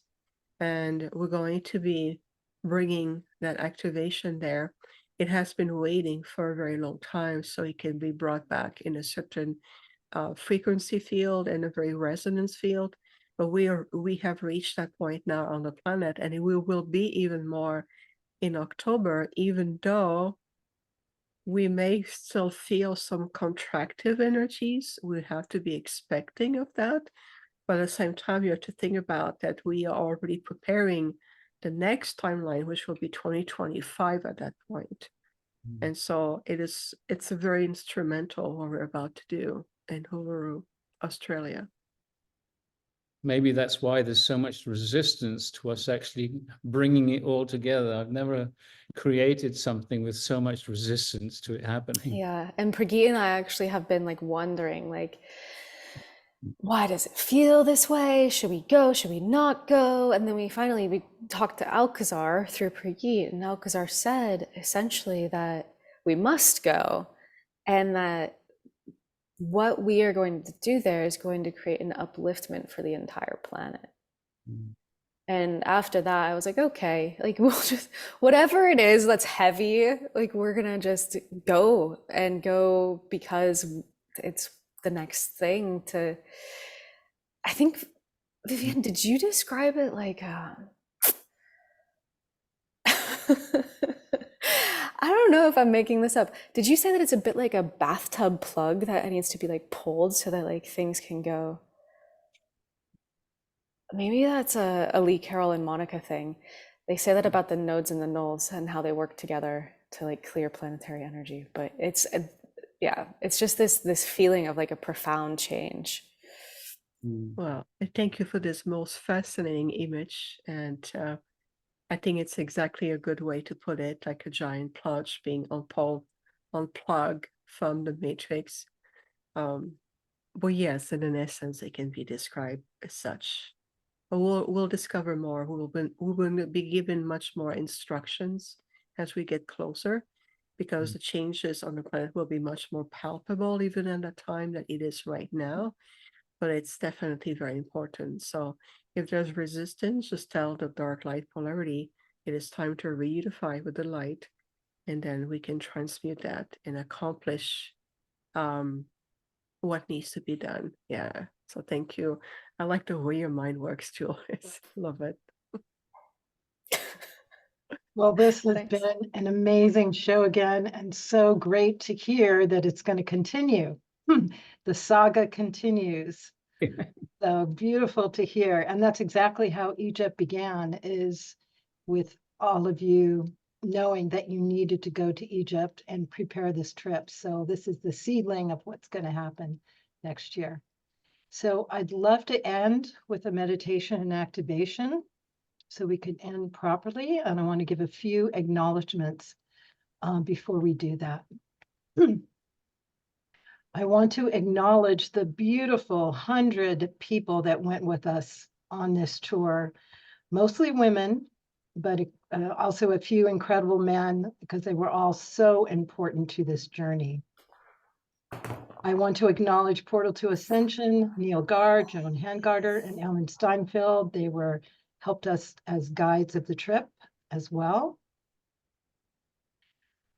F: And we're going to be bringing that activation there. It has been waiting for a very long time, so it can be brought back in a certain frequency field and a very resonance field. But we have reached that point now on the planet, and it will be even more in October, even though we may still feel some contractive energies. We have to be expecting of that. But at the same time, you have to think about that we are already preparing the next timeline, which will be 2025 at that point. And so it's a very instrumental what we're about to do in Uluru, Australia.
D: Maybe that's why there's so much resistance to us actually bringing it all together. I've never created something with so much resistance to it happening.
E: Yeah, and Pragit and I actually have been like wondering, like, why does it feel this way? Should we go? Should we not go? And then we talked to Alcazar through Pragit, and Alcazar said essentially that we must go, and that what we are going to do there is going to create an upliftment for the entire planet. And after that, I was like, okay, like we'll just, whatever it is that's heavy, like we're gonna just go because it's the next thing to, I think, Viviane, did you describe it like, I don't know if I'm making this up. Did you say that it's a bit like a bathtub plug that needs to be like pulled so that like things can go? Maybe that's a Lee Carroll and Monica thing. They say that about the nodes and the nulls and how they work together to like clear planetary energy. But it's just this feeling of like a profound change.
F: Well, thank you for this most fascinating image. And I think it's exactly a good way to put it, like a giant plug being unplugged from the matrix. But yes, in essence, it can be described as such. But we'll discover more. We will be given much more instructions as we get closer, because the changes on the planet will be much more palpable even at the time that it is right now. But it's definitely very important. So if there's resistance, just tell the dark light polarity, it is time to reunify with the light, and then we can transmute that and accomplish what needs to be done. Yeah. So thank you. I like the way your mind works, Jules. Love it.
C: Well, this has
E: Thanks.
C: been an amazing show again, and so great to hear that it's going to continue. The saga continues. So beautiful to hear. And that's exactly how Egypt began, is with all of you knowing that you needed to go to Egypt and prepare this trip. So this is the seedling of what's going to happen next year. So I'd love to end with a meditation and activation so we could end properly. And I want to give a few acknowledgements before we do that. I want to acknowledge the beautiful 100 people that went with us on this tour, mostly women, but also a few incredible men, because they were all so important to this journey. I want to acknowledge Portal to Ascension, Neil Gard, Joan Hangarter, and Ellen Steinfeld. They helped us as guides of the trip as well.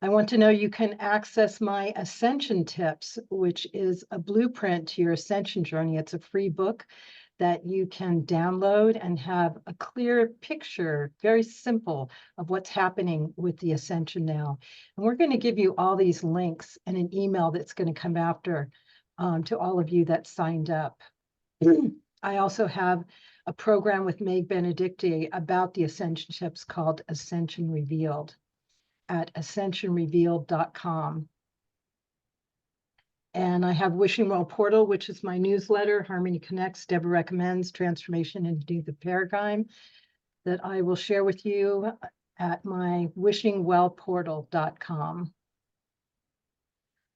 C: I want to know you can access my Ascension Tips, which is a blueprint to your Ascension journey. It's a free book that you can download and have a clear picture, very simple, of what's happening with the Ascension now. And we're going to give you all these links in an email that's going to come after to all of you that signed up. I also have a program with Meg Benedicte about the Ascension Tips called Ascension Revealed at ascensionrevealed.com. And I have Wishing Well Portal, which is my newsletter, Harmony Connects, Debra Recommends, Transformation into the Paradigm, that I will share with you at my wishingwellportal.com.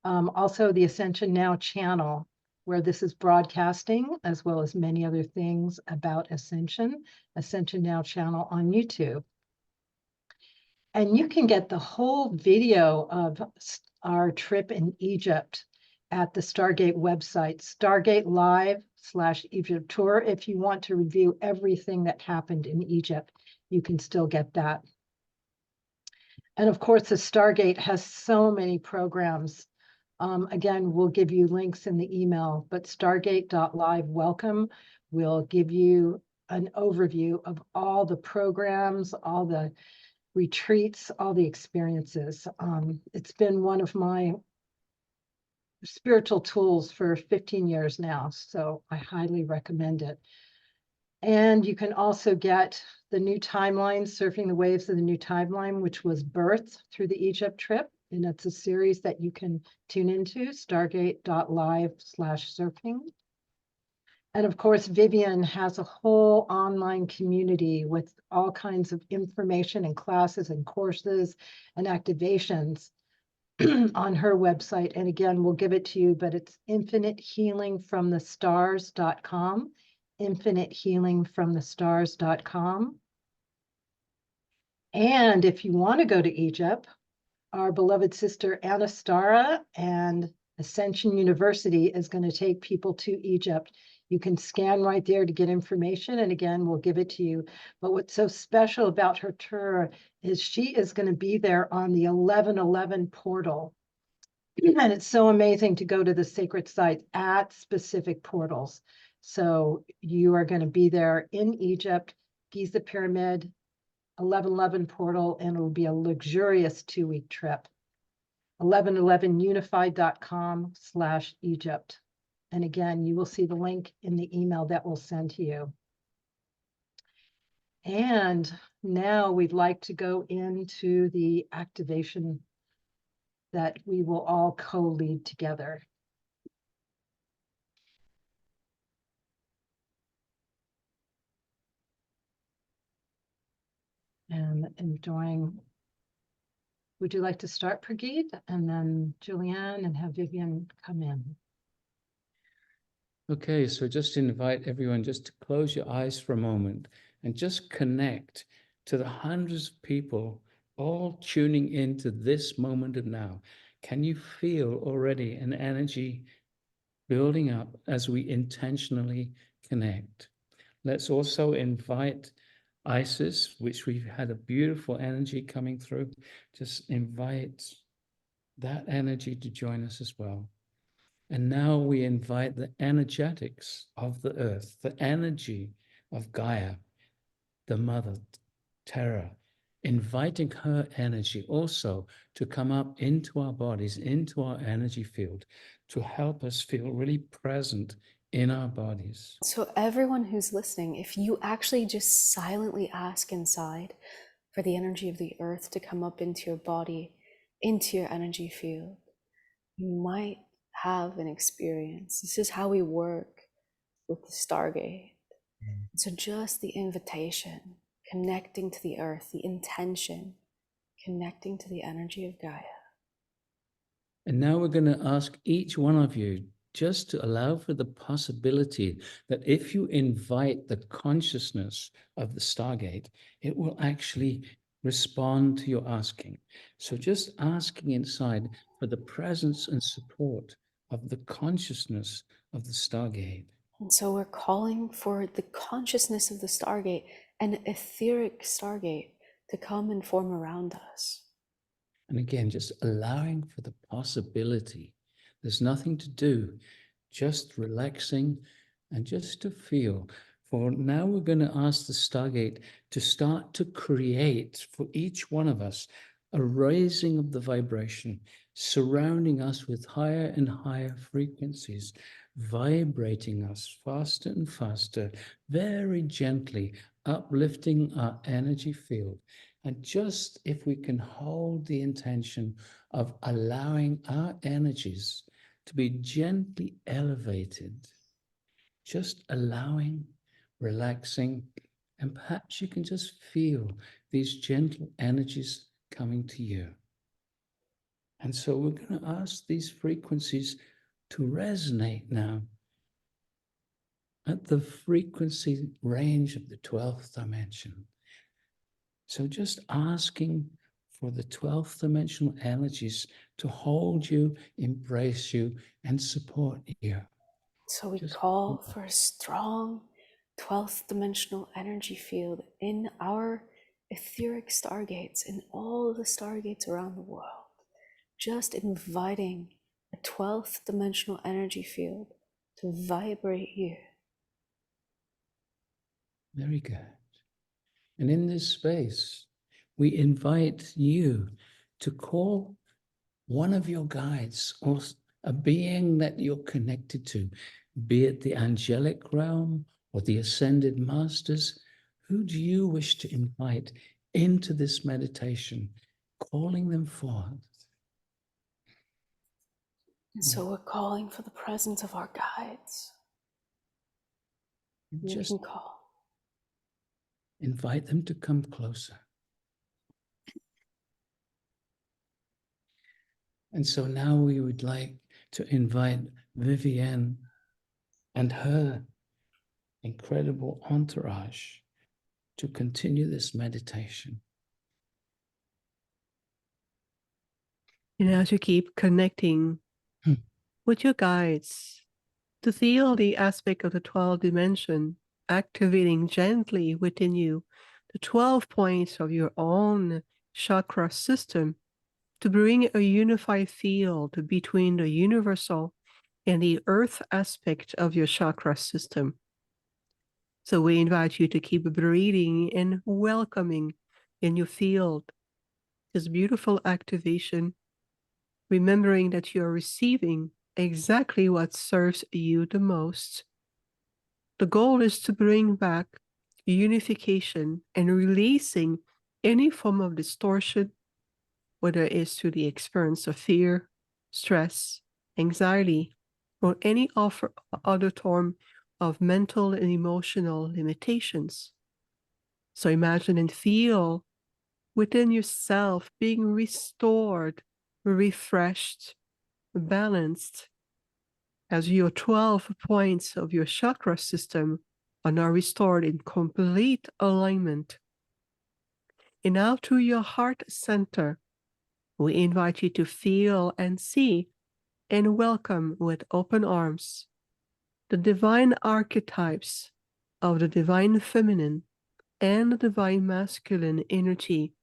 C: Also the Ascension Now channel, where this is broadcasting, as well as many other things about Ascension, Ascension Now channel on YouTube. And you can get the whole video of our trip in Egypt at the Stargate website, Stargate Live/Egypt Tour. If you want to review everything that happened in Egypt, you can still get that. And of course, the Stargate has so many programs. Again, we'll give you links in the email, but stargate.live welcome will give you an overview of all the programs, all the retreats, all the experiences. It's been one of my spiritual tools for 15 years now, so I highly recommend it. And you can also get the new timeline, Surfing the Waves of the New Timeline, which was birthed through the Egypt trip. And it's a series that you can tune into, stargate.live/surfing. And of course, Viviane has a whole online community with all kinds of information and classes and courses and activations on her website. And again, we'll give it to you, but it's infinitehealingfromthestars.com, infinitehealingfromthestars.com. And if you want to go to Egypt, our beloved sister Anastara and Ascension University is going to take people to Egypt. You can scan right there to get information. And again, we'll give it to you. But what's so special about her tour is she is going to be there on the 1111 portal. And it's so amazing to go to the sacred sites at specific portals. So you are going to be there in Egypt, Giza Pyramid, 1111 portal, and it'll be a luxurious 2-week trip. 1111unified.com/Egypt. And again, you will see the link in the email that we'll send to you. And now we'd like to go into the activation that we will all co-lead together. And enjoying, would you like to start, Prageet, and then Julianne, and have Viviane come in?
D: Okay, so just invite everyone just to close your eyes for a moment and just connect to the hundreds of people all tuning into this moment of now. Can you feel already an energy building up as we intentionally connect? Let's also invite Isis, which we've had a beautiful energy coming through. Just invite that energy to join us as well. And now we invite the energetics of the earth, the energy of Gaia, the mother, Terra, inviting her energy also to come up into our bodies, into our energy field, to help us feel really present in our bodies.
E: So everyone who's listening, if you actually just silently ask inside for the energy of the earth to come up into your body, into your energy field, you might have an experience. This is how we work with the Stargate. So just the invitation, connecting to the earth, the intention, connecting to the energy of Gaia.
D: And now we're going to ask each one of you just to allow for the possibility that if you invite the consciousness of the Stargate, it will actually respond to your asking. So just asking inside for the presence and support of the consciousness of the Stargate.
E: And so we're calling for the consciousness of the Stargate, an etheric Stargate, to come and form around us.
D: And again, just allowing for the possibility. There's nothing to do, just relaxing and just to feel. For now, we're going to ask the Stargate to start to create for each one of us a raising of the vibration, surrounding us with higher and higher frequencies, vibrating us faster and faster, very gently, uplifting our energy field. And just if we can hold the intention of allowing our energies to be gently elevated, just allowing, relaxing, and perhaps you can just feel these gentle energies coming to you. And so we're going to ask these frequencies to resonate now at the frequency range of the 12th dimension. So just asking for the 12th dimensional energies to hold you, embrace you, and support you.
E: So we call for a strong 12th dimensional energy field in our etheric stargates, in all of the stargates around the world. Just inviting a 12th dimensional energy field to vibrate you.
D: Very good. And in this space, we invite you to call one of your guides or a being that you're connected to, be it the angelic realm or the ascended masters. Who do you wish to invite into this meditation, calling them forth?
E: And so we're calling for the presence of our guides.
D: Just
E: we can call.
D: Invite them to come closer. And so now we would like to invite Viviane and her incredible entourage to continue this meditation.
F: And as you keep connecting with your guides, to feel the aspect of the 12th dimension activating gently within you, the 12 points of your own chakra system, to bring a unified field between the universal and the earth aspect of your chakra system. So we invite you to keep breathing and welcoming in your field this beautiful activation, remembering that you are receiving exactly what serves you the most. The goal is to bring back unification and releasing any form of distortion, whether it is through the experience of fear, stress, anxiety, or any other form of mental and emotional limitations. So imagine and feel within yourself being restored, refreshed, balanced, as your 12 points of your chakra system are now restored in complete alignment. And now to your heart center, we invite you to feel and see and welcome with open arms the divine archetypes of the divine feminine and the divine masculine energy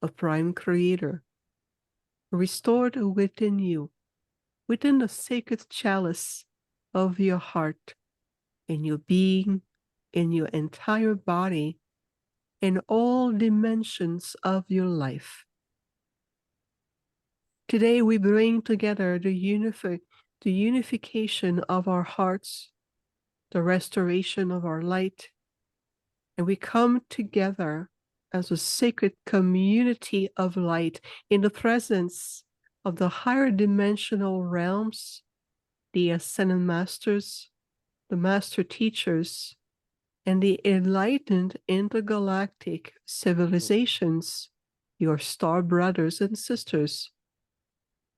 F: of Prime Creator, restored within you, within the sacred chalice of your heart, in your being, in your entire body, in all dimensions of your life. Today we bring together the unification of our hearts, the restoration of our light, and we come together as a sacred community of light in the presence of the higher dimensional realms, the ascended masters, the master teachers, and the enlightened intergalactic civilizations, your star brothers and sisters,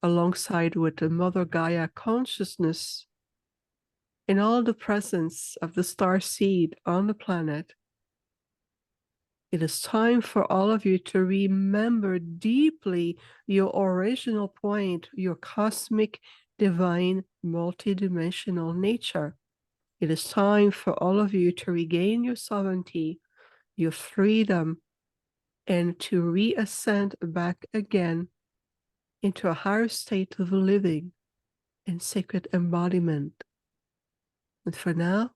F: alongside with the Mother Gaia consciousness, in all the presence of the star seed on the planet. It is time for all of you to remember deeply your original point, your cosmic, divine, multidimensional nature. It is time for all of you to regain your sovereignty, your freedom, and to reascend back again into a higher state of living and sacred embodiment. And for now,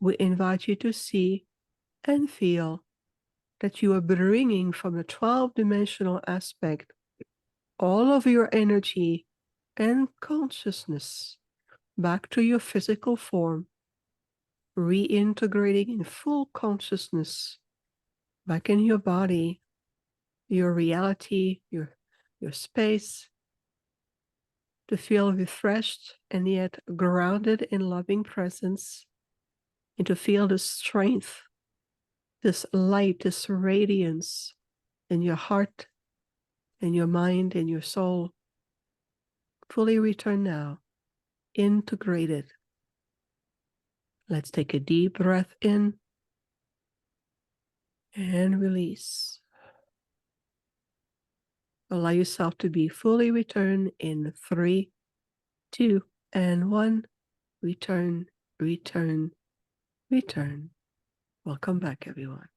F: we invite you to see and feel that you are bringing from the 12-dimensional aspect all of your energy and consciousness back to your physical form, reintegrating in full consciousness back in your body, your reality, your space, to feel refreshed and yet grounded in loving presence, and to feel the strength, this light, this radiance in your heart, in your mind, in your soul. Fully return now, integrated. Let's take a deep breath in and release. Allow yourself to be fully returned in 3, 2, and 1. Return, return, return. Welcome back, everyone.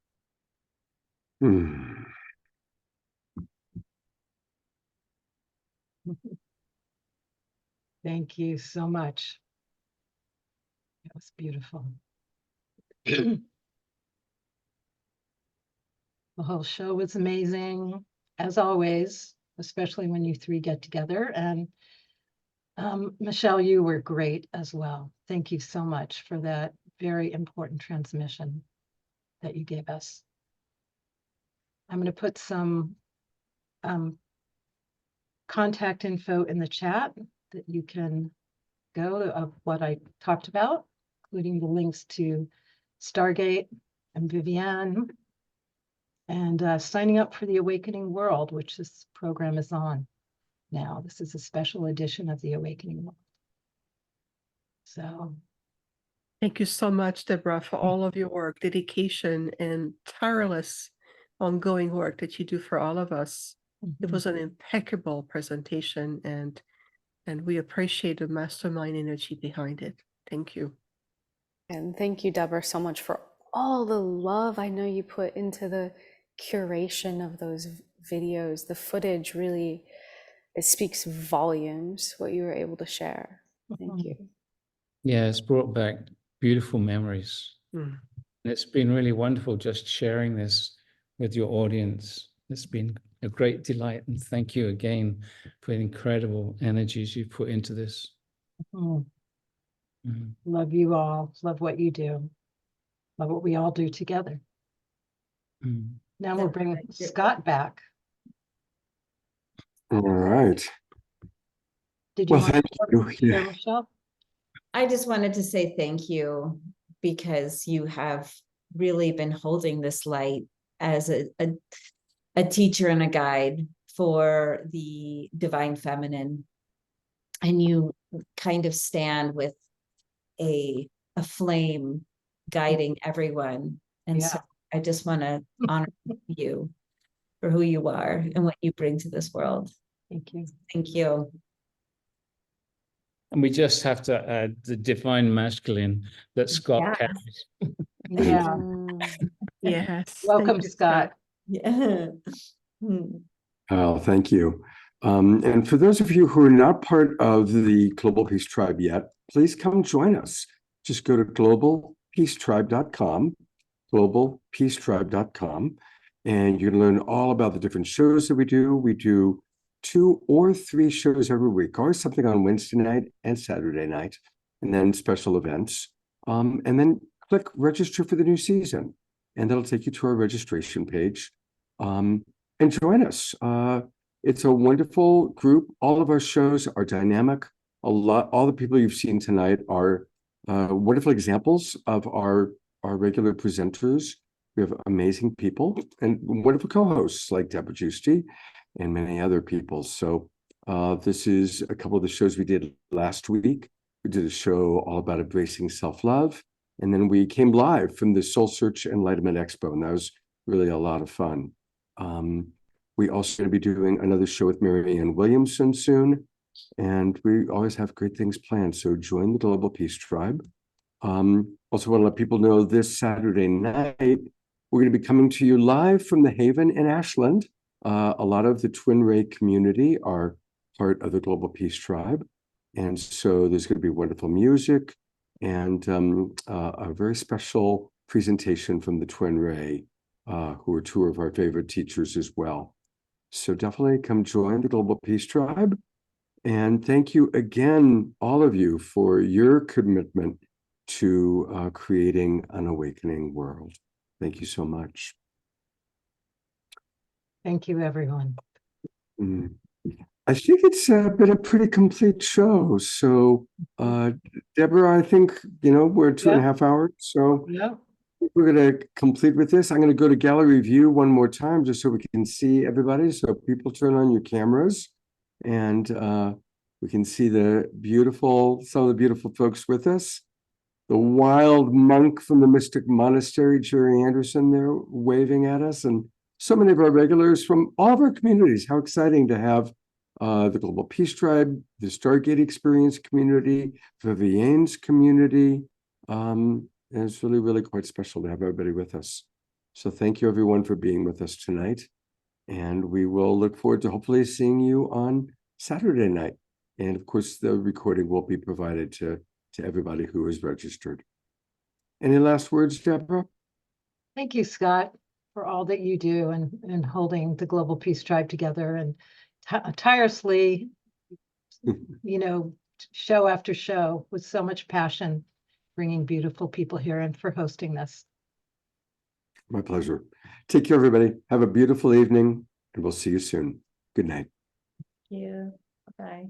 C: Thank you so much. That was beautiful. The whole show was amazing, as always, especially when you three get together. And Michelle, you were great as well. Thank you so much for that very important transmission that you gave us. I'm going to put some contact info in the chat that you can go of what I talked about, including the links to Stargate and Viviane, and signing up for the Awakening World, which this program is on now. This is a special edition of the Awakening World. So
F: thank you so much, Debra, for all of your work, dedication, and tireless ongoing work that you do for all of us. It was an impeccable presentation, and we appreciate the mastermind energy behind it. Thank you.
E: And thank you, Debra, so much for all the love I know you put into the curation of those videos. The footage really, it speaks volumes, what you were able to share. Thank you.
D: Yeah, it's brought back beautiful memories. And it's been really wonderful just sharing this with your audience. It's been a great delight, and thank you again for the incredible energies you put into this.
C: Love you all. Love what you do. Love what we all do together. Now we'll bring Scott back.
B: All right.
C: Did you
B: Well,
C: want
B: thank
C: to
B: you.
C: share, Michelle?
K: I just wanted to say thank you, because you have really been holding this light as a teacher and a guide for the divine feminine. And you kind of stand with a flame guiding everyone. And so I just want to honor you for who you are and what you bring to this world.
C: Thank you.
K: Thank you.
D: And we just have to add the divine masculine that Scott carries.
C: Yeah.
F: Yes.
C: Welcome, Scott.
K: Yeah.
B: Oh, thank you. And for those of you who are not part of the Global Peace Tribe yet, please come join us. Just go to globalpeacetribe.com globalpeacetribe.com, and you can learn all about the different shows that we do. We do 2 or 3 shows every week, or something on Wednesday night and Saturday night, and then special events. And then click register for the new season, and that'll take you to our registration page. And join us. It's a wonderful group. All of our shows are dynamic. All the people you've seen tonight are wonderful examples of our regular presenters. We have amazing people and wonderful co-hosts like Debra Giusti and many other people. So this is a couple of the shows we did last week. We did a show all about embracing self-love. And then we came live from the Soul Search Enlightenment Expo, and that was really a lot of fun. We also going to be doing another show with Marianne Williamson soon, and we always have great things planned. So join the Global Peace Tribe. Also want to let people know this Saturday night, we're going to be coming to you live from the Haven in Ashland. A lot of the Twin Ray community are part of the Global Peace Tribe. And so there's going to be wonderful music and a very special presentation from the Twin Ray, who are 2 of our favorite teachers as well. So definitely come join the Global Peace Tribe. And thank you again, all of you, for your commitment to creating an awakening world. Thank you so much.
C: Thank you, everyone.
B: I think it's been a pretty complete show. So, Debra, I think, we're 2.5 hours. So we're going to complete with this. I'm going to go to gallery view one more time just so we can see everybody. So people turn on your cameras and we can see some of the beautiful folks with us. The wild monk from the Mystic Monastery, Jerry Anderson, there waving at us, and so many of our regulars from all of our communities. How exciting to have the Global Peace Tribe, the Stargate Experience community, Viviane's community. And it's really, really quite special to have everybody with us. So thank you, everyone, for being with us tonight. And we will look forward to hopefully seeing you on Saturday night. And of course, the recording will be provided to everybody who is registered. Any last words, Debra?
C: Thank you, Scott, for all that you do and holding the Global Peace Tribe together and tirelessly, show after show with so much passion, bringing beautiful people here and for hosting this.
B: My pleasure. Take care, everybody. Have a beautiful evening, and we'll see you soon. Good night.
K: Thank you. Bye.